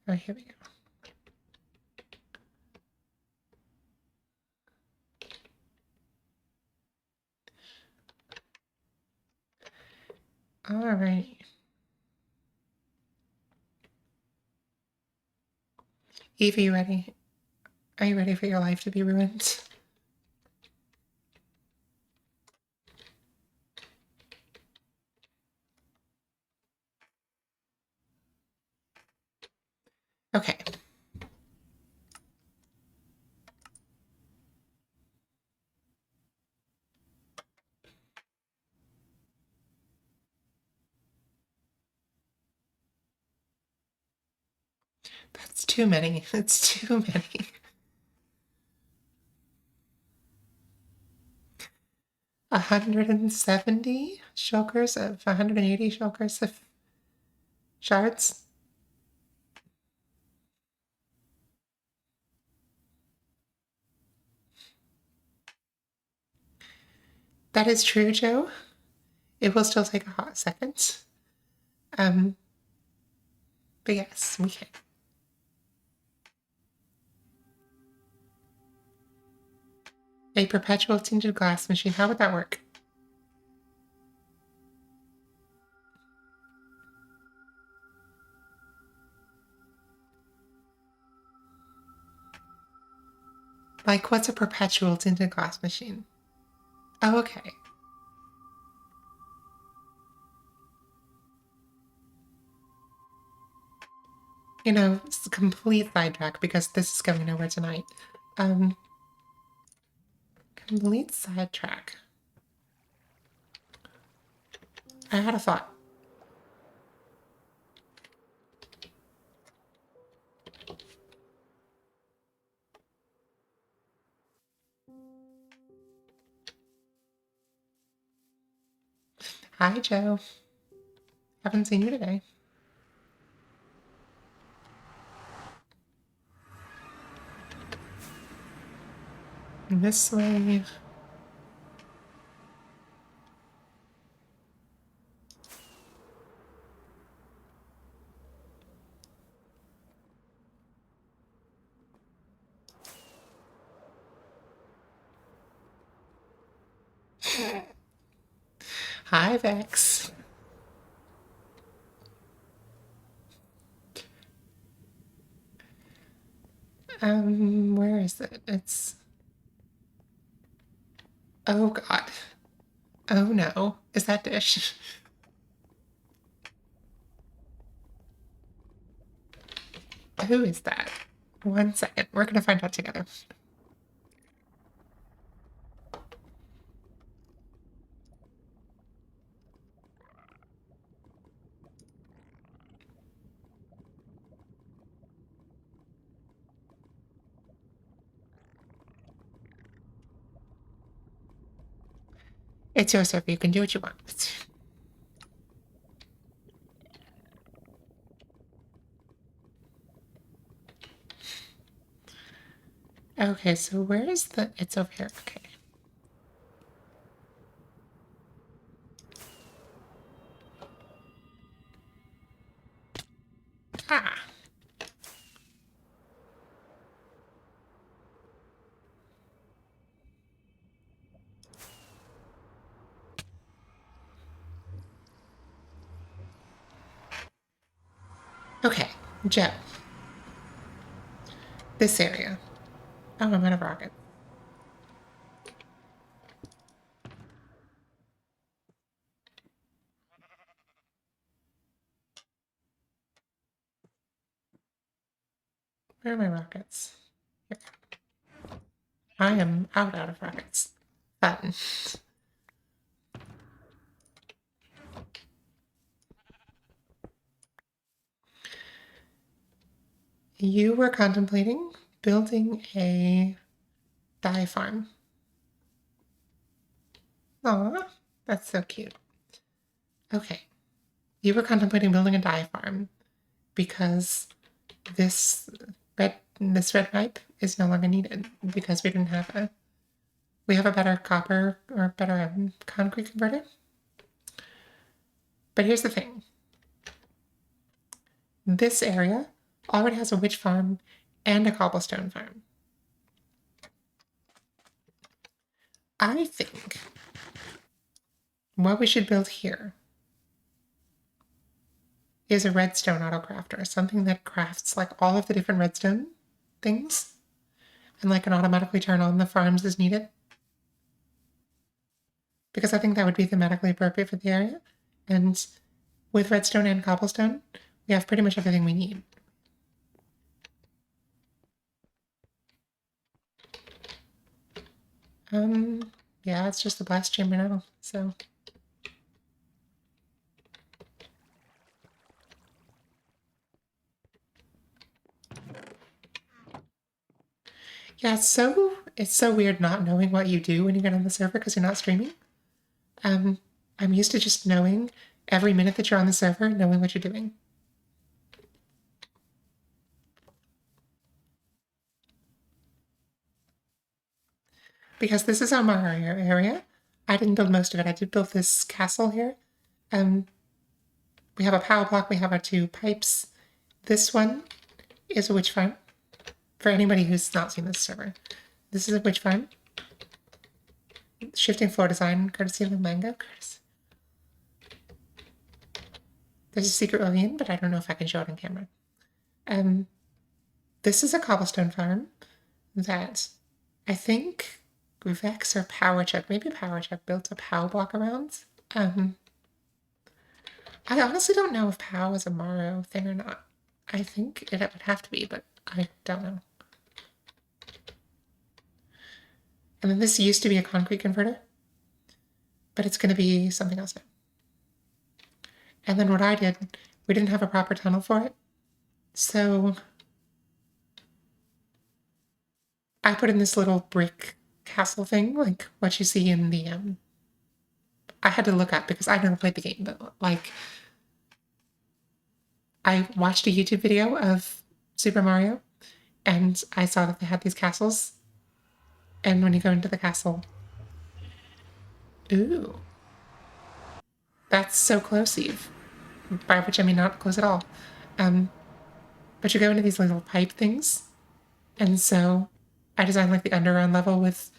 Oh, here we go. All right. Eve, are you ready? Are you ready for your life to be ruined? Okay. That's too many. It's too many. 170 shulkers of 180 shulkers of shards. That is true, Joe. It will still take a hot second. But yes, we can. A perpetual tinted glass machine. How would that work? Like, what's a perpetual tinted glass machine? Oh, okay. You know, it's a complete sidetrack because this is going nowhere tonight. Complete sidetrack. I had a thought. Hi, Joe. Haven't seen you today. This way. Hi, Vex. Where is it? It's... Oh, God. Oh, no. Is that dish? Who is that? 1 second. We're gonna find out together. It's your server. You can do what you want. Okay, so where is the... It's over here. Okay. Ah. Okay, Joe. This area. Oh, I'm out of rocket. Where are my rockets? Here. I am out of rockets. Fun. You were contemplating building a dye farm. Aw, that's so cute. Okay. You were contemplating building a dye farm because this red pipe is no longer needed because we have a better copper or better concrete converter. But here's the thing. This area already has a witch farm and a cobblestone farm. I think what we should build here is a redstone autocrafter, something that crafts like all of the different redstone things and like can automatically turn on the farms as needed. Because I think that would be thematically appropriate for the area. And with redstone and cobblestone, we have pretty much everything we need. Yeah, it's just the blast chamber now, so. Yeah, it's so weird not knowing what you do when you get on the server because you're not streaming. I'm used to just knowing every minute that you're on the server, knowing what you're doing. Because this is our Mario area. I didn't build most of it. I did build this castle here. We have a power block. We have our 2 pipes. This one is a witch farm. For anybody who's not seen this server, this is a witch farm. Shifting floor design, courtesy of the mango. There's a secret ravine, but I don't know if I can show it on camera. This is a cobblestone farm that I think Vex or Power Check, maybe Power Check built a POW block around. I honestly don't know if POW is a Mario thing or not. I think it would have to be, but I don't know. And then this used to be a concrete converter, but it's going to be something else now. And then what I did, we didn't have a proper tunnel for it. So I put in this little brick castle thing, like what you see in the, I had to look up because I never played the game, but like, I watched a YouTube video of Super Mario and I saw that they had these castles. And when you go into the castle, ooh, that's so close, Eve. By which I mean not close at all. But you go into these little pipe things, and so I designed like the underground level with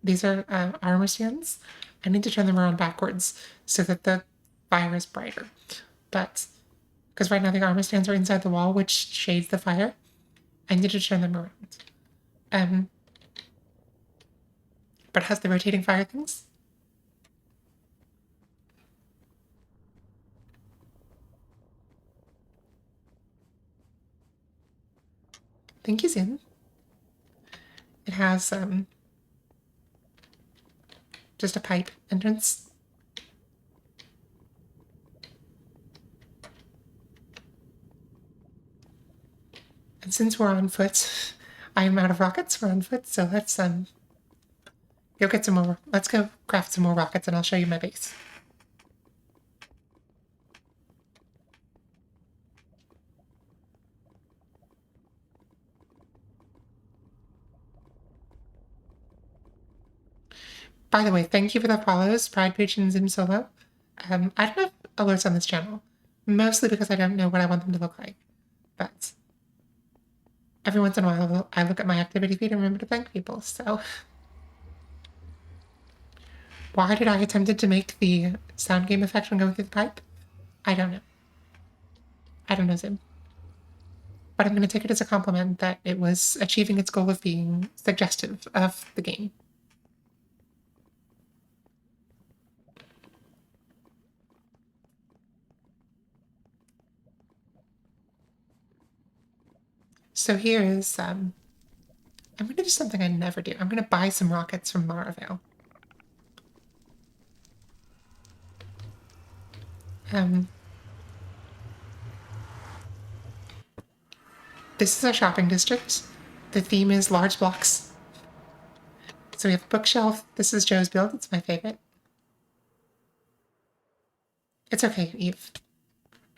these are armor stands. I need to turn them around backwards so that the fire is brighter. But because right now the armor stands are inside the wall, which shades the fire, I need to turn them around. Um, but it has the rotating fire things. Thank you, Zin. It has just a pipe entrance. And since we're on foot, I am out of rockets. We're on foot, so let's go get some more. Let's go craft some more rockets, and I'll show you my base. By the way, thank you for the follows, Pride Page and Zim Solo. I don't have alerts on this channel, mostly because I don't know what I want them to look like. But every once in a while, I look at my activity feed and remember to thank people. So, why did I attempt to make the sound game effect when going through the pipe? I don't know. I don't know, Zim. But I'm going to take it as a compliment that it was achieving its goal of being suggestive of the game. So here is, I'm going to do something I never do. I'm going to buy some rockets from Laravel. This is our shopping district. The theme is large blocks. So we have a bookshelf. This is Joe's build. It's my favorite. It's okay, Eve.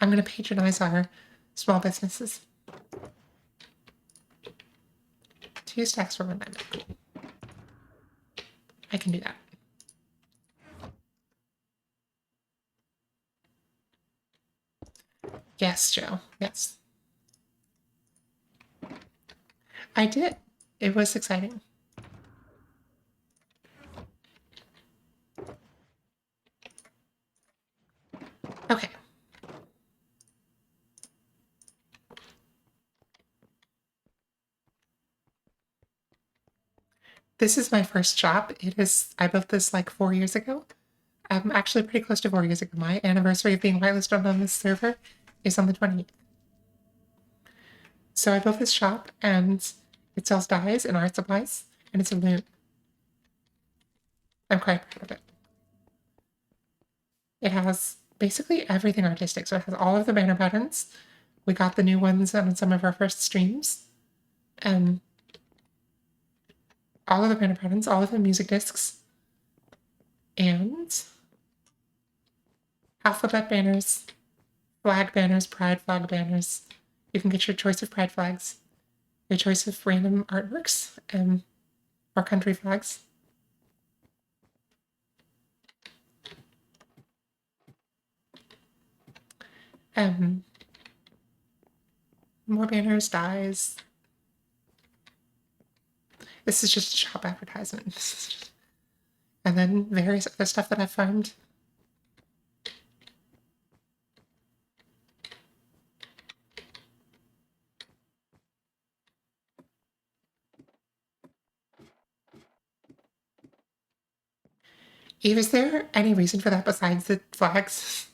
I'm going to patronize our small businesses. 2 stacks for 1 diamond. I can do that. Yes, Joe. Yes. I did. It was exciting. Okay. This is my first shop. I built this like 4 years ago. Actually pretty close to 4 years ago. My anniversary of being whitelisted on this server is on the 28th. So I built this shop and it sells dyes and art supplies and it's a loot. I'm quite proud of it. It has basically everything artistic. So it has all of the banner patterns. We got the new ones on some of our first streams. And all of the banner patterns, all of the music discs, and alphabet banners, flag banners, pride flag banners. You can get your choice of pride flags, your choice of random artworks, or country flags. More banners, dyes. This is just a shop advertisement. And then various other stuff that I farmed. Eve, is there any reason for that besides the flags?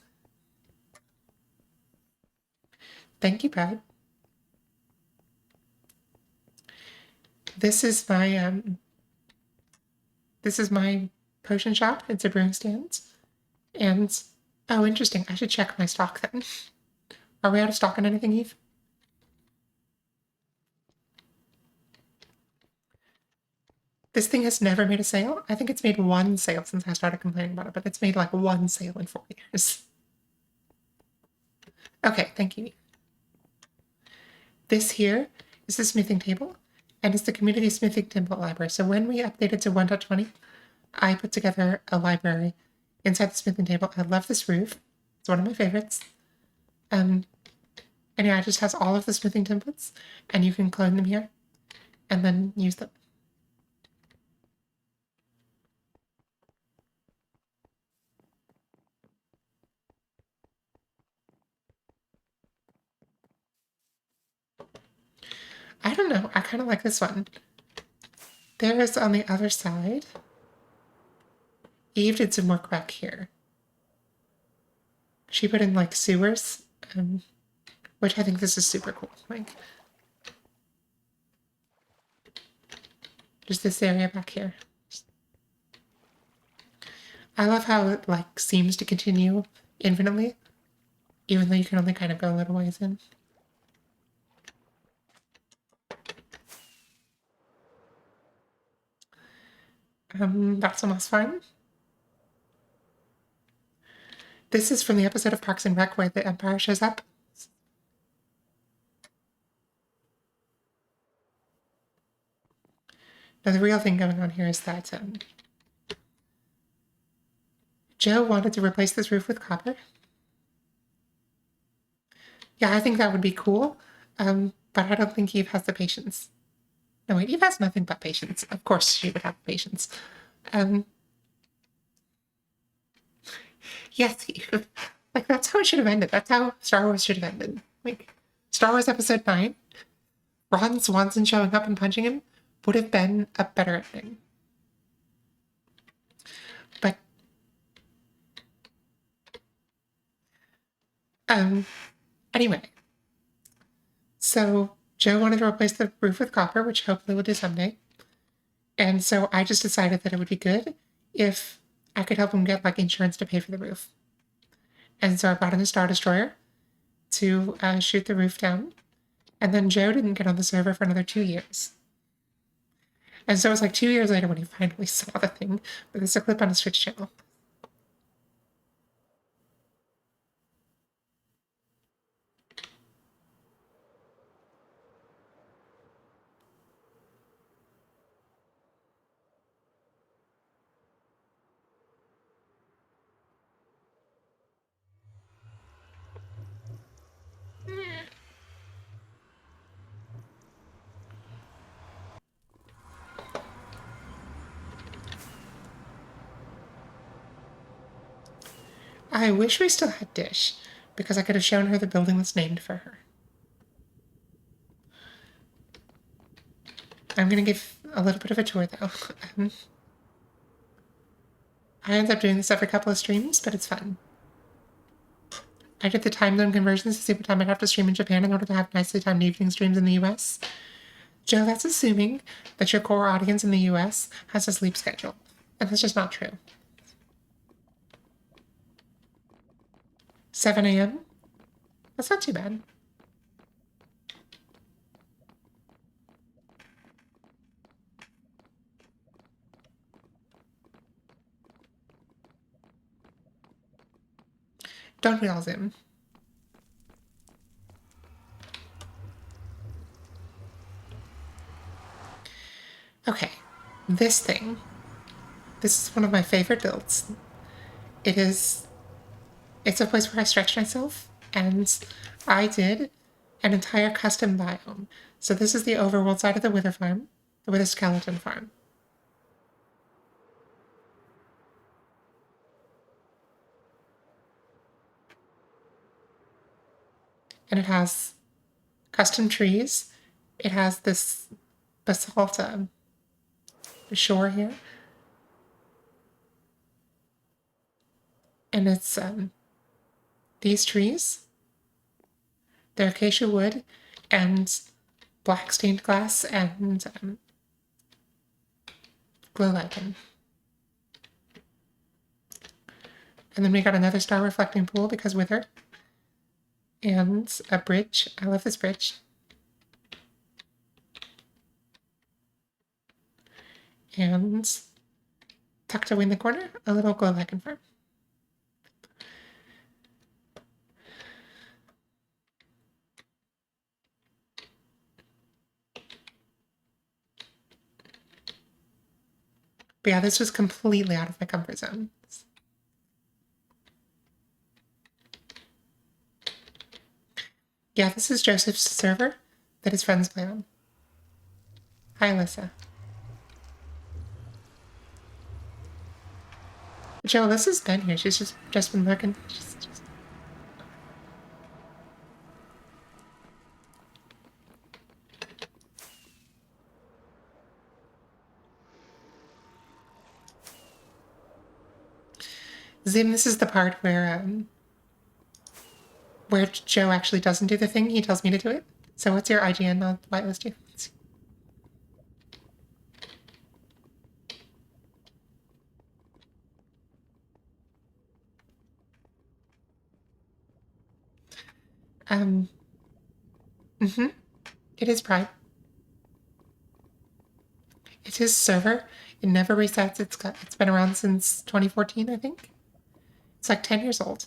Thank you, Brad. This is my potion shop. It's a brewing stand. And oh, interesting. I should check my stock then. Are we out of stock on anything, Eve? This thing has never made a sale. I think it's made one sale since I started complaining about it, but it's made like one sale in 4 years. Okay, thank you. This here is the smithing table, and it's the community smithing table library. So when we updated to 1.20, I put together a library inside the smithing table. I love this roof. It's one of my favorites. And yeah, it just has all of the smithing templates, and you can clone them here and then use them. I don't know. I kind of like this one. There is on the other side. Eve did some work back here. She put in like sewers, which I think this is super cool. Like, just this area back here. I love how it like seems to continue infinitely, even though you can only kind of go a little ways in. That's almost fun. This is from the episode of Parks and Rec where the Empire shows up. Now the real thing going on here is that Joe wanted to replace this roof with copper. Yeah, I think that would be cool, but I don't think Eve has the patience. No, wait, Eve has nothing but patience. Of course she would have patience. Yes, Eve. Like, that's how it should have ended. That's how Star Wars should have ended. Like, Star Wars Episode 9, Ron Swanson showing up and punching him would have been a better ending. But, anyway. So, Joe wanted to replace the roof with copper, which hopefully we'll do someday. And so I just decided that it would be good if I could help him get, like, insurance to pay for the roof. And so I brought in a Star Destroyer to shoot the roof down. And then Joe didn't get on the server for another 2 years. And so it was like 2 years later when he finally saw the thing. But there's a clip on his Twitch channel. I wish we still had Dish, because I could have shown her the building that's named for her. I'm going to give a little bit of a tour, though. I end up doing this every couple of streams, but it's fun. I did the time zone conversions to see what time I'd have to stream in Japan in order to have nicely timed evening streams in the US. Joe, that's assuming that your core audience in the US has a sleep schedule, and that's just not true. 7 a.m.? That's not too bad. Don't we all, Zim? Okay, this thing. This is one of my favorite builds. It's a place where I stretch myself, and I did an entire custom biome. So this is the overworld side of the Wither Farm, the Wither Skeleton Farm. And it has custom trees. It has this basalt shore here. And it's these trees, they're acacia wood and black stained glass and glow lichen. And then we got another star reflecting pool because wither. And a bridge. I love this bridge. And tucked away in the corner, a little glow lichen farm. But yeah, this was completely out of my comfort zone. Yeah, this is Joseph's server that his friends play on. Hi, Alyssa. Joe, Alyssa's been here. She's just been looking. Zim, this is the part where Joe actually doesn't do the thing. He tells me to do it. So what's your IGN? I'll whitelist you. It is Pride. It's his server. It never resets. It's been around since 2014, I think. It's like 10 years old.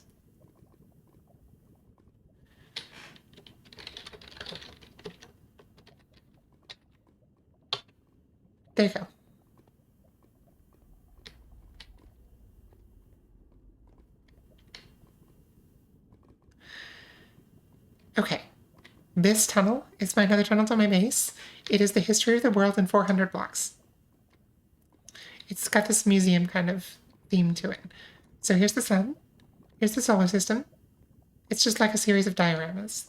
There you go. Okay. This tunnel is my another tunnel to my base. It is the history of the world in 400 blocks. It's got this museum kind of theme to it. So here's the sun. Here's the solar system. It's just like a series of dioramas.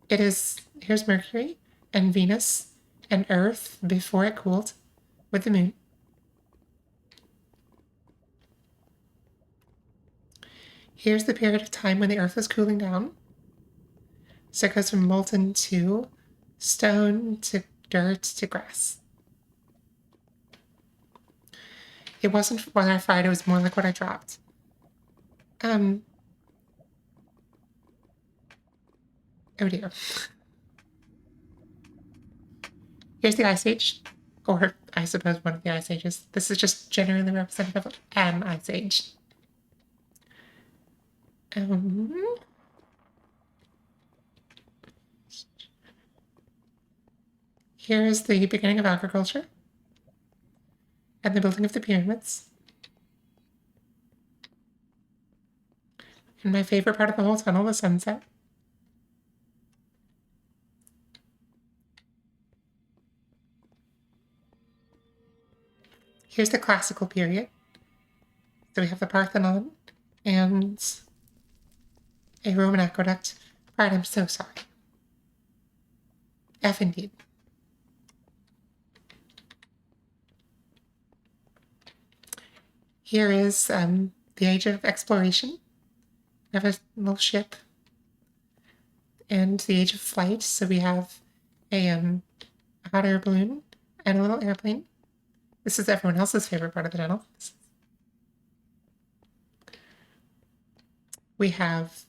Here's Mercury and Venus and Earth before it cooled with the moon. Here's the period of time when the Earth was cooling down. So it goes from molten to stone to dirt to grass. It wasn't what I fried, it was more like what I dropped. Oh dear. Here's the Ice Age, or I suppose one of the Ice Ages. This is just generally representative of an Ice Age. Here is the beginning of agriculture and the building of the pyramids. And my favorite part of the whole tunnel, the sunset. Here's the classical period. So we have the Parthenon and a Roman aqueduct. Right, I'm so sorry. F indeed. Here is the age of exploration. We have a little ship. And the age of flight. So we have a hot air balloon and a little airplane. This is everyone else's favorite part of the tunnel. We have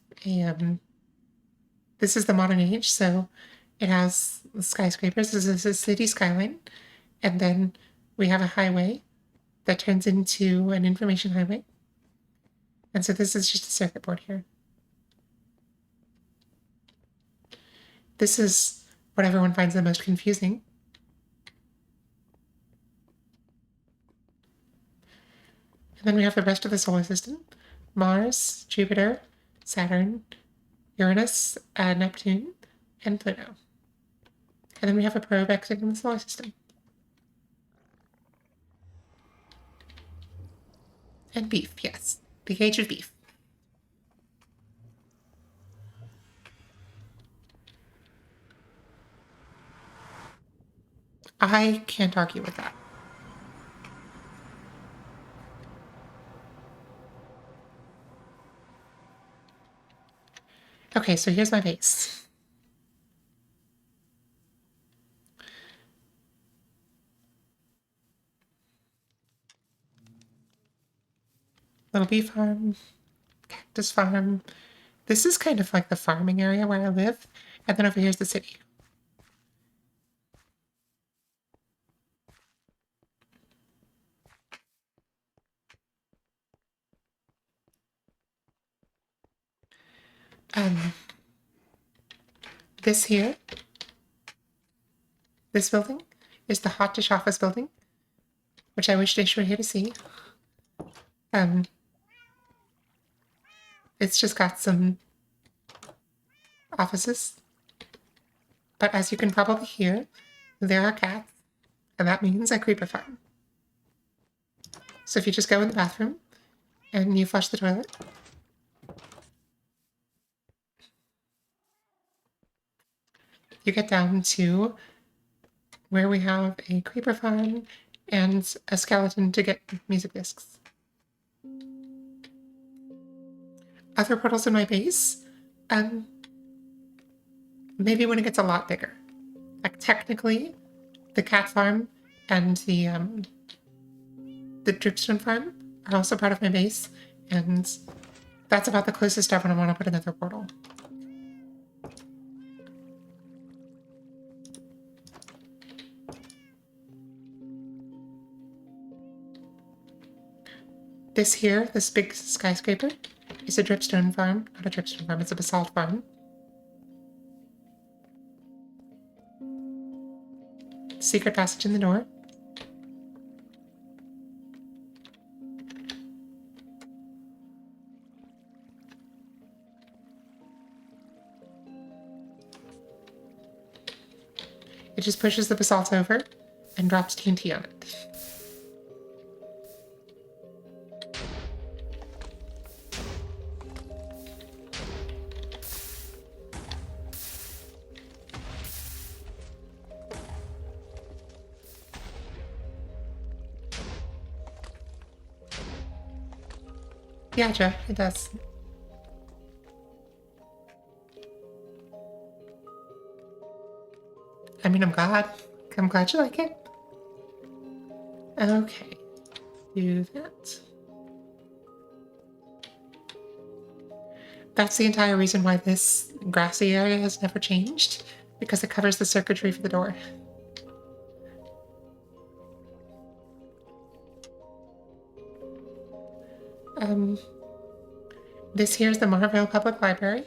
this is the modern age, so it has skyscrapers. This is a city skyline. And then we have a highway that turns into an information highway. And so this is just a circuit board here. This is what everyone finds the most confusing. And then we have the rest of the solar system. Mars, Jupiter, Saturn, Uranus, Neptune, and Pluto. And then we have a probe exiting the solar system. And beef, yes. The age of beef. I can't argue with that. Okay, so here's my base. Little bee farm, cactus farm. This is kind of like the farming area where I live. And then over here's the city. This here, this building, is the hot dish office building, which I wish Dish were here to see. It's just got some offices. But as you can probably hear, there are cats, and that means a creeper farm. So if you just go in the bathroom and you flush the toilet, you get down to where we have a creeper farm and a skeleton to get music discs. Other portals in my base, maybe when it gets a lot bigger. Like technically, the cat farm and the dripstone farm are also part of my base, and that's about the closest stuff when I want to put another portal. This here, this big skyscraper, is a dripstone farm. Not a dripstone farm, it's a basalt farm. Secret passage in the door. It just pushes the basalt over and drops TNT on it. Yeah, Joe, it does. I mean, I'm glad. I'm glad you like it. Okay, do that. That's the entire reason why this grassy area has never changed, because it covers the circuitry for the door. This here's the Marvale Public Library.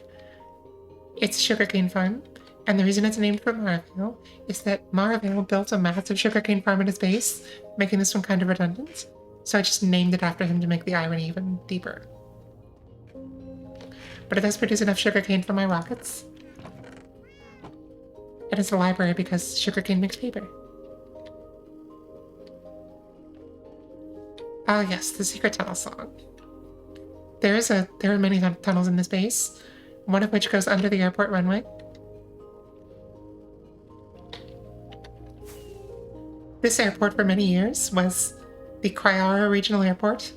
It's a sugarcane farm, and the reason it's named for Marvale is that Marvale built a massive sugarcane farm at his base, making this one kind of redundant. So I just named it after him to make the irony even deeper. But it does produce enough sugarcane for my rockets. And it's a library because sugarcane makes paper. Ah yes, the secret tunnel song. There are many tunnels in this base, one of which goes under the airport runway. This airport for many years was the Cryara Regional Airport,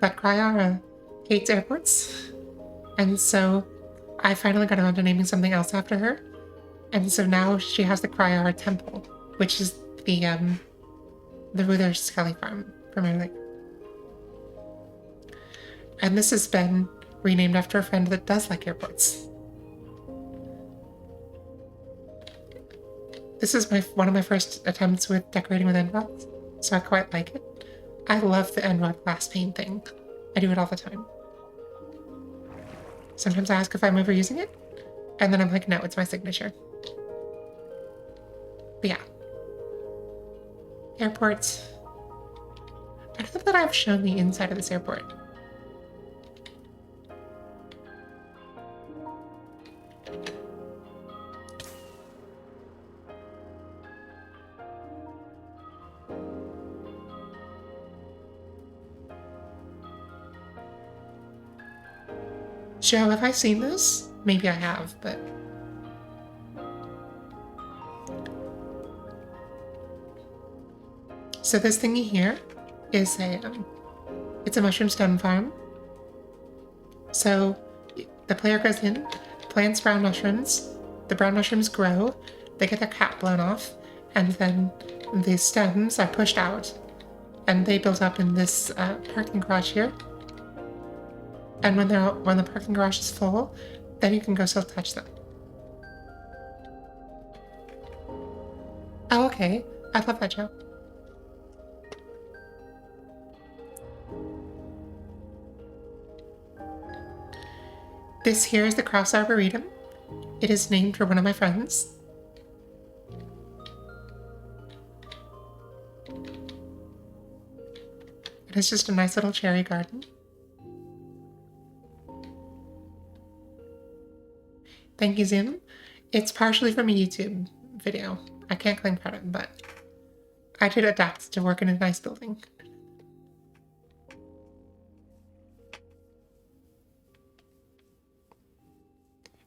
but Cryara hates airports, and so I finally got around to naming something else after her, and so now she has the Cryara Temple, which is the Ruther Skelly farm from earlier. And this has been renamed after a friend that does like airports. This is one of my first attempts with decorating with end rods, so I quite like it. I love the end rod glass pane thing. I do it all the time. Sometimes I ask if I'm overusing it, and then I'm like, no, it's my signature. But yeah. Airport. I don't know that I've shown the inside of this airport. Joe, have I seen this? Maybe I have, but... So this thingy here is it's a mushroom stone farm. So the player goes in, plants brown mushrooms. The brown mushrooms grow, they get their cap blown off, and then the stems are pushed out, and they build up in this parking garage here. And when the parking garage is full, then you can go silk touch them. Oh, okay. I love that joke. This here is the Cross Arboretum. It is named for one of my friends. It is just a nice little cherry garden. Thank you, Zim. It's partially from a YouTube video. I can't claim credit, but I did adapt to work in a nice building.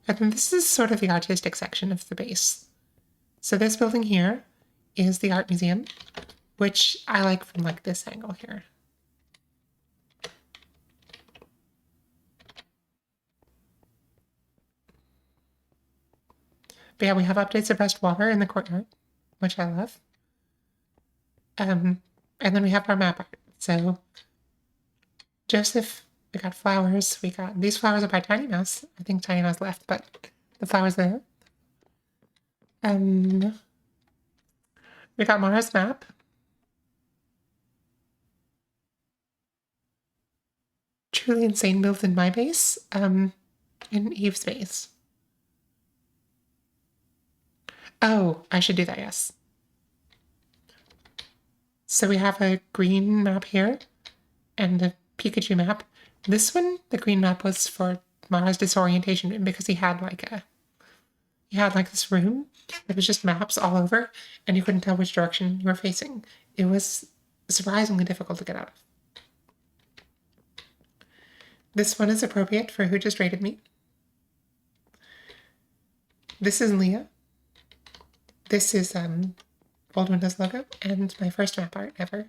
And then this is sort of the artistic section of the base. So this building here is the art museum, which I like from like this angle here. But yeah, we have updates of rest water in the courtyard, which I love. And then we have our map art. So Joseph, we got flowers. We got these flowers are by Tiny Mouse. I think Tiny Mouse left, but the flowers there. We got Mara's map. Truly insane build in my base. In Eve's base. Oh, I should do that, yes. So we have a green map here and a Pikachu map. This one, the green map, was for Mara's disorientation room because he had like this room that was just maps all over and you couldn't tell which direction you were facing. It was surprisingly difficult to get out of. This one is appropriate for who just rated me. This is Leah. This is Old Windows logo and my first map art ever.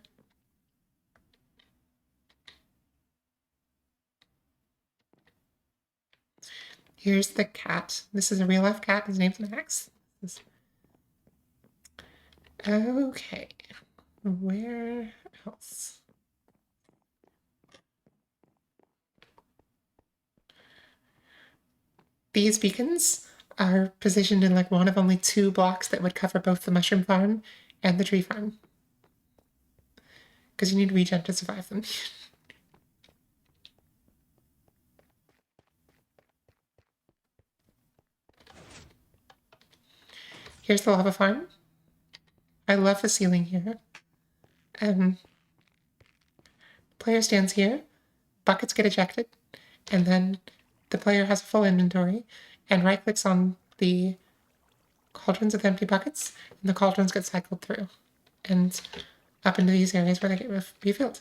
Here's the cat. This is a real life cat. His name's Max. Okay. Where else? These beacons are positioned in like one of only 2 blocks that would cover both the mushroom farm and the tree farm. Because you need regen to survive them. Here's the lava farm. I love the ceiling here. Player stands here, buckets get ejected, and then the player has a full inventory and right-clicks on the cauldrons with empty buckets, and the cauldrons get cycled through and up into these areas where they get refilled.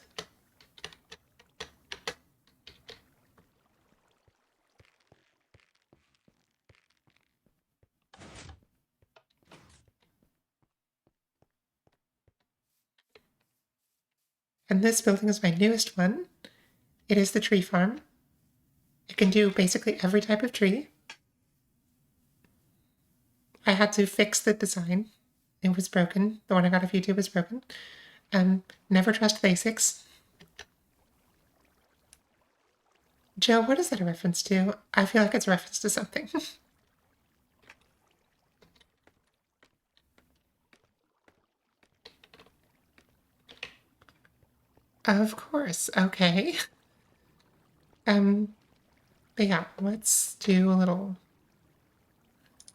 And this building is my newest one. It is the tree farm. It can do basically every type of tree. I had to fix the design. It was broken. The one I got off YouTube was broken. Never trust basics. Joe, what is that a reference to? I feel like it's a reference to something. Of course. Okay. But yeah, let's do a little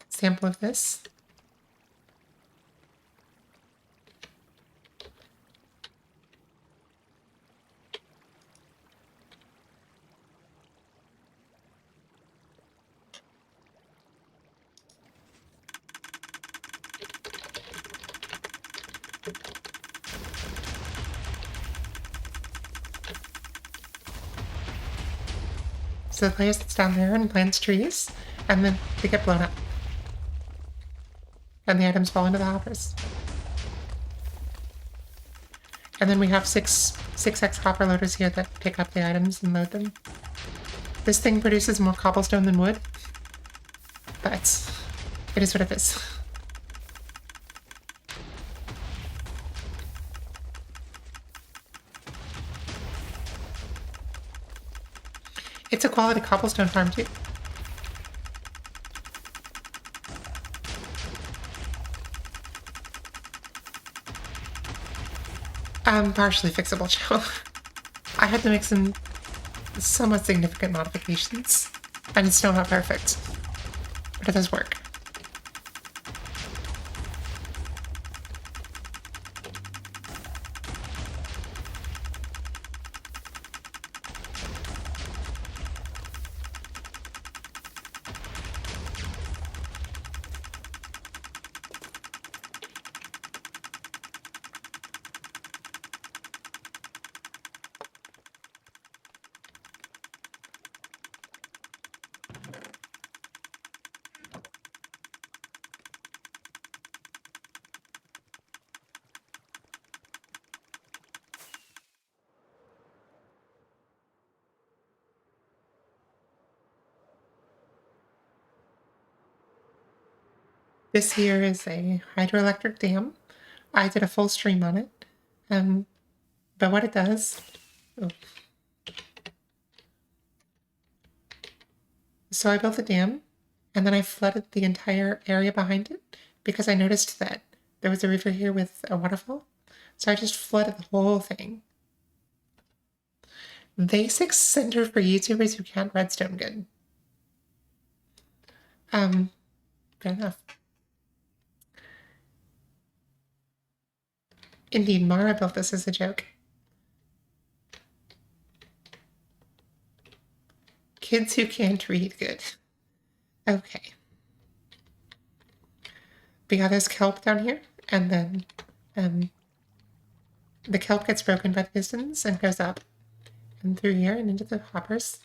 sample of this. So the player sits down there and plants trees, and then they get blown up. And the items fall into the hoppers. And then we have 6x copper loaders here that pick up the items and load them. This thing produces more cobblestone than wood. but it is what it is. It's a quality cobblestone farm, too. Partially fixable, Joe. I had to make some somewhat significant modifications, and it's still not perfect, but it does work. This here is a hydroelectric dam. I did a full stream on it. But what it does... Oh. So I built the dam, and then I flooded the entire area behind it because I noticed that there was a river here with a waterfall. So I just flooded the whole thing. Basic center for YouTubers who can't redstone good. Fair enough. Indeed, Mara built this as a joke. Kids who can't read good. Okay. But yeah, there's kelp down here, and then the kelp gets broken by the pistons and goes up and through here and into the hoppers.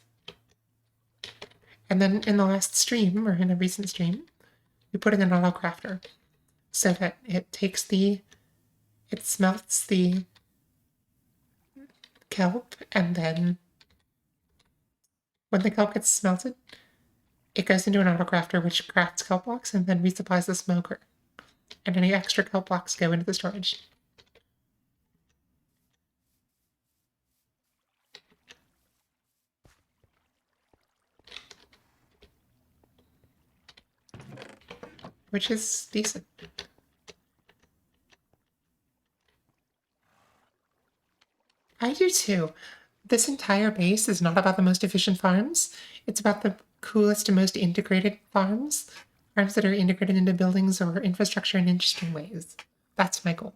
And then in the last stream, or in a recent stream, we put in an auto crafter so that it smelts the kelp, and then when the kelp gets smelted, it goes into an auto crafter which crafts kelp blocks and then resupplies the smoker. And any extra kelp blocks go into the storage. Which is decent. I do too. This entire base is not about the most efficient farms. It's about the coolest and most integrated farms. Farms that are integrated into buildings or infrastructure in interesting ways. That's my goal.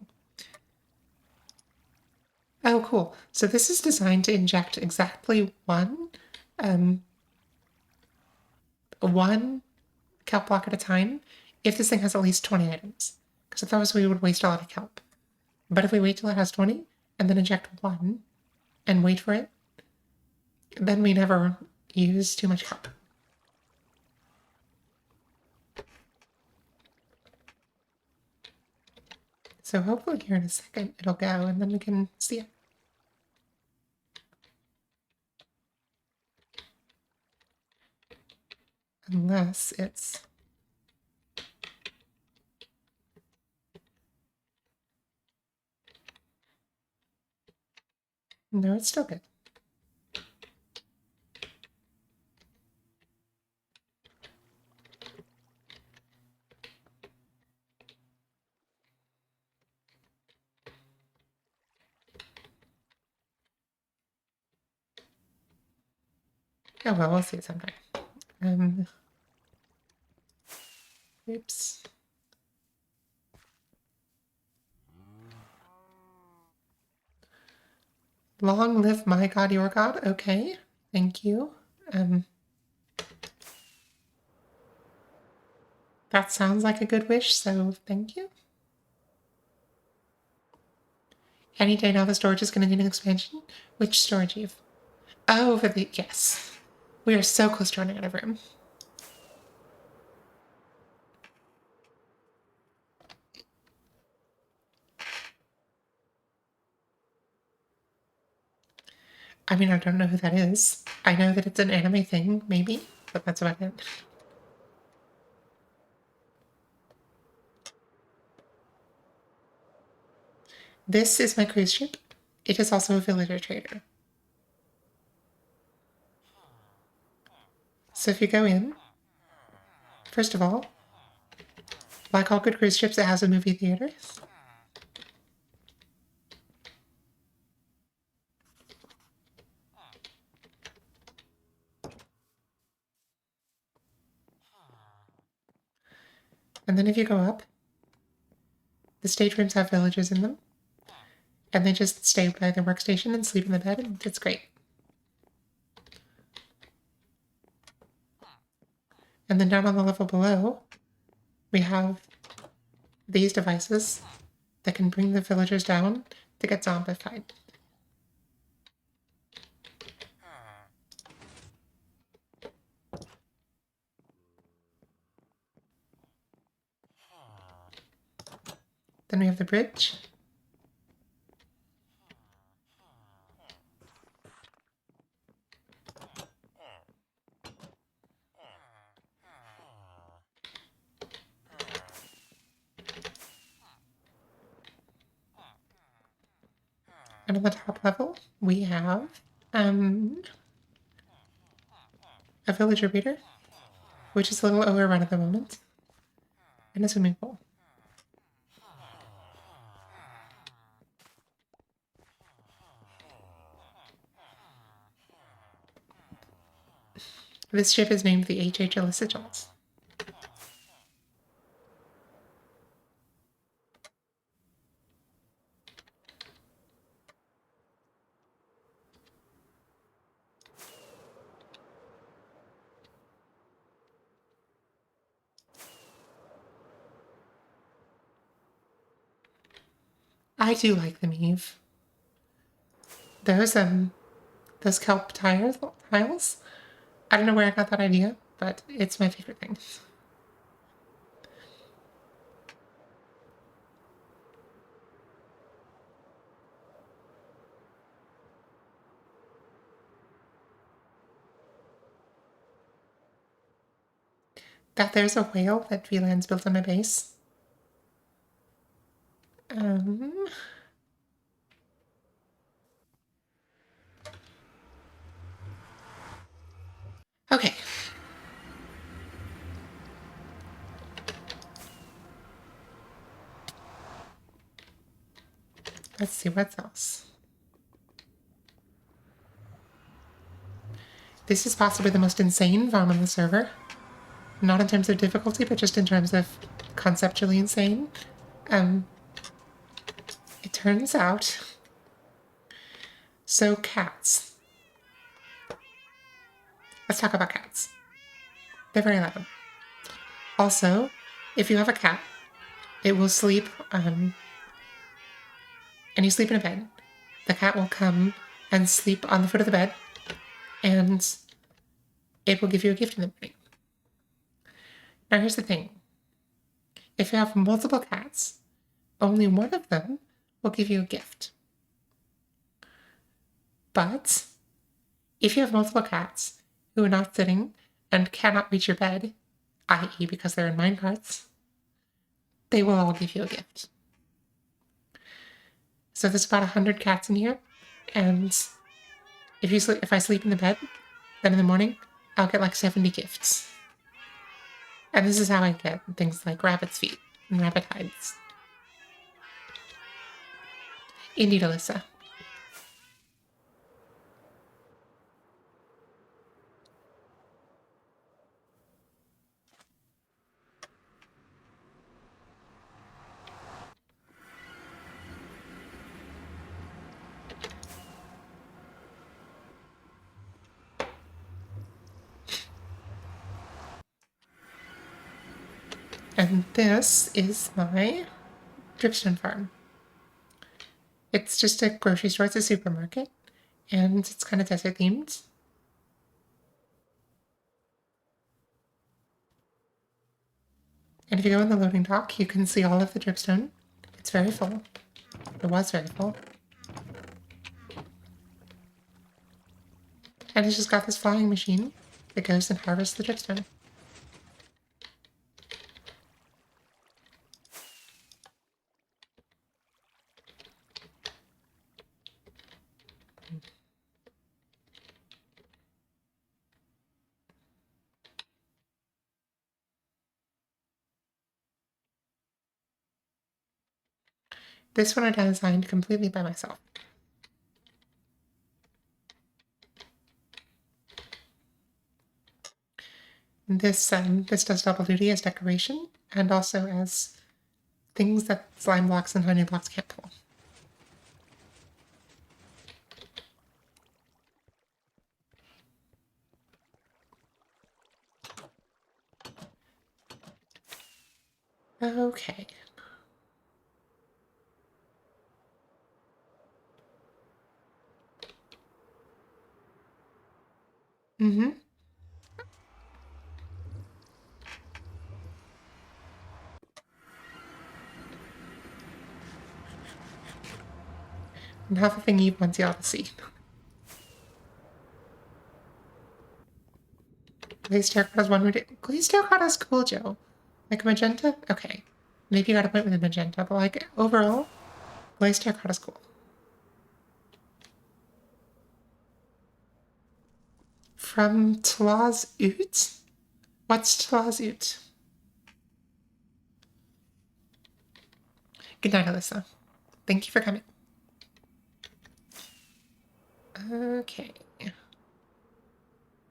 Oh, cool. So this is designed to inject exactly one kelp block at a time if this thing has at least 20 items. Because otherwise we would waste a lot of kelp. But if we wait till it has 20 and then inject one and wait for it, then we never use too much kelp. So hopefully here in a second it'll go and then we can see it. Unless it's... No, it's still good. Oh well, we'll see it sometime. Oops. Long live my god, your god. Okay, thank you. That sounds like a good wish, so thank you. Any day now the storage is going to need an expansion. Which storage, Eve? Oh, for the... Yes. We are so close to running out of room. I mean, I don't know who that is. I know that it's an anime thing, maybe, but that's about it. This is my cruise ship. It is also a villager trader. So if you go in, first of all, like all good cruise ships, it has a movie theater. And then if you go up, the staterooms have villagers in them. And they just stay by their workstation and sleep in the bed, and it's great. And then down on the level below, we have these devices that can bring the villagers down to get zombified. Then we have the bridge. And on the top level, we have a villager reader, which is a little overrun at the moment, and a swimming pool. This ship is named the H.H. Alyssa Jones. I do like them, Eve. Those kelp tiles, I don't know where I got that idea, but it's my favorite thing. That there's a whale that VLAN's built on my base. Okay. Let's see what else. This is possibly the most insane farm on the server. Not in terms of difficulty, but just in terms of conceptually insane. It turns out... So cats. Let's talk about cats. They're very loud. Also, if you have a cat, it will sleep, and you sleep in a bed. The cat will come and sleep on the foot of the bed, and it will give you a gift in the morning. Now here's the thing. If you have multiple cats, only one of them will give you a gift. But if you have multiple cats who are not sitting and cannot reach your bed, i.e. because they're in minecarts, they will all give you a gift. So there's about 100 cats in here, and if I sleep in the bed, then in the morning, I'll get like 70 gifts. And this is how I get things like rabbit's feet and rabbit hides. Indeed, Alyssa. And this is my dripstone farm. It's just a grocery store, it's a supermarket, and it's kind of desert themed. And if you go in the loading dock, you can see all of the dripstone. It's very full. It was very full. And it's just got this flying machine that goes and harvests the dripstone. This one I designed completely by myself. This does double duty as decoration and also as things that slime blocks and honey blocks can't pull. Okay. Mm-hmm. And half the thing Eve wants y'all to see. Glazed terracotta's one we did. Glazed terracotta's cool, Joe. Like magenta? Okay. Maybe you got a point with the magenta, but like overall, glazed terracotta's cool. From Tla's Oot? What's Tla's Oot? Good night, Alyssa. Thank you for coming. Okay.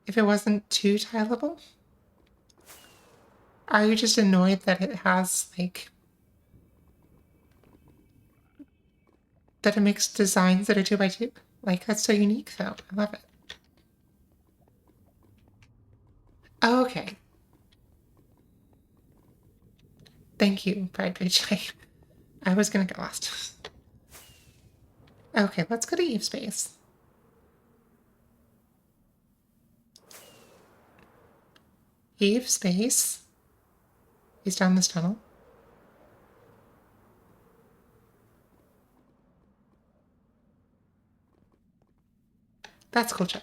If it wasn't too tileable? Are you just annoyed that it has, like, that it makes designs that are 2x2? Like, that's so unique, though. I love it. Oh, okay. Thank you, Pride Page. I was gonna get lost. Okay, let's go to Eve Space. Eve Space is down this tunnel. That's cool, Joe.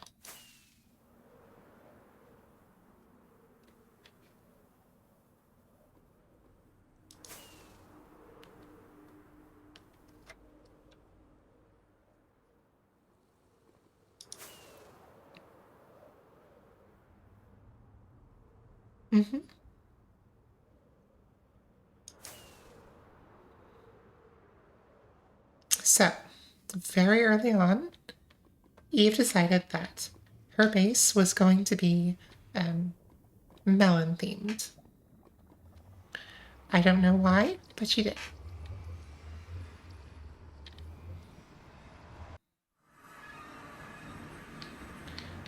Mm-hmm. So, very early on, Eve decided that her base was going to be melon themed. I don't know why, but she did.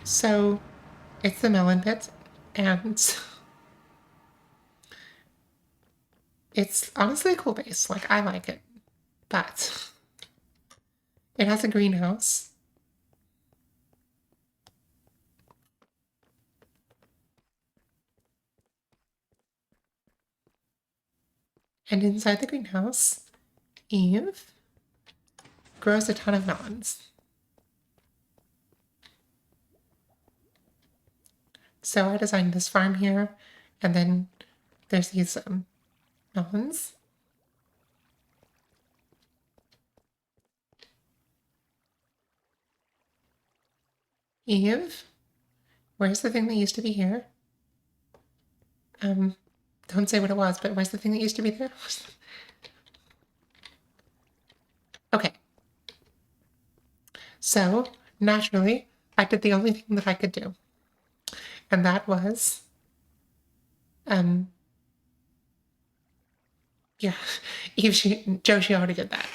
So, it's the melon pit, and it's honestly a cool base. Like, I like it. But it has a greenhouse. And inside the greenhouse, Eve grows a ton of melons. So I designed this farm here, and then there's these melons. Eve, where's the thing that used to be here? Don't say what it was, but where's the thing that used to be there? Okay. So, naturally, I did the only thing that I could do. And that was, yeah, Joe, she already did that.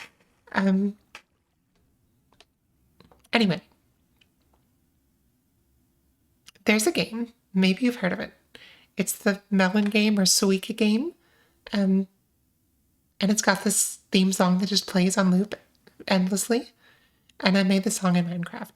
Anyway, there's a game, maybe you've heard of it. It's the Melon game or Suika game. And it's got this theme song that just plays on loop endlessly. And I made the song in Minecraft.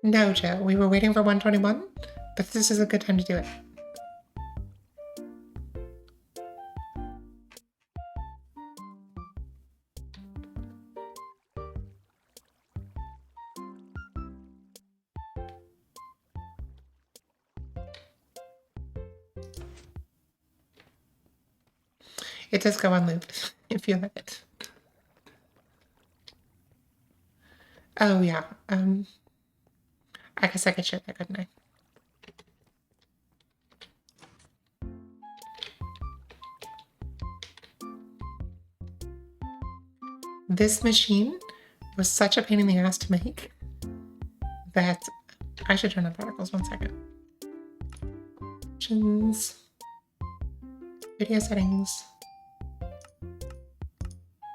No, Joe, we were waiting for 121. But this is a good time to do it. It does go on loop if you let it. Oh yeah. I guess I could share that, couldn't I? This machine was such a pain in the ass to make that I should turn on particles 1 second. Options, video settings,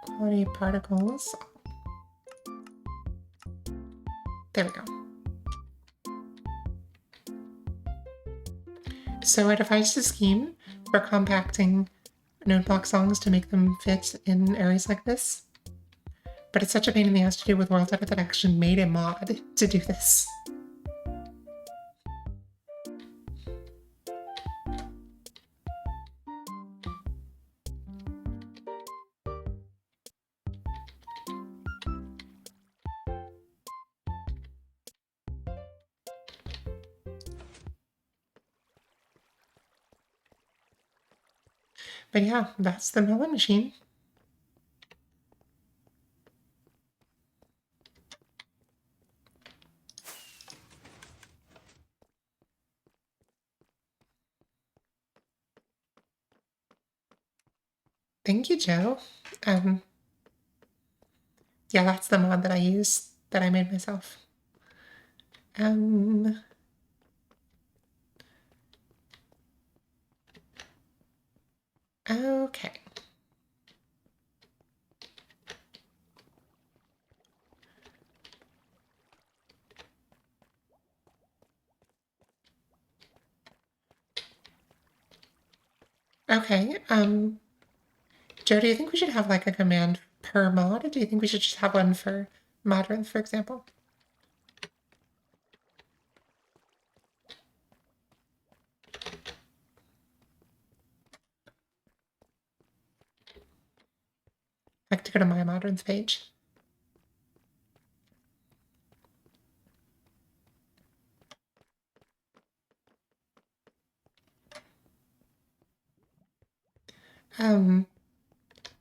quality particles. There we go. So I devised a scheme for compacting note block songs to make them fit in areas like this. But it's such a pain in the ass to do with World Edit that I actually made a mod to do this. But yeah, that's the melon machine. Thank you, Joe. Yeah, that's the mod that I use, that I made myself. Okay. Okay, Joe, do you think we should have like a command per mod? Or do you think we should just have one for modern, for example? I have to go to my moderns page.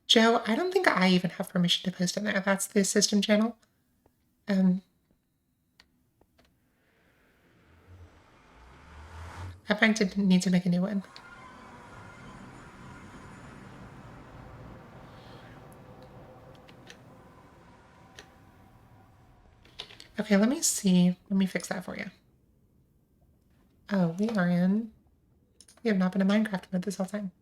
Joe, I don't think I even have permission to post in there. That's the system channel. I might need to make a new one. Okay, let me see. Let me fix that for you. Oh, we have not been in Minecraft mode this whole time.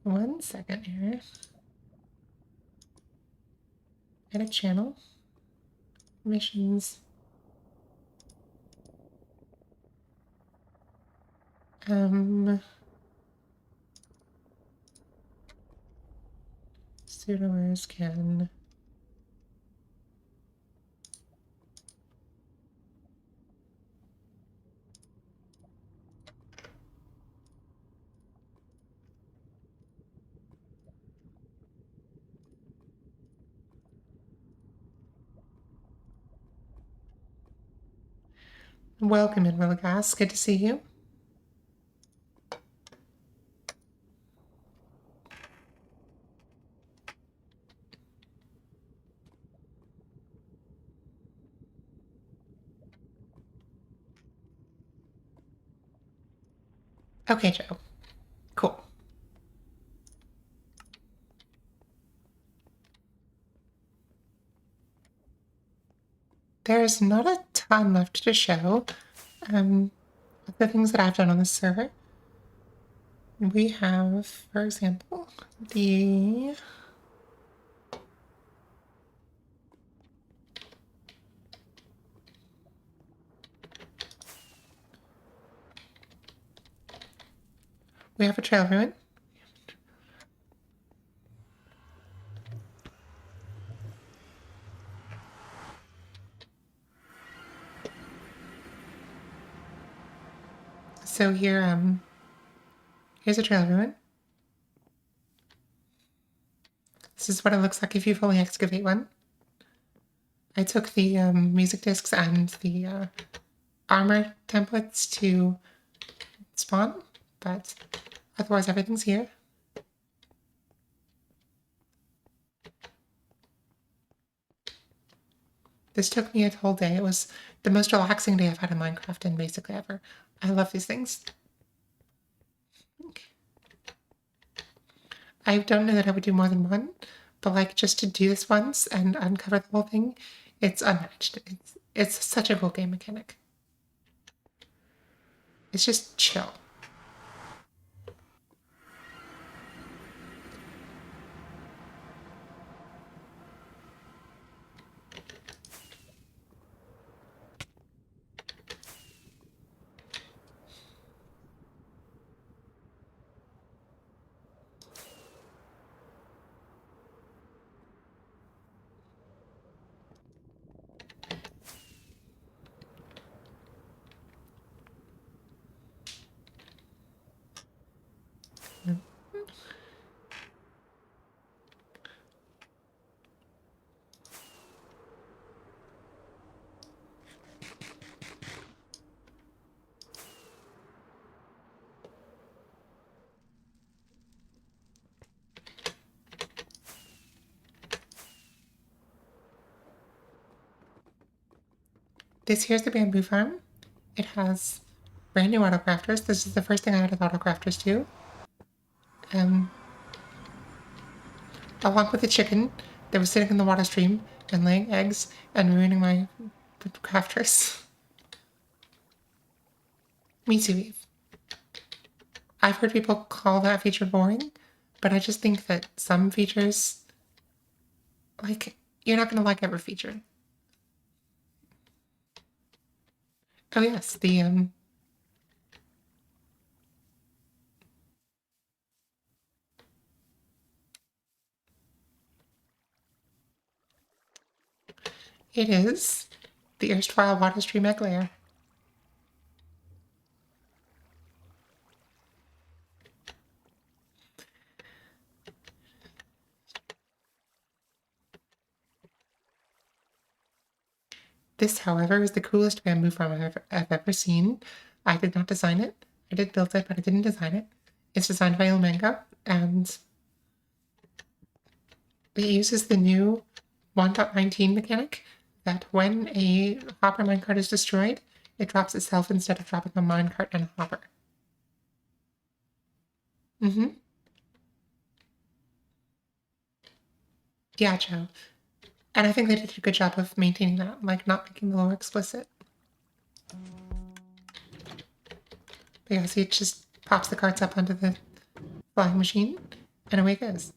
1 second here. Edit channel. Missions. Sudoers can welcome in, Willigas. Good to see you. Okay, Joe. Cool. There's not a ton left to show. The things that I've done on this server. We have, for example, we have a trail ruin. So here's a trail ruin. This is what it looks like if you fully excavate one. I took the music discs and the armor templates to spawn, but otherwise everything's here. This took me a whole day. It was the most relaxing day I've had in Minecraft in basically ever. I love these things. I don't know that I would do more than one, but like just to do this once and uncover the whole thing, it's unmatched. It's such a cool game mechanic. It's just chill. This here's the bamboo farm. It has brand new autocrafters. This is the first thing I added autocrafters to. Along with the chicken that was sitting in the water stream and laying eggs and ruining my crafters. Me too, Eve. I've heard people call that feature boring, but I just think that some features, like, you're not going to like every feature. Oh yes, it is the erstwhile water stream egg layer. This, however, is the coolest bamboo farm I've ever seen. I did not design it. I did build it, but I didn't design it. It's designed by Ilmanga, and it uses the new 1.19 mechanic that when a hopper minecart is destroyed, it drops itself instead of dropping a minecart and a hopper. Yeah, Joe. And I think they did a good job of maintaining that, like not making the lore explicit. But yeah, see, it just pops the carts up onto the flying machine, and away it goes.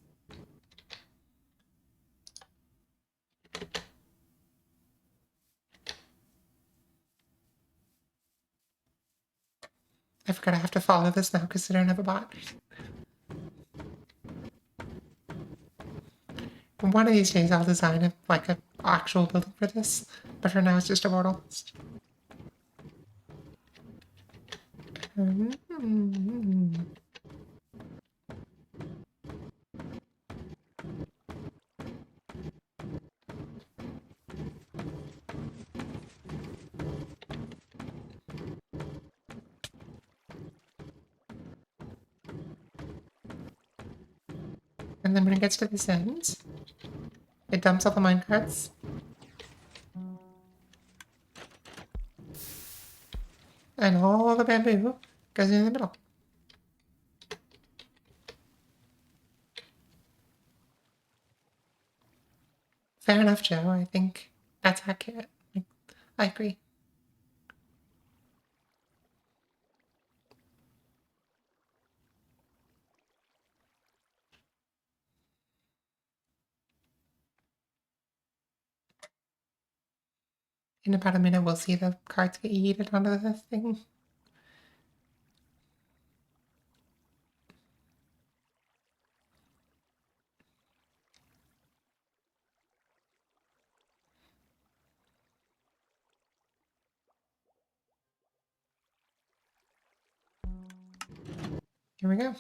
I forgot I have to follow this now because I don't have a bot. One of these days I'll design a actual building for this, but for now it's just a portal. And then when it gets to this end, it dumps all the minecarts. And all the bamboo goes in the middle. Fair enough, Joe. I think that's accurate. I agree. In about a minute, we'll see the cards get yeeted onto the thing. Here we go.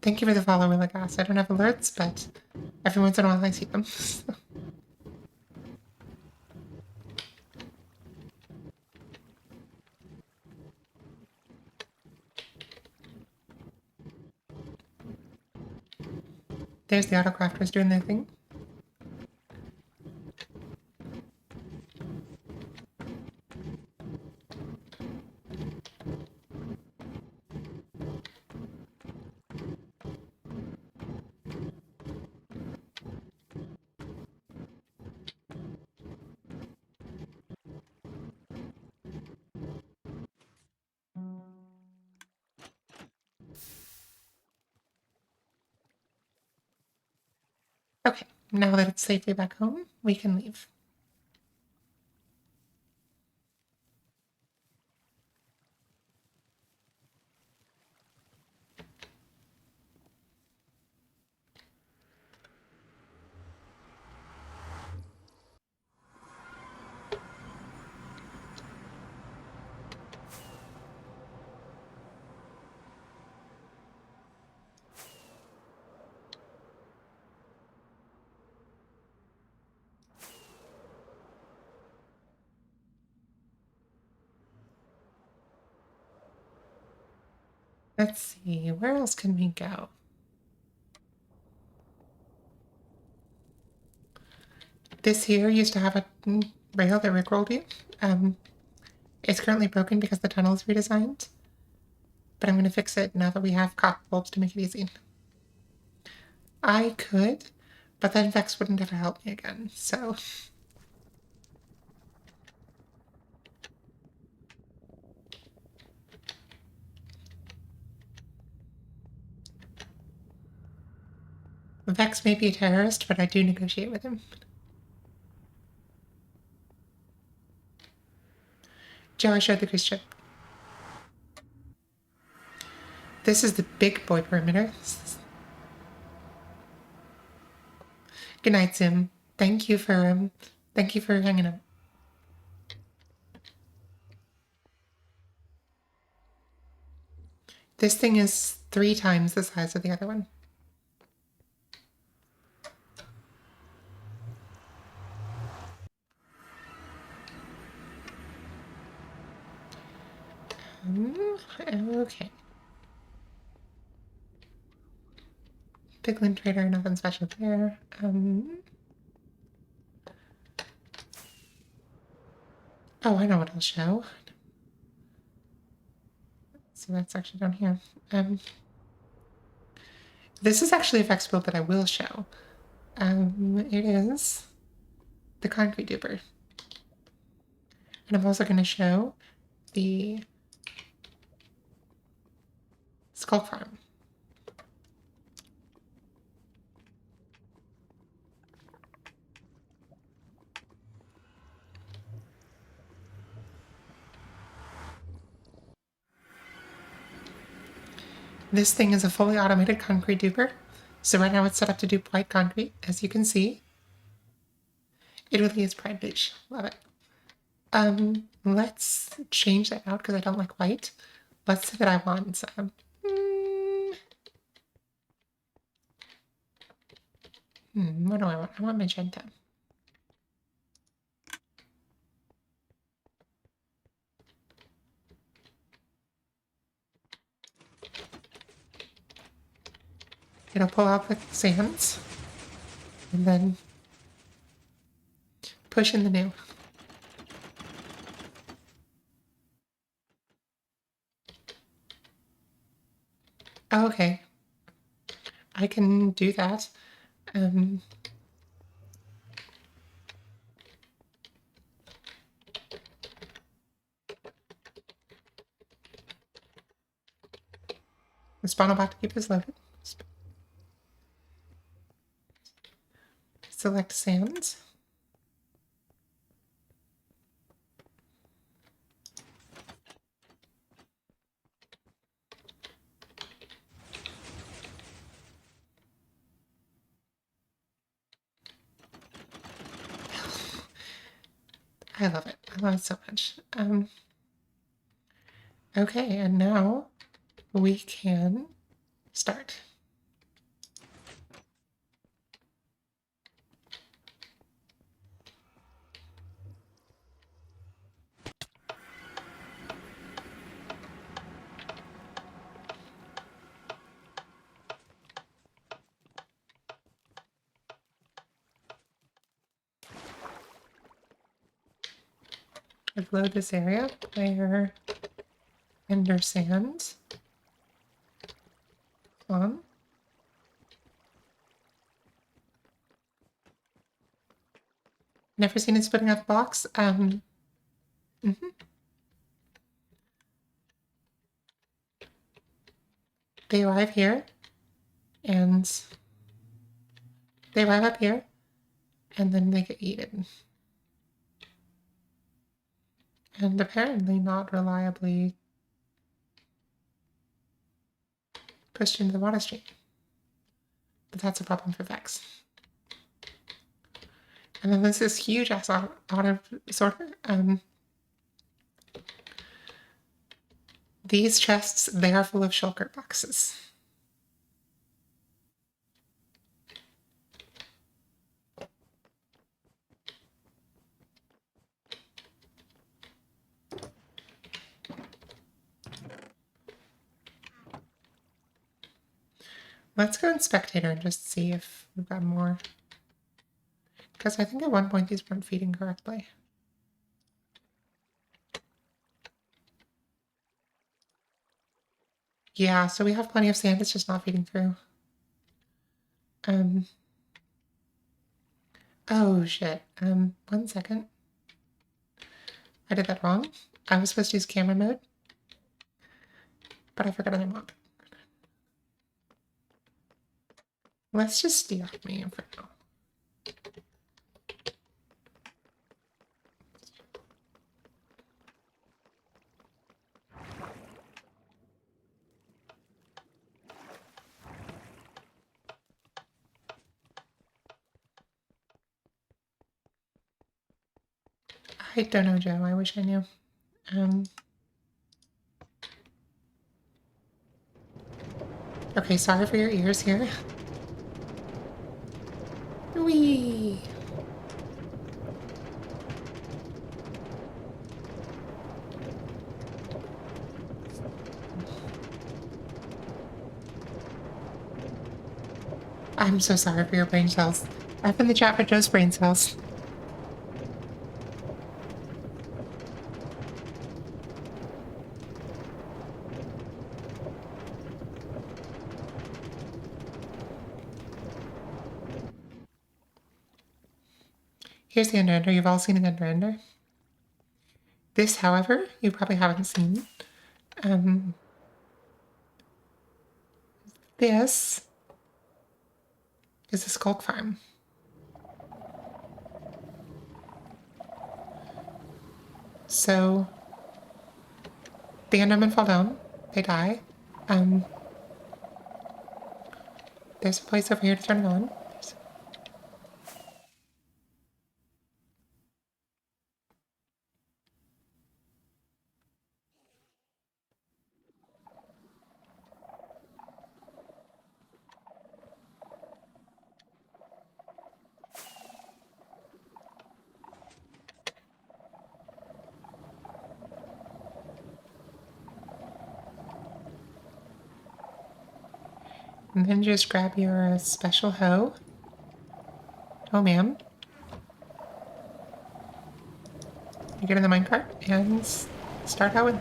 Thank you for the follow, Willigas. I don't have alerts, but every once in a while I see them. There's the autocrafters doing their thing. Okay, now that it's safely back home, we can leave. Let's see, where else can we go? This here used to have a rail that rickrolled you. It's currently broken because the tunnel is redesigned, but I'm going to fix it now that we have copper bulbs to make it easy. I could, but then Vex wouldn't ever help me again, so... Vex may be a terrorist, but I do negotiate with him. Joe, I showed the cruise ship. This is the big boy perimeter. Good night, Sim. Thank you for hanging out. This thing is 3 times the size of the other one. Okay. Piglin Trader, nothing special there. Oh, I know what I'll show. So that's actually down here. This is actually a Vex build that I will show. It is the Concrete Duper. And I'm also going to show the Skull Farm. This thing is a fully automated concrete duper. So right now it's set up to dupe white concrete, as you can see. It really is Pride Beach. Love it. Let's change that out because I don't like white. Let's say that I want some. What do I want? I want magenta. It'll pull out the sands and then push in the new. Oh, okay. I can do that. The spawn about to keep this loaded. Select sands. I love it. I love it so much. Okay, and now we can start. I've loaded this area where Ender Sand on. Never seen it splitting out the box. They arrive here, and they arrive up here, and then they get eaten. And apparently not reliably pushed into the water stream. But that's a problem for Vex. And then there's this huge ass auto sorter. These chests, they are full of shulker boxes. Let's go in Spectator and just see if we've got more. Because I think at one point these weren't feeding correctly. Yeah, so we have plenty of sand, it's just not feeding through. Oh shit. 1 second. I did that wrong. I was supposed to use camera mode, but I forgot I'm up. Let's just stay off me for now. I don't know, Joe. I wish I knew. Okay, sorry for your ears here. Whee! I'm so sorry for your brain cells. F in the chat for Joe's brain cells. Here's the Ender Ender. You've all seen an Ender Ender. This, however, you probably haven't seen. This is a skulk farm. So the Endermen fall down, they die. There's a place over here to turn it on. And then just grab your special hoe. Oh, ma'am. You get in the minecart and start hoeing.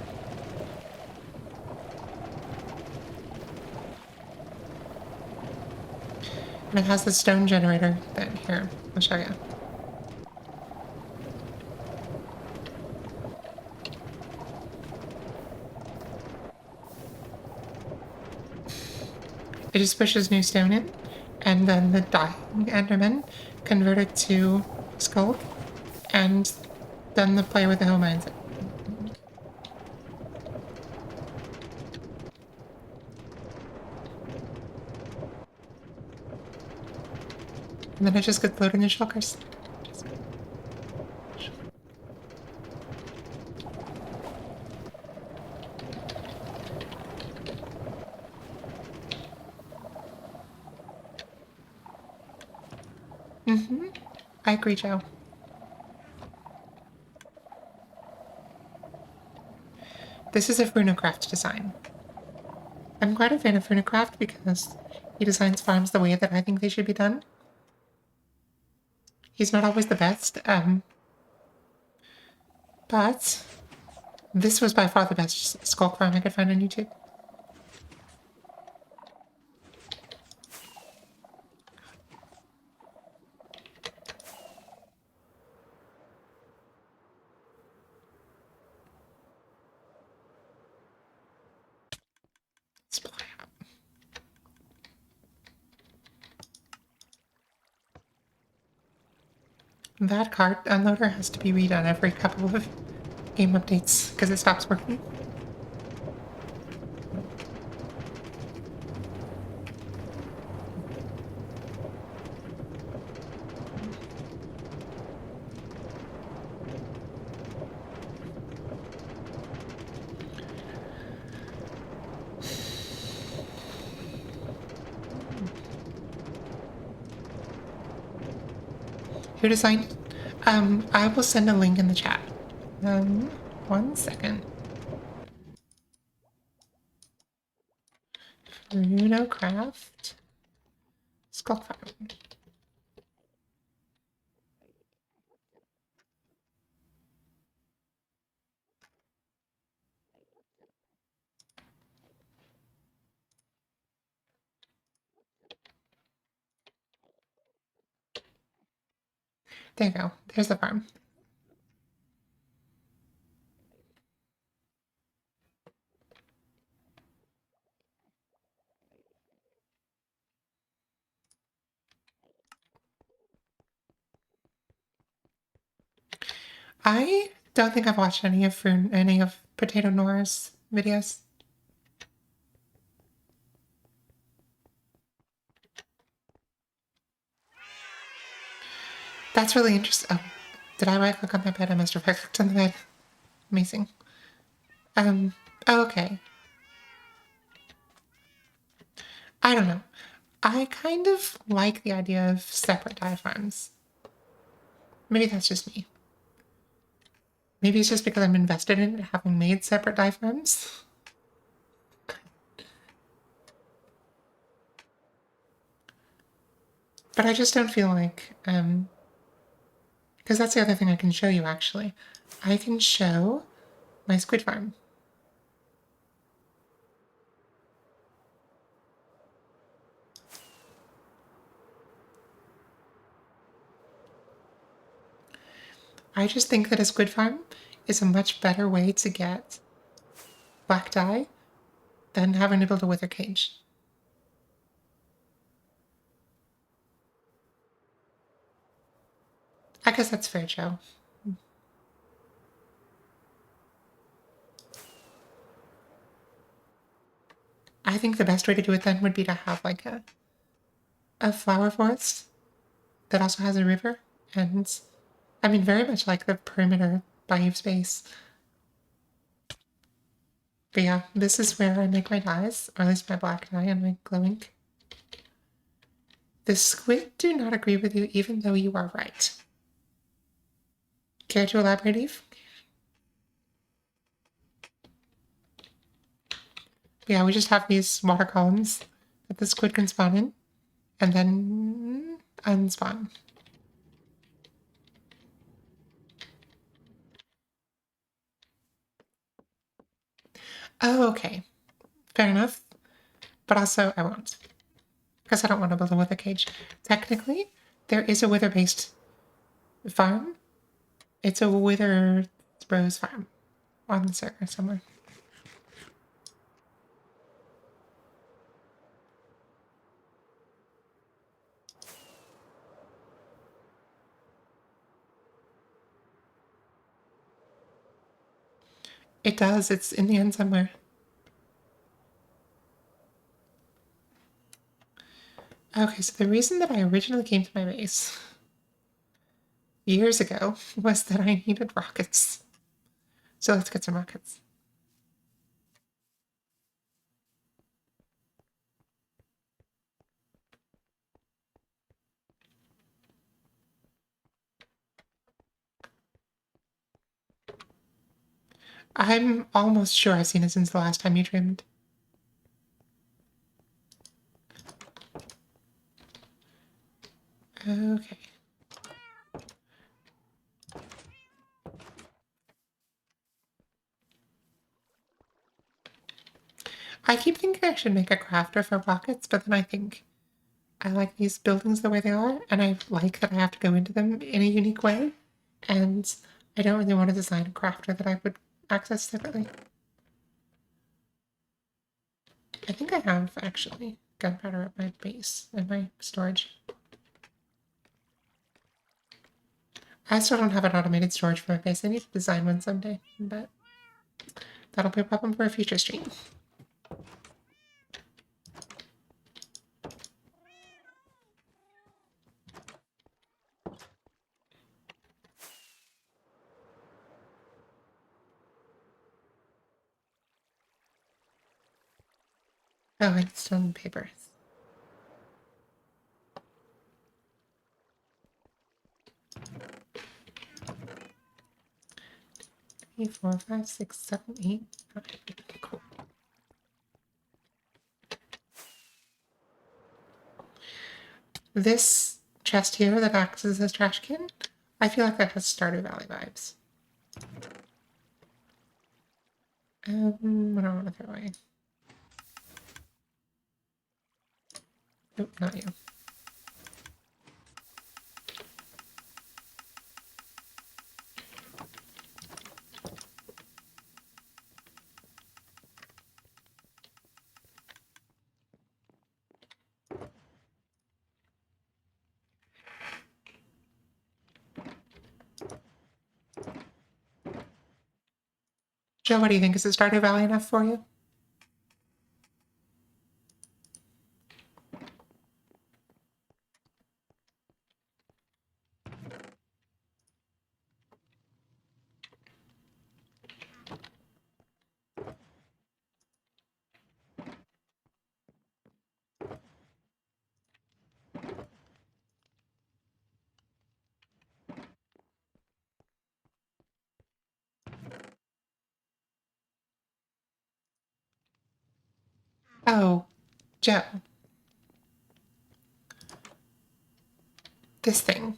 And it has the stone generator that here, I'll show you. It just pushes new stone in, and then the dying Enderman convert it to skull, and then the player with the hoe mines it. And then it just gets loaded in shulkers. I agree, Joe. This is a Runocraft design. I'm quite a fan of Runocraft because he designs farms the way that I think they should be done. He's not always the best, but this was by far the best skulk farm I could find on YouTube. Let's play out. That cart unloader has to be redone every couple of game updates because it stops working. Who designed? I will send a link in the chat. 1 second. Runocraft Skulk Farm. There you go. There's the farm. I don't think I've watched any of Potato Nora's videos. That's really interesting. Oh, did I right click on that bed? I must have right clicked on the bed. Amazing. Oh, okay. I don't know. I kind of like the idea of separate diaphragms. Maybe that's just me. Maybe it's just because I'm invested in it, having made separate diaphragms. But I just don't feel like, because that's the other thing I can show you, actually. I can show my squid farm. I just think that a squid farm is a much better way to get black dye than having to build a wither cage. I guess that's fair, Joe. I think the best way to do it then would be to have like a flower forest that also has a river, and I mean very much like the perimeter bayou space. But yeah, this is where I make my dyes, or at least my black dye and my glow ink. The squid do not agree with you, even though you are right. Care to elaborate, Eve? Yeah, we just have these water columns that the squid can spawn in, and then unspawn. Oh, okay. Fair enough. But also, I won't. Because I don't want to build a wither cage. Technically, there is a wither-based farm. It's a wither rose farm on the server somewhere. It does. It's in the end somewhere. Okay, so the reason that I originally came to my base years ago was that I needed rockets. So let's get some rockets. I'm almost sure I've seen it since the last time you trimmed. Okay. I keep thinking I should make a crafter for rockets, but then I think I like these buildings the way they are, and I like that I have to go into them in a unique way, and I don't really want to design a crafter that I would access separately. I think I have, actually, gunpowder at my base and my storage. I still don't have an automated storage for my base. I need to design one someday, but that'll be a problem for a future stream. Oh, and stone paper. 3, 4, 5, 6, 7, 8, 9. Cool. This chest here that acts as a trash can, I feel like that has Stardew Valley vibes. I don't want to throw away. Nope, not you. Joe, what do you think? Is it Stardew Valley enough for you? Oh, Joe. This thing.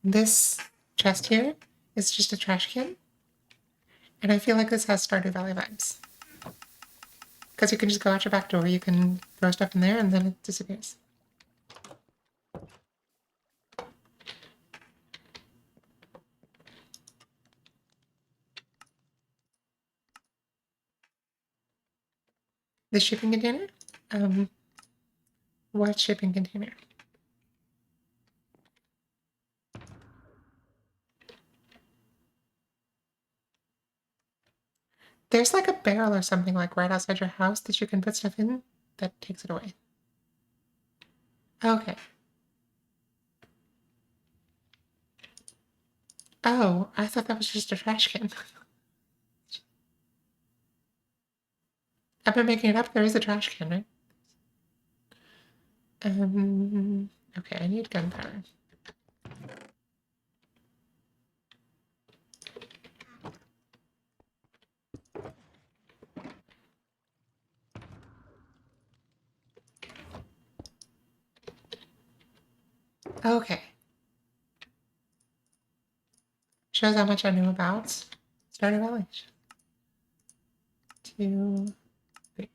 This chest here is just a trash can. And I feel like this has Stardew Valley vibes. Because you can just go out your back door, you can throw stuff in there, and then it disappears. The shipping container? What shipping container? There's like a barrel or something like right outside your house that you can put stuff in that takes it away. Okay. Oh, I thought that was just a trash can. I've been making it up. There is a trash can, right? Okay, I need gunpowder. Okay. Shows how much I know about Stardew Valley. 2, 3.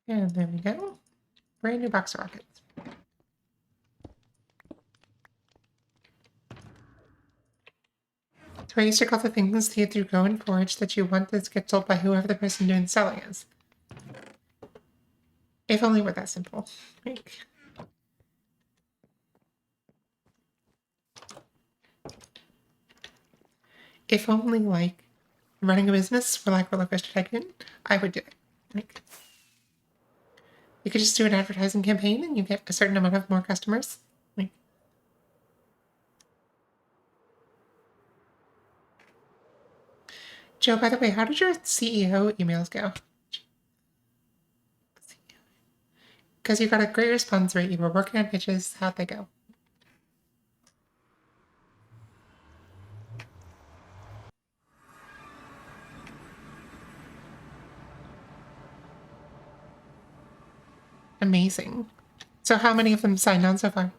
And there we go. Brand new box of rockets. So I used to call the things that you go and forage that you want that get sold by whoever the person doing the selling is. If only it were that simple. Like, if only like running a business for like Roller Coaster Tycoon, I would do it. Like, you could just do an advertising campaign and you get a certain amount of more customers. Like, Joe, by the way, how did your CEO emails go? Because you got a great response rate. You were working on pitches. How'd they go? Amazing. So how many of them signed on so far?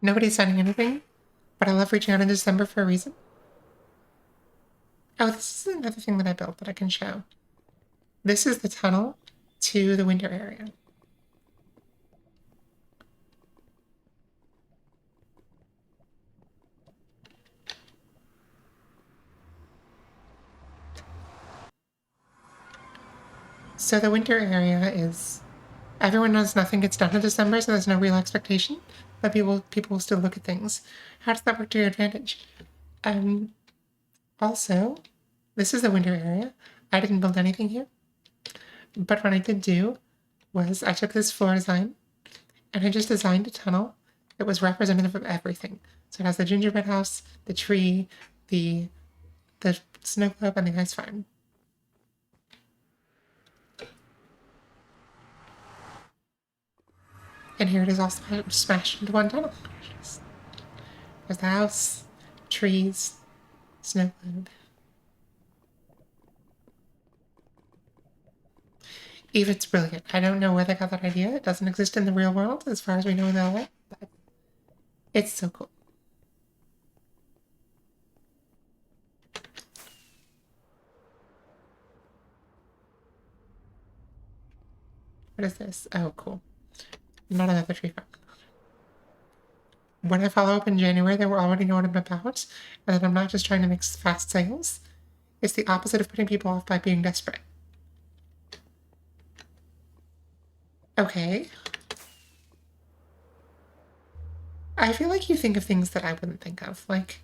Nobody's signing anything, but I love reaching out in December for a reason. Oh, this is another thing that I built that I can show. This is the tunnel to the winter area. So the winter area is, everyone knows nothing gets done in December, so there's no real expectation, but people will still look at things. How does that work to your advantage? Also, this is the winter area. I didn't build anything here, but what I did do was I took this floor design and I just designed a tunnel that was representative of everything. So it has the gingerbread house, the tree, the snow globe, and the ice farm. And here it is all smashed into one tunnel. There's the house, trees, snow globe. Eva's brilliant. I don't know where they got that idea. It doesn't exist in the real world, as far as we know in LA, but it's so cool. What is this? Oh, cool. Not another tree farm. When I follow up in January, they will already know what I'm about, and that I'm not just trying to make fast sales. It's the opposite of putting people off by being desperate. Okay. I feel like you think of things that I wouldn't think of. Like,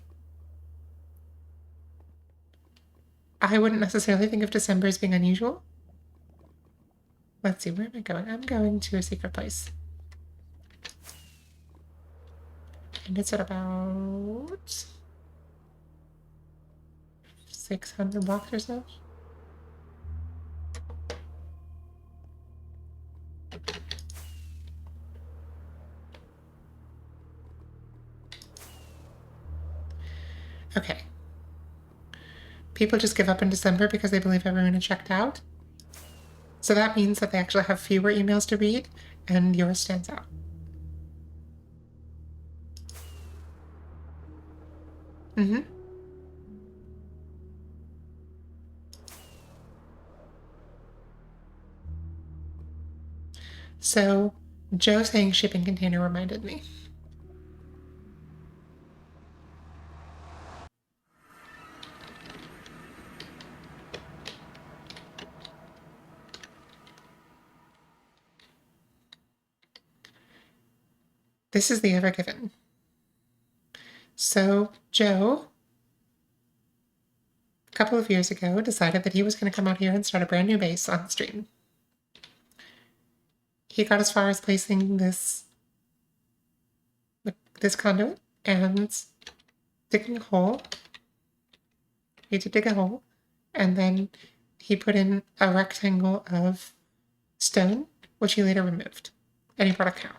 I wouldn't necessarily think of December as being unusual. Let's see, where am I going? I'm going to a secret place. And it's at about 600 blocks or so. Okay. People just give up in December because they believe everyone is checked out. So that means that they actually have fewer emails to read, and yours stands out. Mm-hmm. So Joe saying shipping container reminded me. This is the Ever Given. So Joe, a couple of years ago, decided that he was going to come out here and start a brand new base on stream. He got as far as placing this conduit and digging a hole. He had to dig a hole, and then he put in a rectangle of stone, which he later removed, and he brought a cow.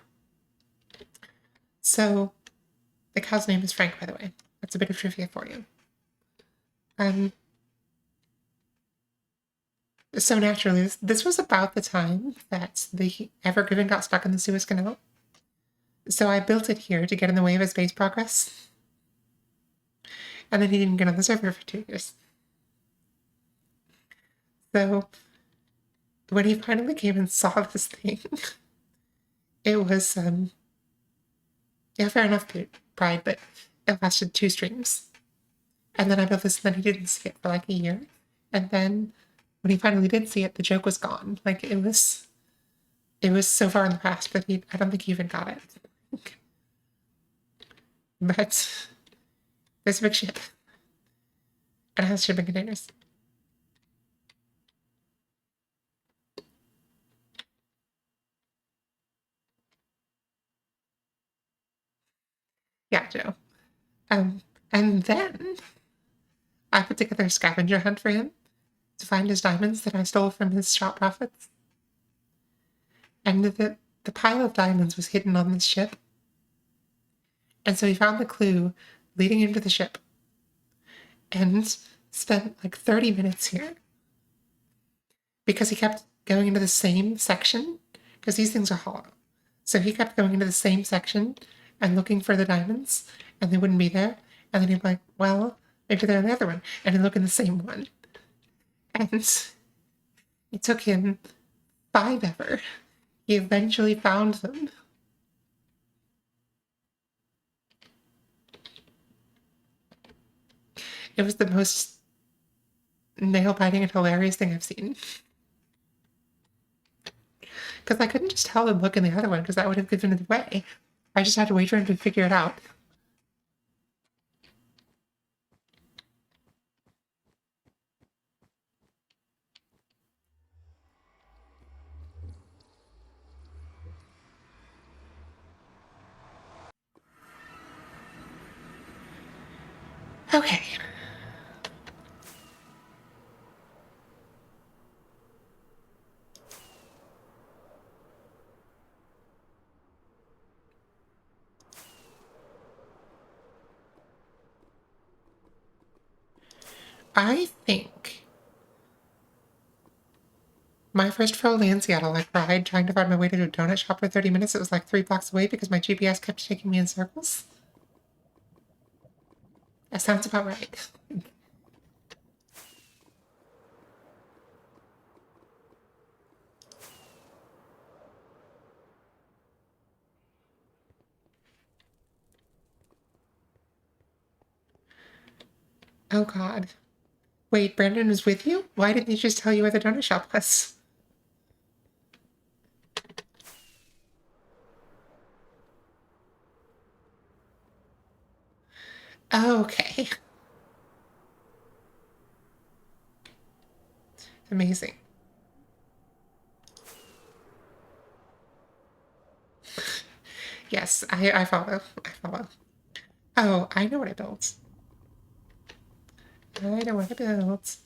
So the cow's name is Frank, by the way. That's a bit of trivia for you. So naturally, this was about the time that the Ever Given got stuck in the Suez Canal. So I built it here to get in the way of his base progress. And then he didn't get on the server for 2 years. So when he finally came and saw this thing, it was Yeah, fair enough, Pride, but it lasted 2 streams. And then I built this, and then he didn't see it for like a year. And then when he finally did see it, the joke was gone. Like it was so far in the past that I don't think he even got it. But there's a big ship. And it has shipping containers. Yeah, Joe. Um, and then I put together a scavenger hunt for him to find his diamonds that I stole from his shop profits. And the pile of diamonds was hidden on this ship. And so he found the clue leading him to the ship and spent like 30 minutes here because he kept going into the same section because these things are hollow. So he kept going into the same section and looking for the diamonds and they wouldn't be there. And then he'd be like, well, maybe they're in the other one. And he'd look in the same one. And it took him 5 ever. He eventually found them. It was the most nail-biting and hilarious thing I've seen. Because I couldn't just tell him look in the other one because that would have given it away. I just had to wait for him to figure it out. Okay. I think my first full day in Seattle, I cried trying to find my way to a donut shop for 30 minutes. It was like 3 blocks away because my GPS kept taking me in circles. That sounds about right. Oh god. Wait, Brandon was with you? Why didn't he just tell you where the donut shop was? Oh, okay. Amazing. Yes, I follow. I follow. Oh, I know what I built. I know what I built.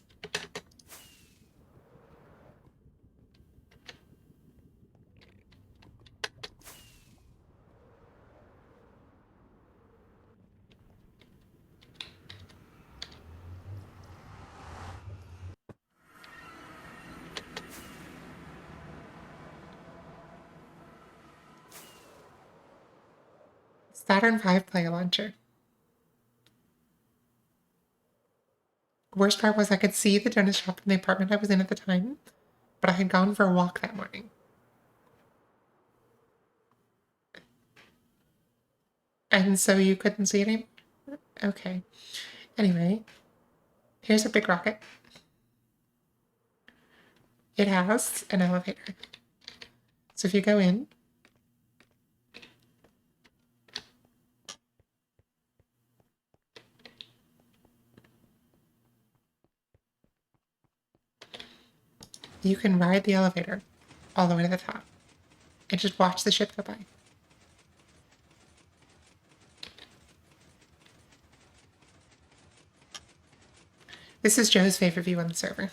Saturn V player launcher. Worst part was I could see the donut shop in the apartment I was in at the time, but I had gone for a walk that morning. And so you couldn't see it anymore? Okay. Anyway, here's a big rocket. It has an elevator. So if you go in, you can ride the elevator all the way to the top and just watch the ship go by. This is Joe's favorite view on the server.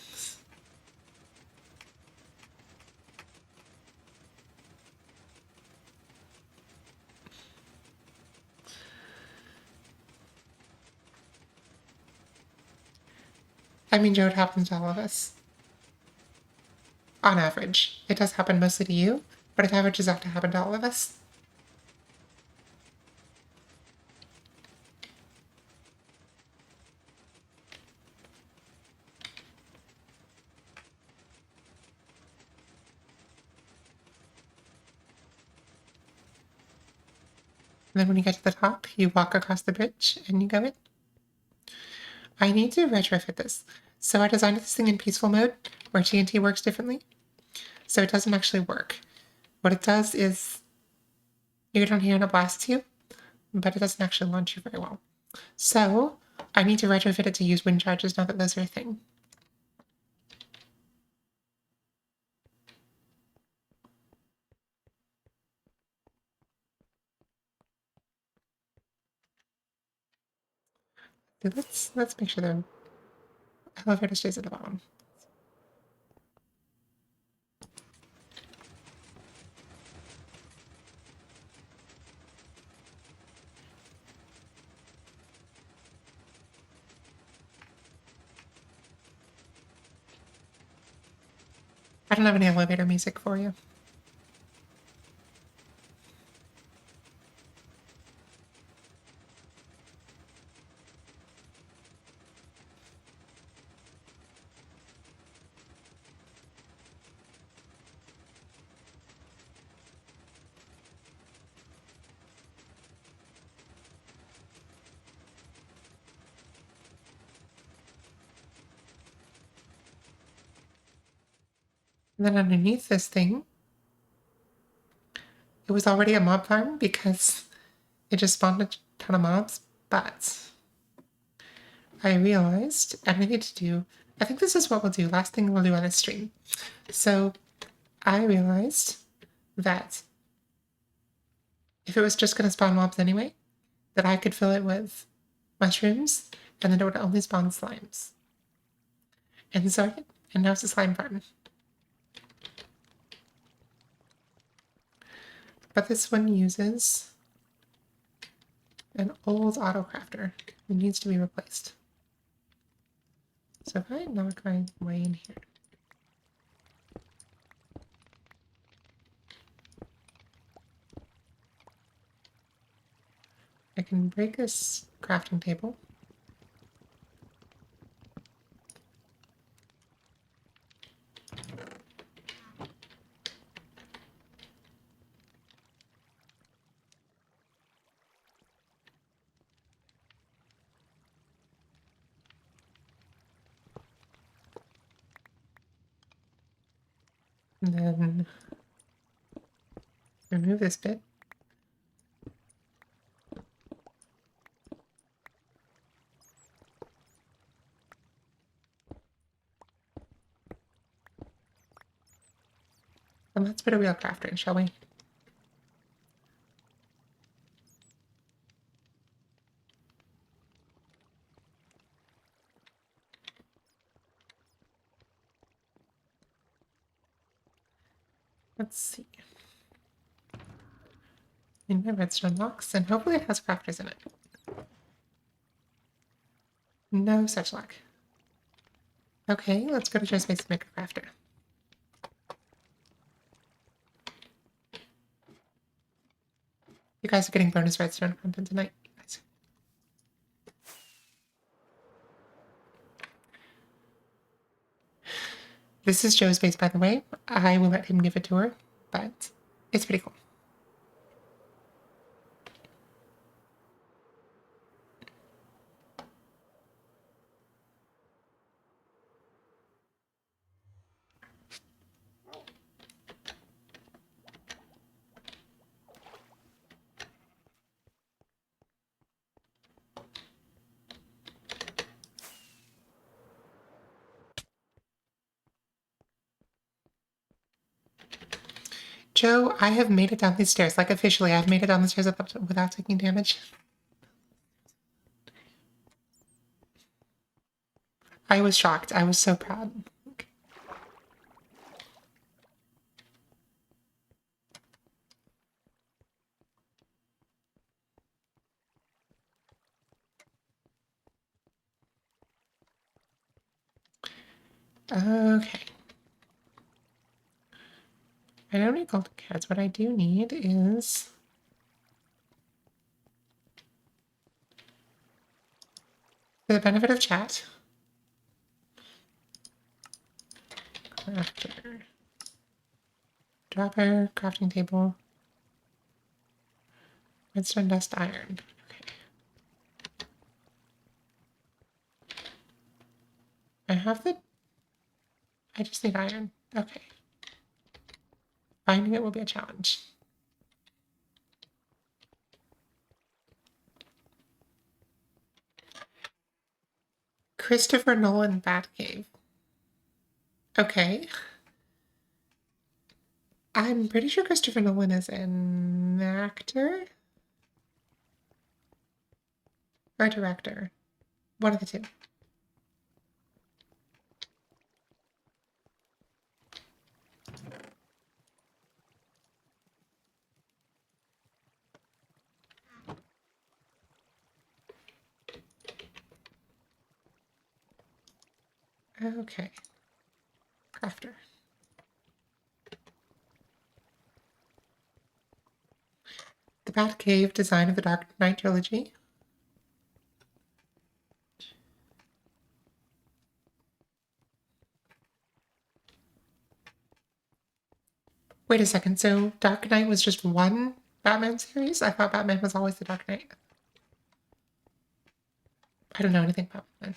I mean, Joe, it happens to all of us. On average. It does happen mostly to you, but it averages out to happen to all of us. And then when you get to the top, you walk across the bridge and you go in. I need to retrofit this. So I designed this thing in peaceful mode, where TNT works differently. So it doesn't actually work. What it does is you get on here and it blasts you, but it doesn't actually launch you very well. So I need to retrofit it to use wind charges now that those are a thing. Let's make sure the elevator stays at the bottom. I don't have any elevator music for you. And then underneath this thing, it was already a mob farm because it just spawned a ton of mobs, but I realized I need to do, I think this is what we'll do, last thing we'll do on this stream. So I realized that if it was just going to spawn mobs anyway, that I could fill it with mushrooms and then it would only spawn slimes. And so I did, and now it's a slime farm. But this one uses an old autocrafter. It needs to be replaced. So if I knock my way in here, I can break this crafting table. And then remove this bit. And let's put a real crafter in, shall we? Let's see. In my redstone box, and hopefully it has crafters in it. No such luck. Okay, let's go to Joe's Space and make a crafter. You guys are getting bonus redstone content tonight. Nice. This is Joe's base, by the way. I will let him give a tour, but it's pretty cool. Joe, I have made it down these stairs. Like, officially, I've made it down the stairs without taking damage. I was shocked. I was so proud. Okay. I don't need golden carrots. What I do need is... for the benefit of chat... crafter... dropper, crafting table... Redstone, dust, iron. Okay. I have the... I just need iron. Okay. Finding it will be a challenge. Christopher Nolan Batcave. Okay. I'm pretty sure Christopher Nolan is an actor or director. One of the two. Okay. Crafter. The Batcave design of the Dark Knight trilogy. Wait a second, so Dark Knight was just one Batman series? I thought Batman was always the Dark Knight. I don't know anything about Batman.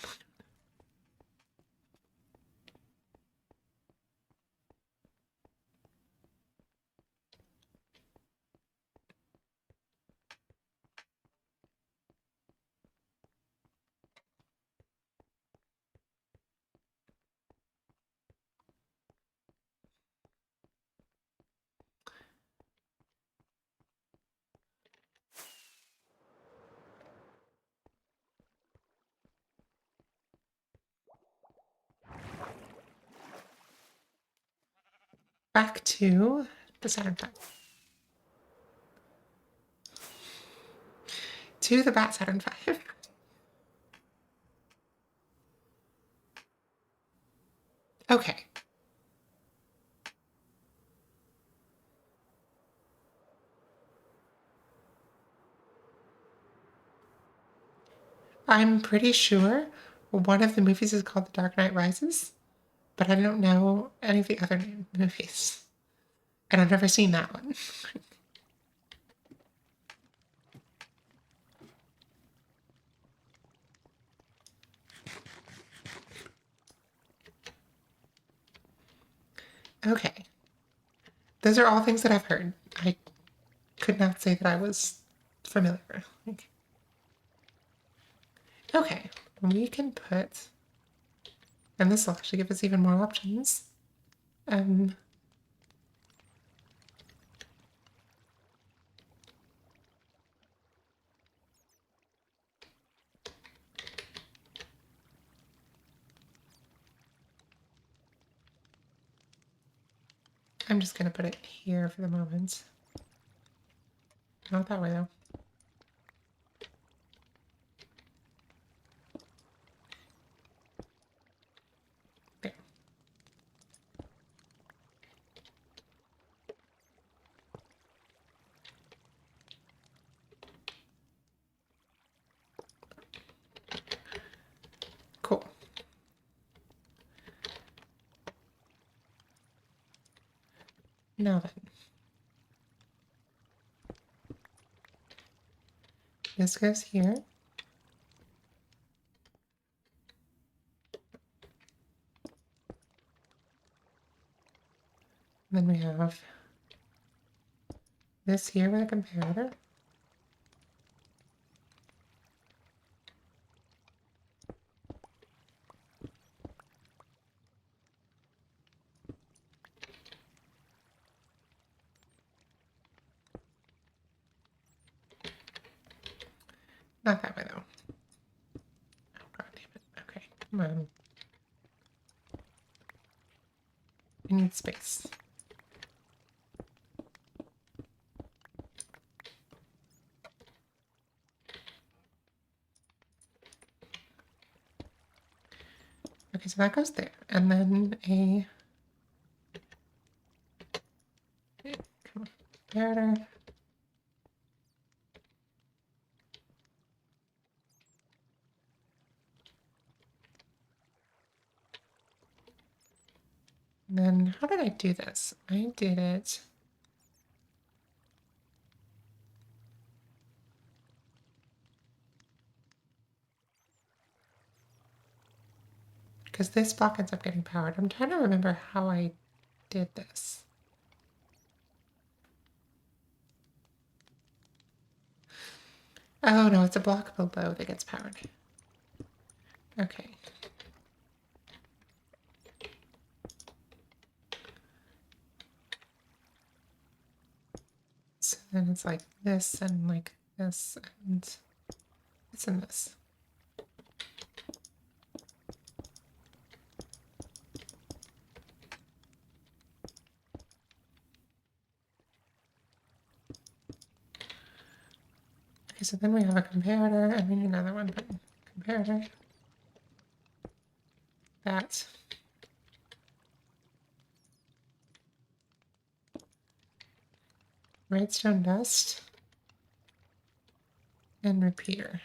Back to the Saturn V. To the Bat Saturn V. Okay. I'm pretty sure one of the movies is called The Dark Knight Rises, but I don't know any of the other movies. And I've never seen that one. Okay. Those are all things that I've heard. I could not say that I was familiar. Okay, we can put, and this will actually give us even more options. I'm just gonna put it here for the moment. Not that way though. There. Cool. Now then. This goes here. And then we have this here with a comparator. Not that way though. Oh god damn it. Okay, come on. We need space. Okay, so that goes there. And then a comparator. And then how did I do this? I did it. because this block ends up getting powered. I'm trying to remember how I did this. Oh no, it's a block below that gets powered. Okay. So then it's like this and like this and this and this. Okay, so then we have a comparator and we need another one, but comparator. That. Redstone dust. And repeater.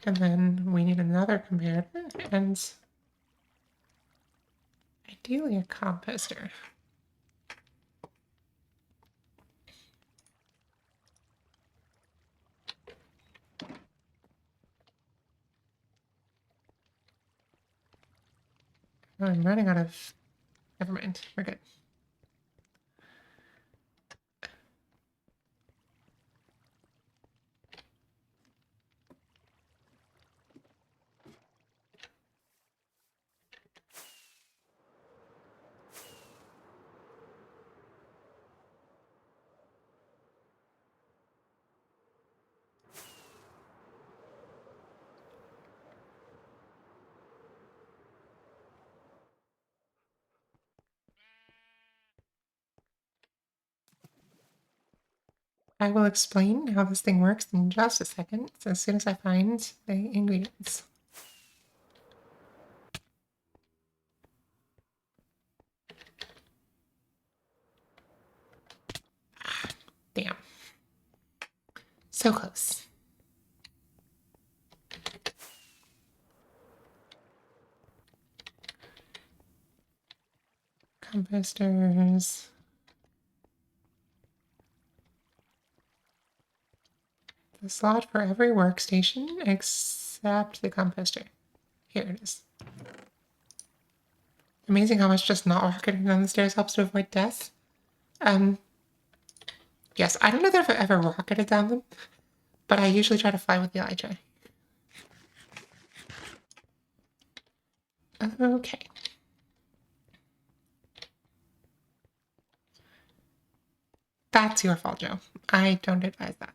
And then we need another comparator and ideally a composter. Oh, I'm running out of... Never mind, we're good. I will explain how this thing works in just a second, so as soon as I find the ingredients. Damn. So close. Composters. The slot for every workstation except the composter. Here it is. Amazing how much just not rocketing down the stairs helps to avoid death. Yes, I don't know that I've ever rocketed down them, but I usually try to fly with the Elytra. Okay. That's your fault, Joe. I don't advise that.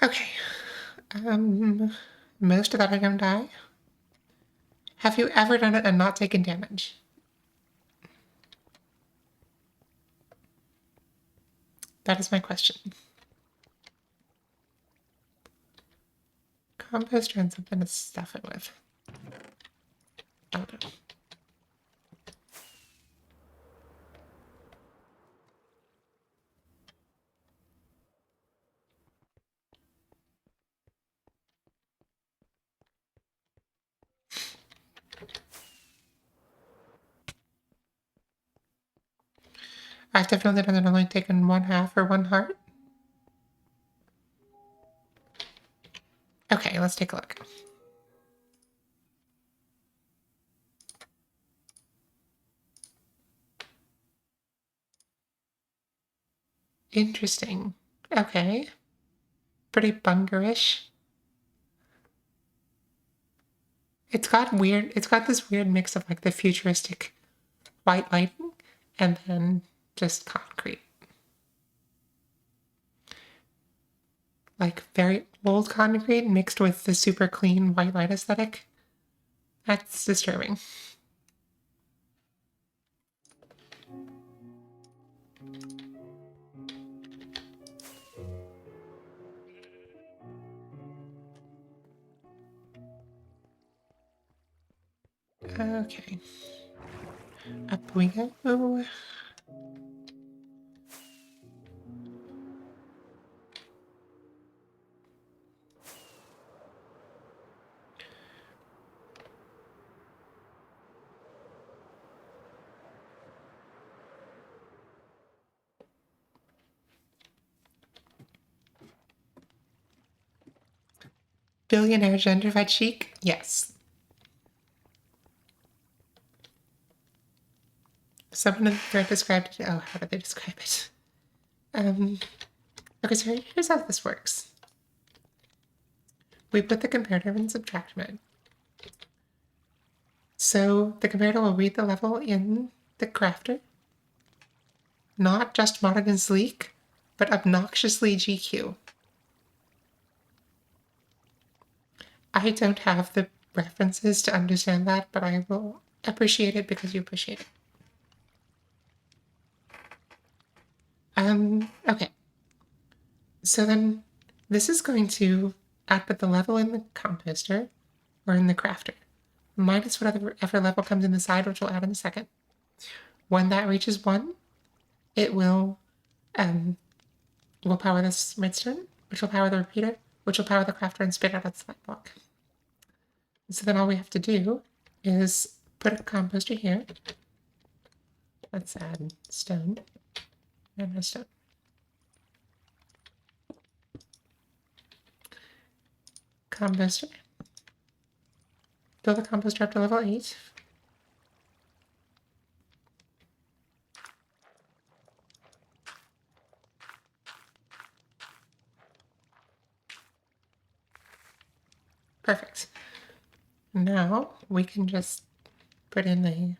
Okay. Most of that I don't die. Have you ever done it and not taken damage? That is my question. Composter and something to stuff it with. Oh no. I've definitely done it only taken one half or one heart. Okay, let's take a look. Interesting. Okay. Pretty bungerish. It's got this weird mix of like the futuristic white lighting and then just concrete. Like very old concrete mixed with the super clean white light aesthetic. That's disturbing. Okay. Up we go. Billionaire gentrified chic? Yes. Someone in the thread described it. Oh, how did they describe it? Okay, so here's how this works. We put the comparator in subtract mode. So the comparator will read the level in the crafter, not just modern and sleek, but obnoxiously GQ. I don't have the references to understand that, but I will appreciate it because you appreciate it. Okay. So then this is going to output the level in the composter or in the crafter, minus whatever level comes in the side, which we'll add in a second. When that reaches 1, it will power this redstone, which will power the repeater, which will power the crafter and spit out its slime block. So then all we have to do is put a composter here. Let's add stone and redstone. Composter. Build the composter up to level 8. Perfect. Now we can just put in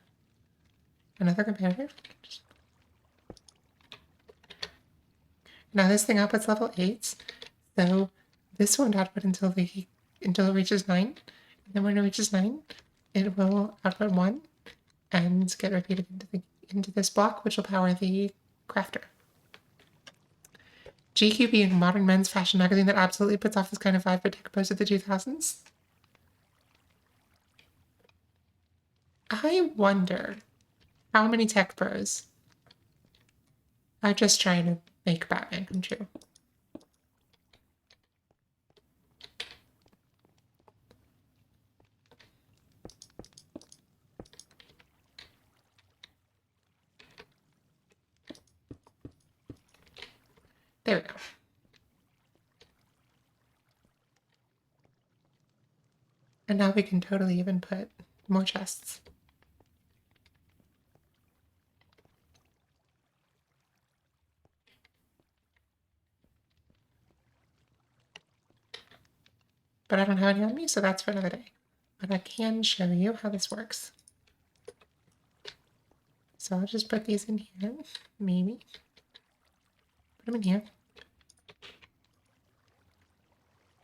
another comparator. Now this thing outputs level 8, so this won't output until it reaches 9. And then when it reaches 9, it will output 1 and get repeated into this block, which will power the crafter. GQ being a modern men's fashion magazine that absolutely puts off this kind of vibe for tech pros of the 2000s. I wonder how many tech pros are just trying to make Batman come true. There we go. And now we can totally even put more chests. But I don't have any on me, so that's for another day. But I can show you how this works. So I'll just put these in here, maybe. Put them in here.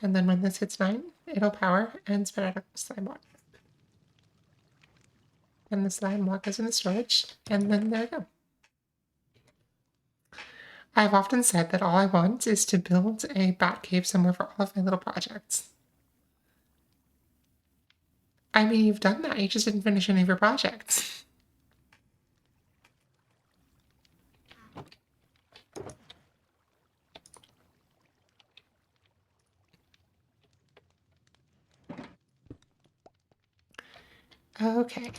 And then when this hits 9, it'll power and spit out a slime block. And the slime block goes in the storage, and then there we go. I've often said that all I want is to build a bat cave somewhere for all of my little projects. I mean, you've done that. You just didn't finish any of your projects. Okay.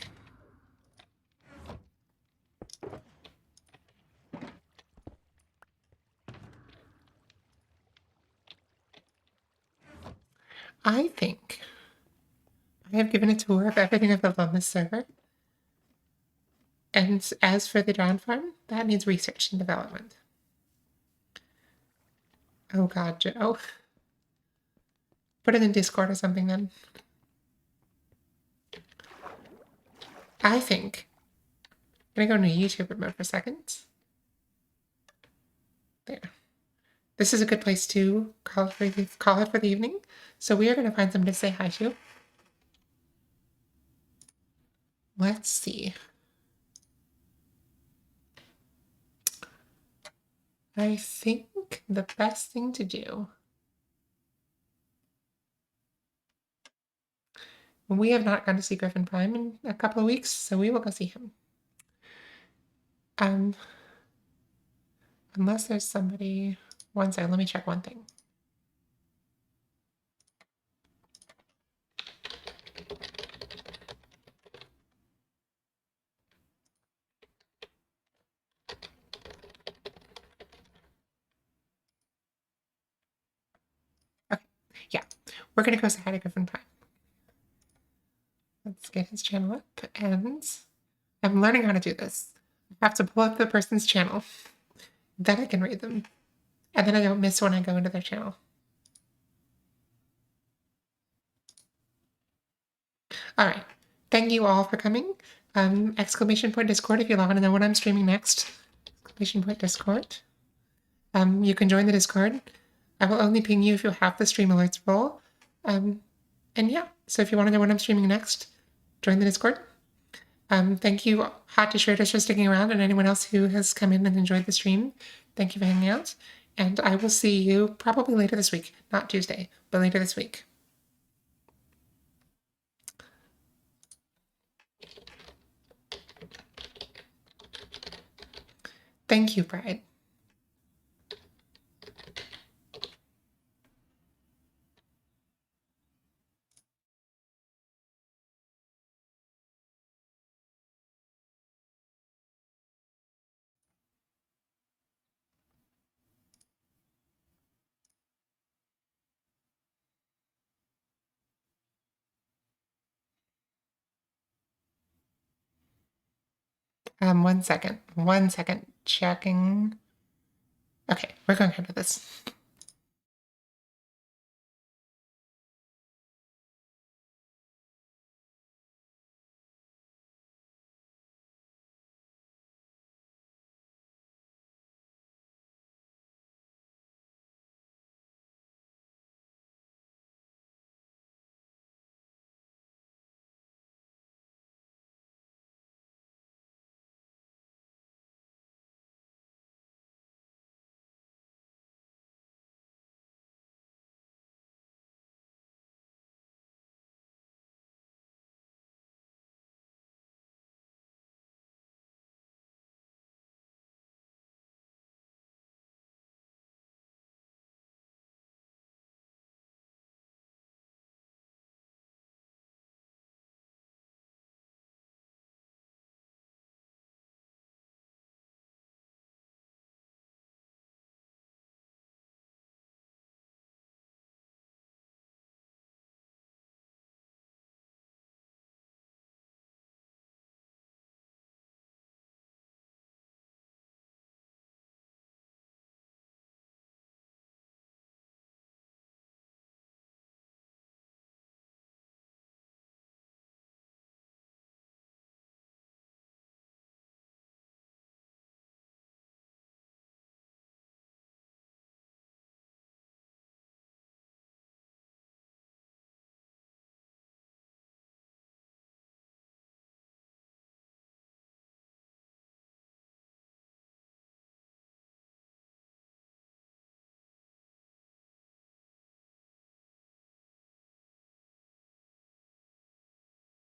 I think I have given a tour of everything I've built on this server. And as for the drown farm, that needs research and development. Oh god, Joe. Put it in Discord or something then. I think I'm gonna go into YouTuber mode for a second. There. This is a good place to call it for the evening. So we are going to find somebody to say hi to. Let's see. I think the best thing to do. We have not gone to see Griffin Prime in a couple of weeks, so we will go see him. Unless there's somebody. One second, let me check one thing. Okay, yeah. we're going to go say hi to Griffin Pie. Let's get his channel up, and I'm learning how to do this. I have to pull up the person's channel, then I can read them, and then I don't miss when I go into their channel. All right. Thank you all for coming. Exclamation point Discord if you want to know when I'm streaming next. Exclamation point Discord. You can join the Discord. I will only ping you if you have the stream alerts role. And yeah, so if you want to know when I'm streaming next, join the Discord. Thank you, Hot Dish Raiders, for sticking around, and anyone else who has come in and enjoyed the stream. Thank you for hanging out. And I will see you probably later this week. Not Tuesday, but later this week. Thank you, Bride. One second. Checking. Okay, we're going to do this.